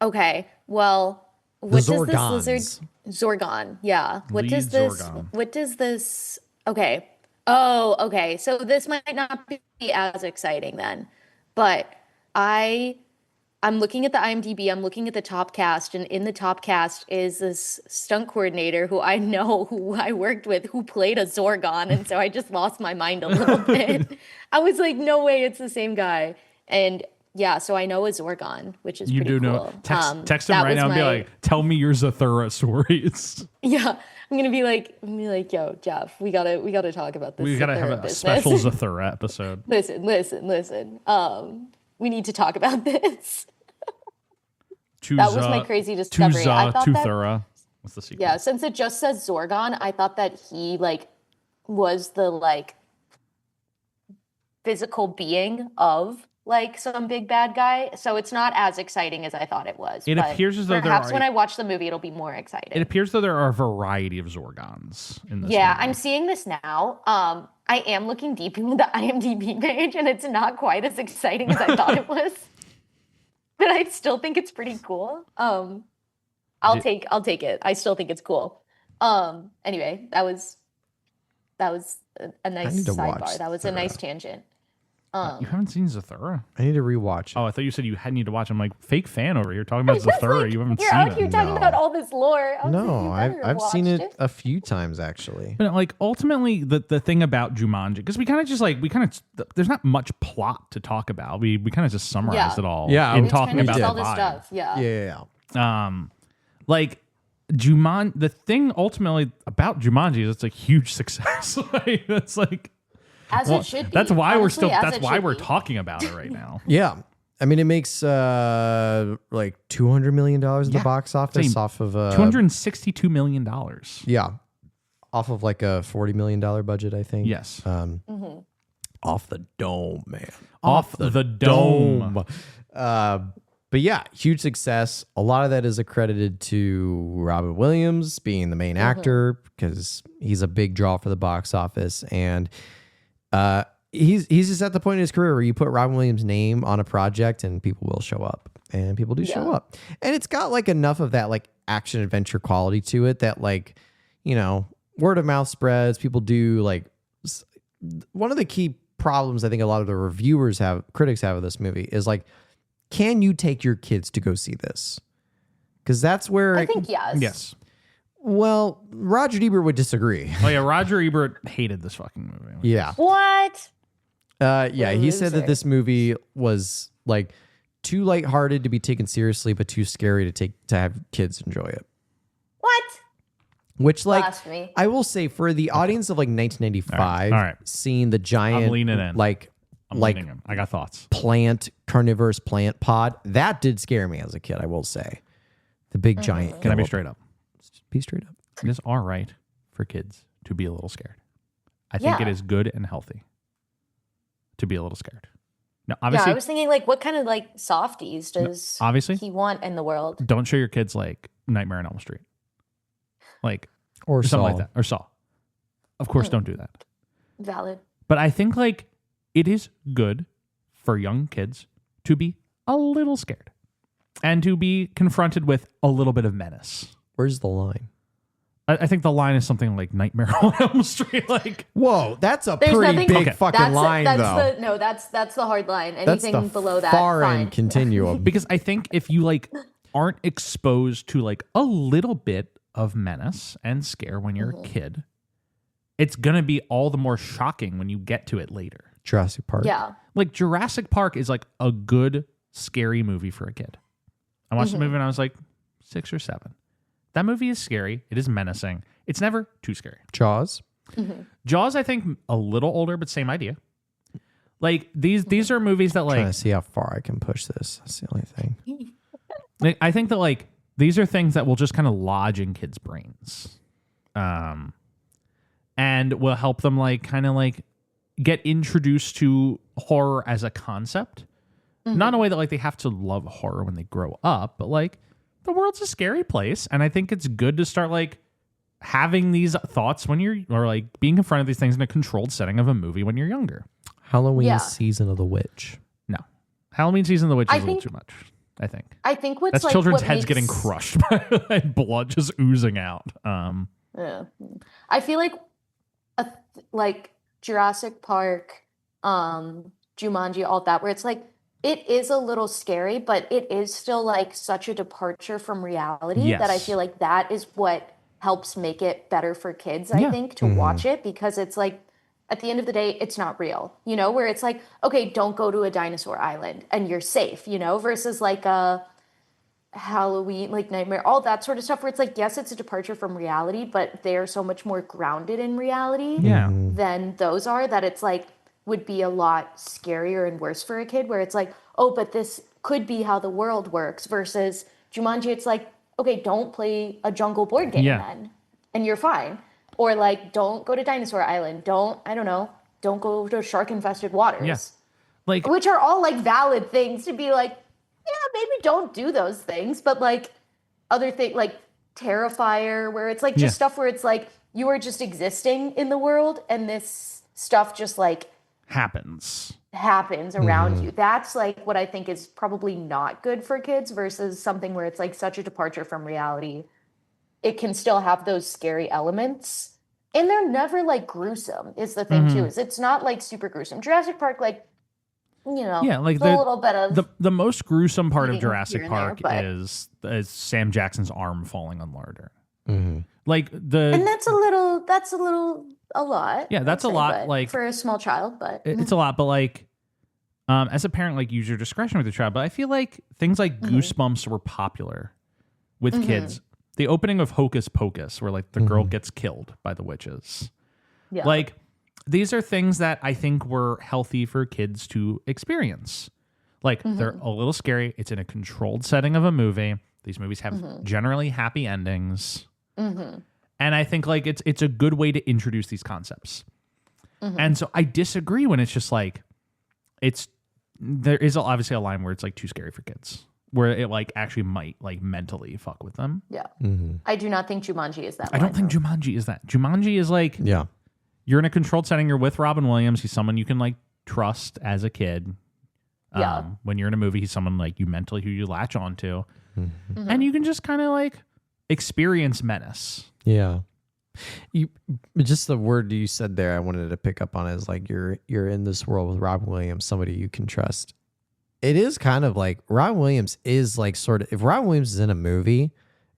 Okay. Well, what does this Zorgons. lizard Zorgon? Yeah. What does Lead this Zorgon. what does this Okay. Oh, okay. So this might not be as exciting then. But I'm looking at the IMDb, I'm looking at the top cast, and in the top cast is this stunt coordinator who I know, who I worked with, who played a Zorgon, and so I just lost my mind a little bit. I was like, no way, it's the same guy. And yeah, so I know a Zorgon, which is You pretty do know. cool. Text him that right was now and be my- like, tell me your Zathura stories. yeah, I'm gonna be like, yo, Jeff, we gotta talk about this. We gotta have Zathura a business. special Zathura episode. Listen. We need to talk about this. To That was my crazy discovery. I thought to that- Thura. What's the sequel? Yeah, since it just says Zorgon, I thought that he was the physical being of some big bad guy. So it's not as exciting as I thought it was. It but appears as though there perhaps are- when I watch the movie, it'll be more exciting. It appears though there are a variety of Zorgons in this. Yeah, movie. I'm seeing this now. I am looking deep into the IMDb page, and it's not quite as exciting as I thought it was. But I still think it's pretty cool. I'll take it. I still think it's cool. Anyway, that was a nice need to watch sidebar. That was a nice tangent. You haven't seen Zathura? I need to rewatch it. Oh, I thought you said you had need to watch. I'm like, fake fan over here talking about Zathura. You haven't You're seen out it. here talking No. about all this lore. I was like, No, you better I've have seen watched it a few times actually. But like ultimately, the thing about Jumanji, because we kind of there's not much plot to talk about. We kind of just summarized Yeah. it all. Yeah, in we talking kinda about did. the all this vibe. stuff. Yeah. Yeah. Like Jumanji, the thing ultimately about Jumanji is it's a huge success. Like, it's like As well, it should be. that's why Honestly, as that's it why should we're be. talking about it right now. Yeah. I mean, it makes like $200 million at the box office Same. off of $262 million. yeah, off of like a $40 million budget, I think. Yes. Off the dome, man. Off the dome. But yeah, huge success. A lot of that is accredited to Robin Williams being the main actor because he's a big draw for the box office. And he's just at the point in his career where you put Robin Williams' name on a project and people will show up, and people do show up, and it's got like enough of that like action adventure quality to it that like, you know, word of mouth spreads. People do like one of the key problems I think a lot of the critics have of this movie is like, can you take your kids to go see this? Because that's where I think yes. Yes. Well, Roger Ebert would disagree. Oh yeah, Roger Ebert hated this fucking movie. Yeah. What? Yeah, he said that this movie was like too lighthearted to be taken seriously, but too scary to have kids enjoy it. What? Which, like, Blasphemy. I will say for the audience of like 1995, All right. seeing the giant, I'm leaning in. like Leaning in. I got thoughts. carnivorous plant pod, that did scare me as a kid. I will say, the big giant. Can I be straight up? Be straight up. It is all right for kids to be a little scared. I think it is good and healthy to be a little scared. Now, obviously, I was thinking like, what kind of like softies does obviously he want in the world? don't show your kids like Nightmare on Elm Street, like Or something Saw. like that, or Saw. Of course, don't do that. Valid. But I think like it is good for young kids to be a little scared and to be confronted with a little bit of menace. Where's the line? I think the line is something like Nightmare on Elm Street. Like, Whoa, that's a There's pretty nothing- big Okay. fucking line, though. That's the hard line. That's Anything the below that, far fine. end continuum. because I think if you like aren't exposed to like a little bit of menace and scare when you're a kid, it's gonna be all the more shocking when you get to it later. Jurassic Park. Yeah. Like Jurassic Park is like a good scary movie for a kid. I watched the movie when I was like 6 or 7. That movie is scary. It is menacing. It's never too scary. Jaws. Jaws, I think, a little older, but same idea. Like these are movies that Trying like to see how far I can push this. That's the only thing. I think that like these are things that will just kind of lodge in kids' brains, and will help them like kind of like get introduced to horror as a concept. Not in a way that like they have to love horror when they grow up, but like the world's a scary place, and I think it's good to start like having these thoughts when you're or like being confronted with these things in a controlled setting of a movie when you're younger. Halloween Yeah. Season of the Witch. No, Halloween Season of the Witch is I a little think- too much. I think I think what's that's like children's what heads makes, getting crushed by blood just oozing out. Yeah. I feel like like Jurassic Park, Jumanji, all that, where it's like it is a little scary, but it is still like such a departure from reality that I Yes. feel like that is what helps make it better for kids, Yeah. I think, to watch it, because it's like at the end of the day, it's not real, you know, where it's like, okay, don't go to a dinosaur island and you're safe, you know, versus like a Halloween, like Nightmare, all that sort of stuff where it's like, yes, it's a departure from reality, but they are so much more grounded in reality Yeah. than those are, that it's like would be a lot scarier and worse for a kid, where it's like, oh, but this could be how the world works, versus Jumanji, it's like, okay, don't play a jungle board game then and you're fine. Or like, don't go to Dinosaur Island. Don't go to shark infested waters. Yeah. Like Which are all like valid things to be like, yeah, maybe don't do those things. But like other things like Terrifier, where it's like just stuff where it's like you are just existing in the world and this stuff just like happens. happens around you. That's like what I think is probably not good for kids, versus something where it's like such a departure from reality. It can still have those scary elements, and they're never like gruesome is the thing too, is it's not like super gruesome. Jurassic Park, like, you know, Yeah, like it's a little bit of the most gruesome part of eating here Jurassic and there, Park but- is Sam Jackson's arm falling on Larder. Like and the that's a lot. Yeah, that's I'd a say, lot, but like- for a small child, but it's a lot, but like as a parent, like use your discretion with your child. But I feel like things like Goosebumps were popular with kids. The opening of Hocus Pocus, where like the girl gets killed by the witches. yeah. Like these are things that I think were healthy for kids to experience. Like they're a little scary. It's in a controlled setting of a movie. These movies have generally happy endings. And I think like it's a good way to introduce these concepts. And so I disagree when it's just like there is obviously a line where it's like too scary for kids, where it like actually might like mentally fuck with them. yeah. I do not think Jumanji is that. I don't think Jumanji is that. Jumanji is like Yeah. you're in a controlled setting. You're with Robin Williams. He's someone you can like trust as a kid. When you're in a movie, he's someone like you mentally who you latch onto, and you can just kind of like experience menace. Yeah. Just the word you said there, I wanted to pick up on is like you're in this world with Robin Williams, somebody you can trust. It is kind of like Robin Williams is like sort of, if Robin Williams is in a movie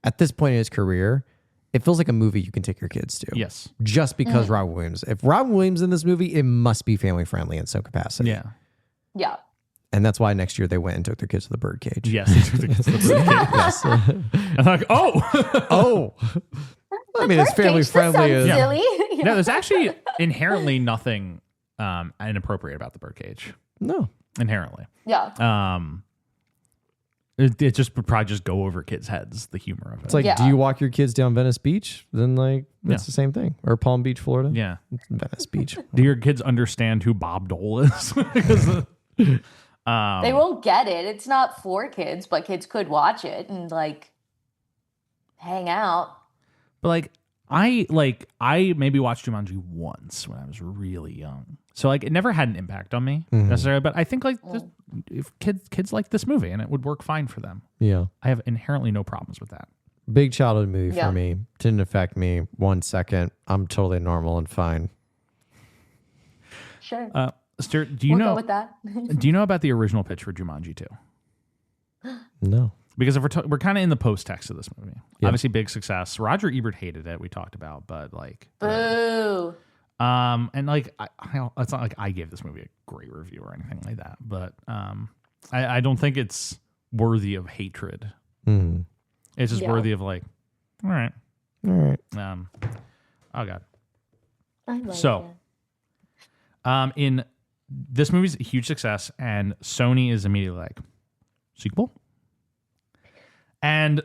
at this point in his career, it feels like a movie you can take your kids to. Yes. Just because Robin Williams. If Robin Williams in this movie, it must be family friendly in some capacity. Yeah. Yeah. And that's why next year they went and took their kids to the birdcage. Yes. They took the kids to the birdcage. Yes. And like, oh. I mean, it's family friendly. Silly. No, there's actually inherently nothing inappropriate about the birdcage. No. Inherently. Yeah. It just would probably just go over kids' heads, the humor of it. It's like, do you walk your kids down Venice Beach? Then like, it's the same thing. Or Palm Beach, Florida. Yeah. It's Venice Beach. Do your kids understand who Bob Dole is? They won't get it. It's not for kids, but kids could watch it and like hang out. But like I maybe watched Jumanji once when I was really young, so like it never had an impact on me necessarily. But I think like if kids like this movie and it would work fine for them. Yeah, I have inherently no problems with that. Big childhood movie for me. Didn't affect me 1 second. I'm totally normal and fine. Sure. Stuart, We'll go with that. do you know about the original pitch for Jumanji 2? No. Because if we're kind of in the post-text of this movie. Yeah. Obviously, big success. Roger Ebert hated it. We talked about, but like, boo. And like, it's not like I gave this movie a great review or anything like that. But I don't think it's worthy of hatred. Mm. It's just worthy of like, all right. Oh God. I like So, in this movie's a huge success, and Sony is immediately like, sequel. And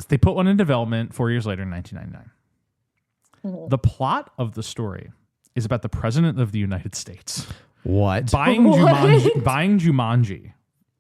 they put one in development 4 years later in 1999. The plot of the story is about the president of the United States What? buying Jumanji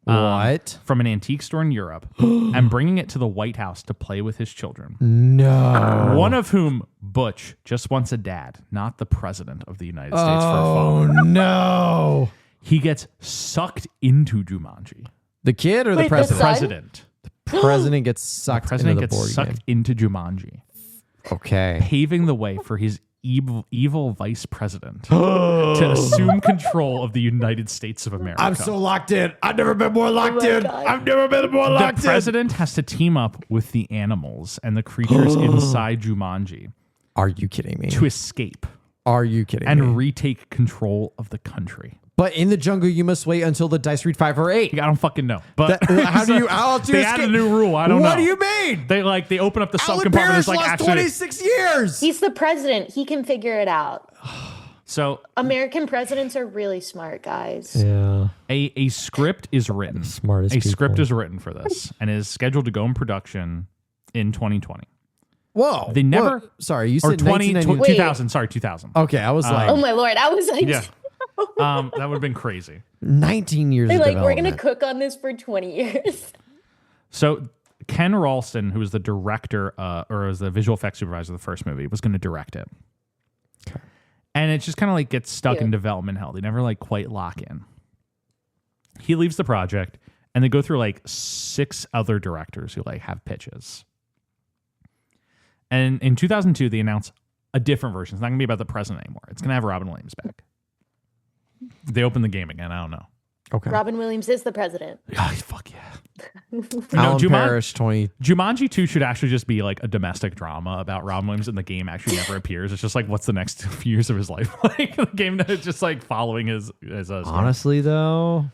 from an antique store in Europe and bringing it to the White House to play with his children. No. One of whom, Butch, just wants a dad, not the president of the United States for a Oh, father. no. He gets sucked into Jumanji. The kid or the Wait, the president? son? President. President gets sucked President into the gets board sucked game. into Jumanji, Okay. paving the way for his evil vice president to assume control of the United States of America. I'm so locked in. I've never been more locked in. God. I've never been more locked The president has to team up with the animals and the creatures inside Jumanji Are you kidding me? to escape Are you kidding me? and retake control of the country. But in the jungle, you must wait until the dice read 5 or 8. I don't fucking know. But How do you? How do you they escape? added a new rule. I don't know. What do you mean? They open up the sub Alan compartment. Parrish It's like lost actually 26 years. He's the president. He can figure it out. so American presidents are really smart, guys. Yeah. a script is written. Smartest A script people. is written for this and is scheduled to go in production in 2020. Whoa. They never- What? Sorry, you Or said 2000. 2000. Okay, I was like Oh my lord, I was like, Yeah. That would have been crazy. 19 years they're of like, we're gonna development. cook on this for 20 years. So Ken Ralston, who was the director or was the visual effects supervisor of the first movie, was going to direct it. Okay. And it just kind of like gets stuck in Cute. development hell. They never like quite lock in. He leaves the project and they go through like 6 other directors who like have pitches. And in 2002, they announce a different version. It's not going to be about the president anymore. It's going to have Robin Williams back. They open the game again. I don't know. Okay. Robin Williams is the president. Oh, fuck yeah. Alan Parrish, 20. Jumanji 2 should actually just be like a domestic drama about Robin Williams, and the game actually never appears. It's just like, what's the next few years of his life like? The game is just like following his story. Honestly, though.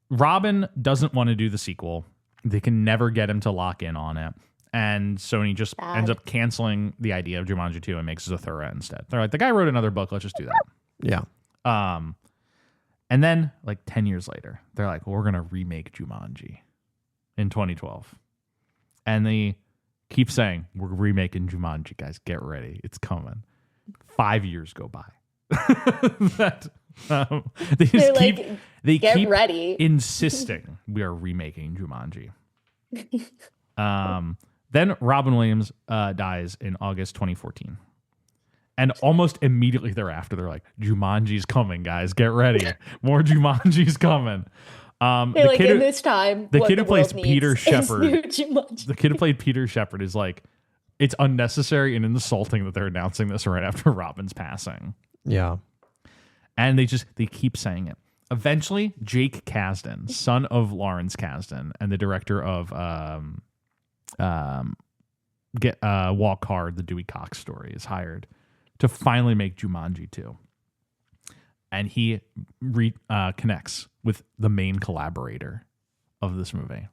Robin doesn't want to do the sequel. They can never get him to lock in on it. And Sony just Bad. ends up canceling the idea of Jumanji 2 and makes Zathura instead. They're like, the guy wrote another book. Let's just do that. Yeah. And then like 10 years later, they're like, well, we're going to remake Jumanji in 2012. And they keep saying, we're remaking Jumanji, guys. Get ready. It's coming. 5 years go by. They just They're keep, like, they get keep ready. insisting we are remaking Jumanji. Then Robin Williams dies in August 2014. And almost immediately thereafter, they're like, Jumanji's coming, guys. Get ready. More Jumanji's coming. They're like, in this time, the what kid who plays world Peter needs is Shepard, new Jumanji. the kid who played Peter Shepard is like, it's unnecessary and insulting that they're announcing this right after Robin's passing. Yeah. And they keep saying it. Eventually, Jake Kasdan, son of Lawrence Kasdan and the director of Walk Hard, the Dewey Cox story, is hired to finally make Jumanji 2. And he connects with the main collaborator of this movie,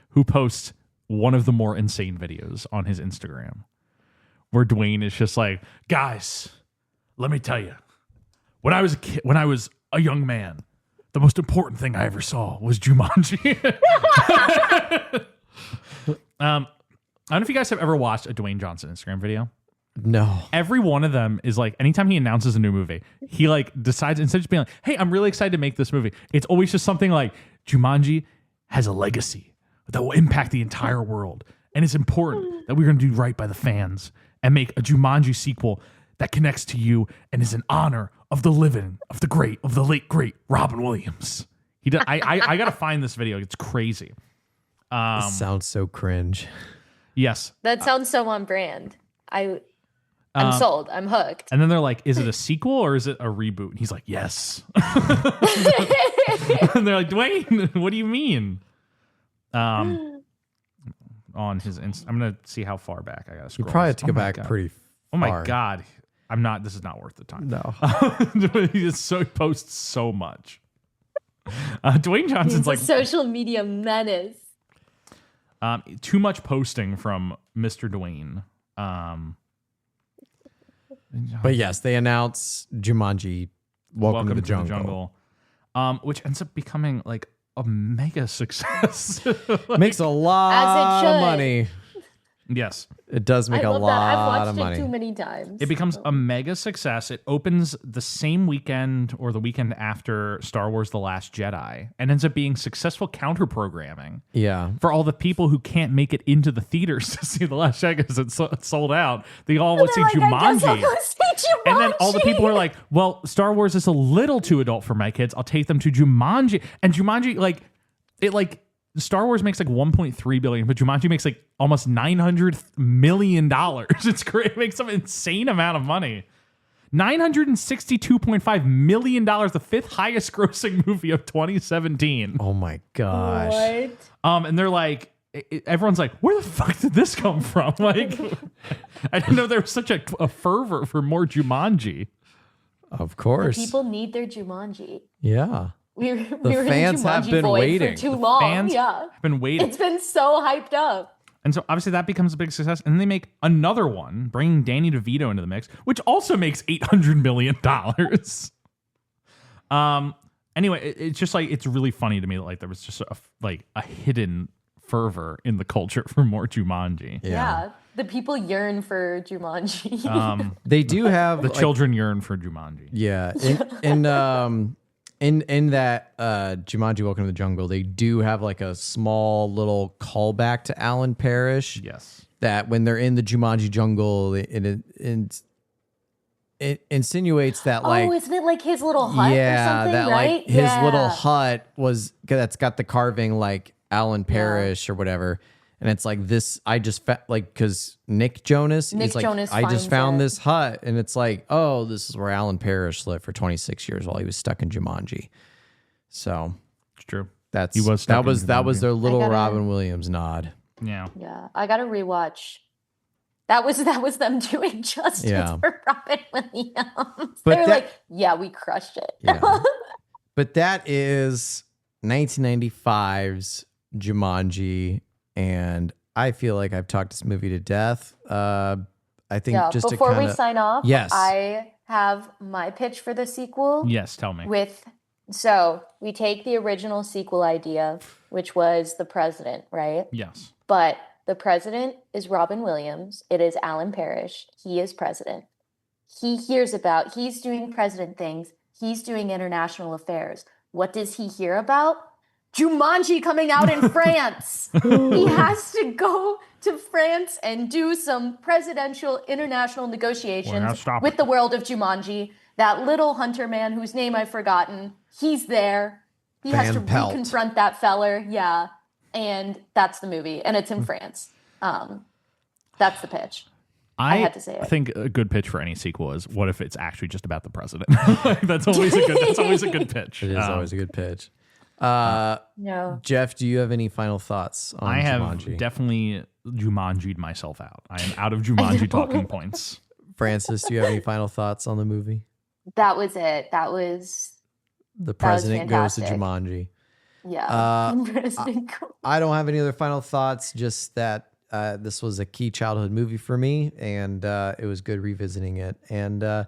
who posts one of the more insane videos on his Instagram, where Dwayne is just like, guys, let me tell you, when I was a kid, when I was a young man, the most important thing I ever saw was Jumanji. I don't know if you guys have ever watched a Dwayne Johnson Instagram video. No. Every one of them is like, anytime he announces a new movie, he like decides, instead of just being like, hey, I'm really excited to make this movie, it's always just something like, Jumanji has a legacy that will impact the entire world. And it's important that we're going to do right by the fans and make a Jumanji sequel that connects to you and is in honor of the living, of the late, great Robin Williams. I got to find this video. It's crazy. This sounds so cringe. Yes. That sounds so on brand. I'm sold. I'm hooked. And then they're like, is it a sequel or is it a reboot? And he's like, yes. And they're like, Dwayne, what do you mean? On his I'm going to see how far back I got to scroll. You probably have to go back pretty far. Oh my God. This is not worth the time. No. He posts so much. Dwayne Johnson's He's like a social media menace. Too much posting from Mr. Dwayne. But yes, they announce Jumanji, Welcome to the Jungle. Which ends up becoming like a mega success. Makes a lot of should. money. Yes. It does make I a love that. lot I've watched of money. it too many times. It becomes a mega success. It opens the same weekend or the weekend after Star Wars The Last Jedi and ends up being successful counter-programming. Yeah. For all the people who can't make it into the theaters to see The Last Jedi because it's sold out, they all want to see Jumanji. And then all the people are like, well, Star Wars is a little too adult for my kids. I'll take them to Jumanji. And Jumanji, Star Wars makes like 1.3 billion, but Jumanji makes like almost $900 million. It's great. It makes some insane amount of money. $962.5 million, the fifth highest grossing movie of 2017. Oh my gosh. What? And they're like, everyone's like, where the fuck did this come from? Like, I didn't know there was such a fervor for more Jumanji. Of course. People need their Jumanji. Yeah. We were fans in have Jumanji been void waiting. for too long. Fans Yeah. have been waiting. It's been so hyped up. And so obviously that becomes a big success. And then they make another one, bringing Danny DeVito into the mix, which also makes $800 million. Anyway, it's just like, it's really funny to me that like there was just a hidden fervor in the culture for more Jumanji. Yeah. The people yearn for Jumanji. They do have The children yearn for Jumanji. Yeah. In that Jumanji Welcome to the Jungle, they do have like a small little callback to Alan Parrish. Yes. That when they're in the Jumanji jungle, it insinuates that like, isn't it like his little hut or something, that right? like his little hut that's got the carving like Alan Parrish or whatever. And it's like this, I just because Nick Jonas, he's like, I just found this hut, and it's like, oh, this is where Alan Parrish lived for 26 years while he was stuck in Jumanji. So It's true. that He was stuck in was Jumanji. their little Robin Williams nod. Yeah. Yeah. I got to rewatch. That was them doing justice for Robin Williams. But They're that- like, yeah, we crushed it. Yeah. But that is 1995's Jumanji. And I feel like I've talked this movie to death. I think just before to we sign off, Yes. I have my pitch for the sequel. Yes, tell me. So we take the original sequel idea, which was the president, right? Yes. But the president is Robin Williams. It is Alan Parrish. He is president. He's doing president things. He's doing international affairs. What does he hear about? Jumanji coming out in France. He has to go to France and do some presidential international negotiations with the world of Jumanji. That little hunter man whose name I've forgotten, he's there. He has to confront that feller. Yeah. And that's the movie. And it's in France. That's the pitch. I had to say it. I think a good pitch for any sequel is what if it's actually just about the president? That's always a good pitch. It is always a good pitch. No. Jeff, do you have any final thoughts on Jumanji? Have definitely Jumanji'd myself out. I am out of Jumanji talking points. Francis, do you have any final thoughts on the movie? That was it. That was The President Goes to Jumanji. Yeah. I don't have any other final thoughts, just that this was a key childhood movie for me, and it was good revisiting it. And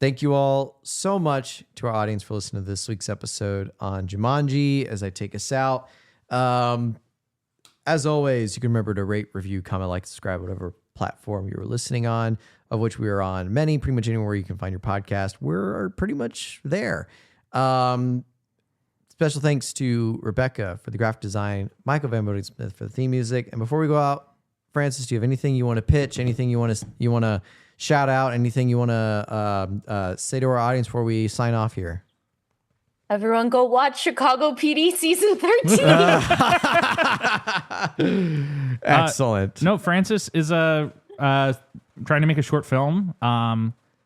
thank you all so much to our audience for listening to this week's episode on Jumanji. As I take us out, as always, you can remember to rate, review, comment, like, subscribe, whatever platform you were listening on, of which we are on many, pretty much anywhere you can find your podcast. We're pretty much there. Special thanks to Rebecca for the graphic design, Michael Van Boding Smith for the theme music. And before we go out, Francis, do you have anything you want to pitch? Anything you want to shout out? Anything you want to say to our audience before we sign off here? Everyone go watch Chicago PD season 13. Excellent. No, Francis is trying to make a short film.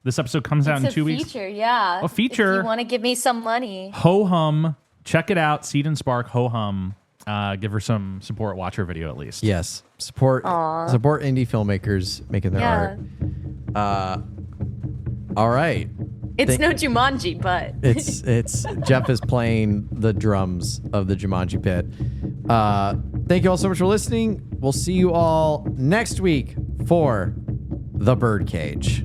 This episode comes out in 2 weeks. Feature, yeah. A feature. If you want to give me some money. Ho Hum. Check it out. Seed and Spark. Ho Hum. Give her some support. Watch her video at least. Yes. Support indie filmmakers making their art. All right. It's no Jumanji, but it's Jeff is playing the drums of the Jumanji pit. Thank you all so much for listening. We'll see you all next week for The Birdcage.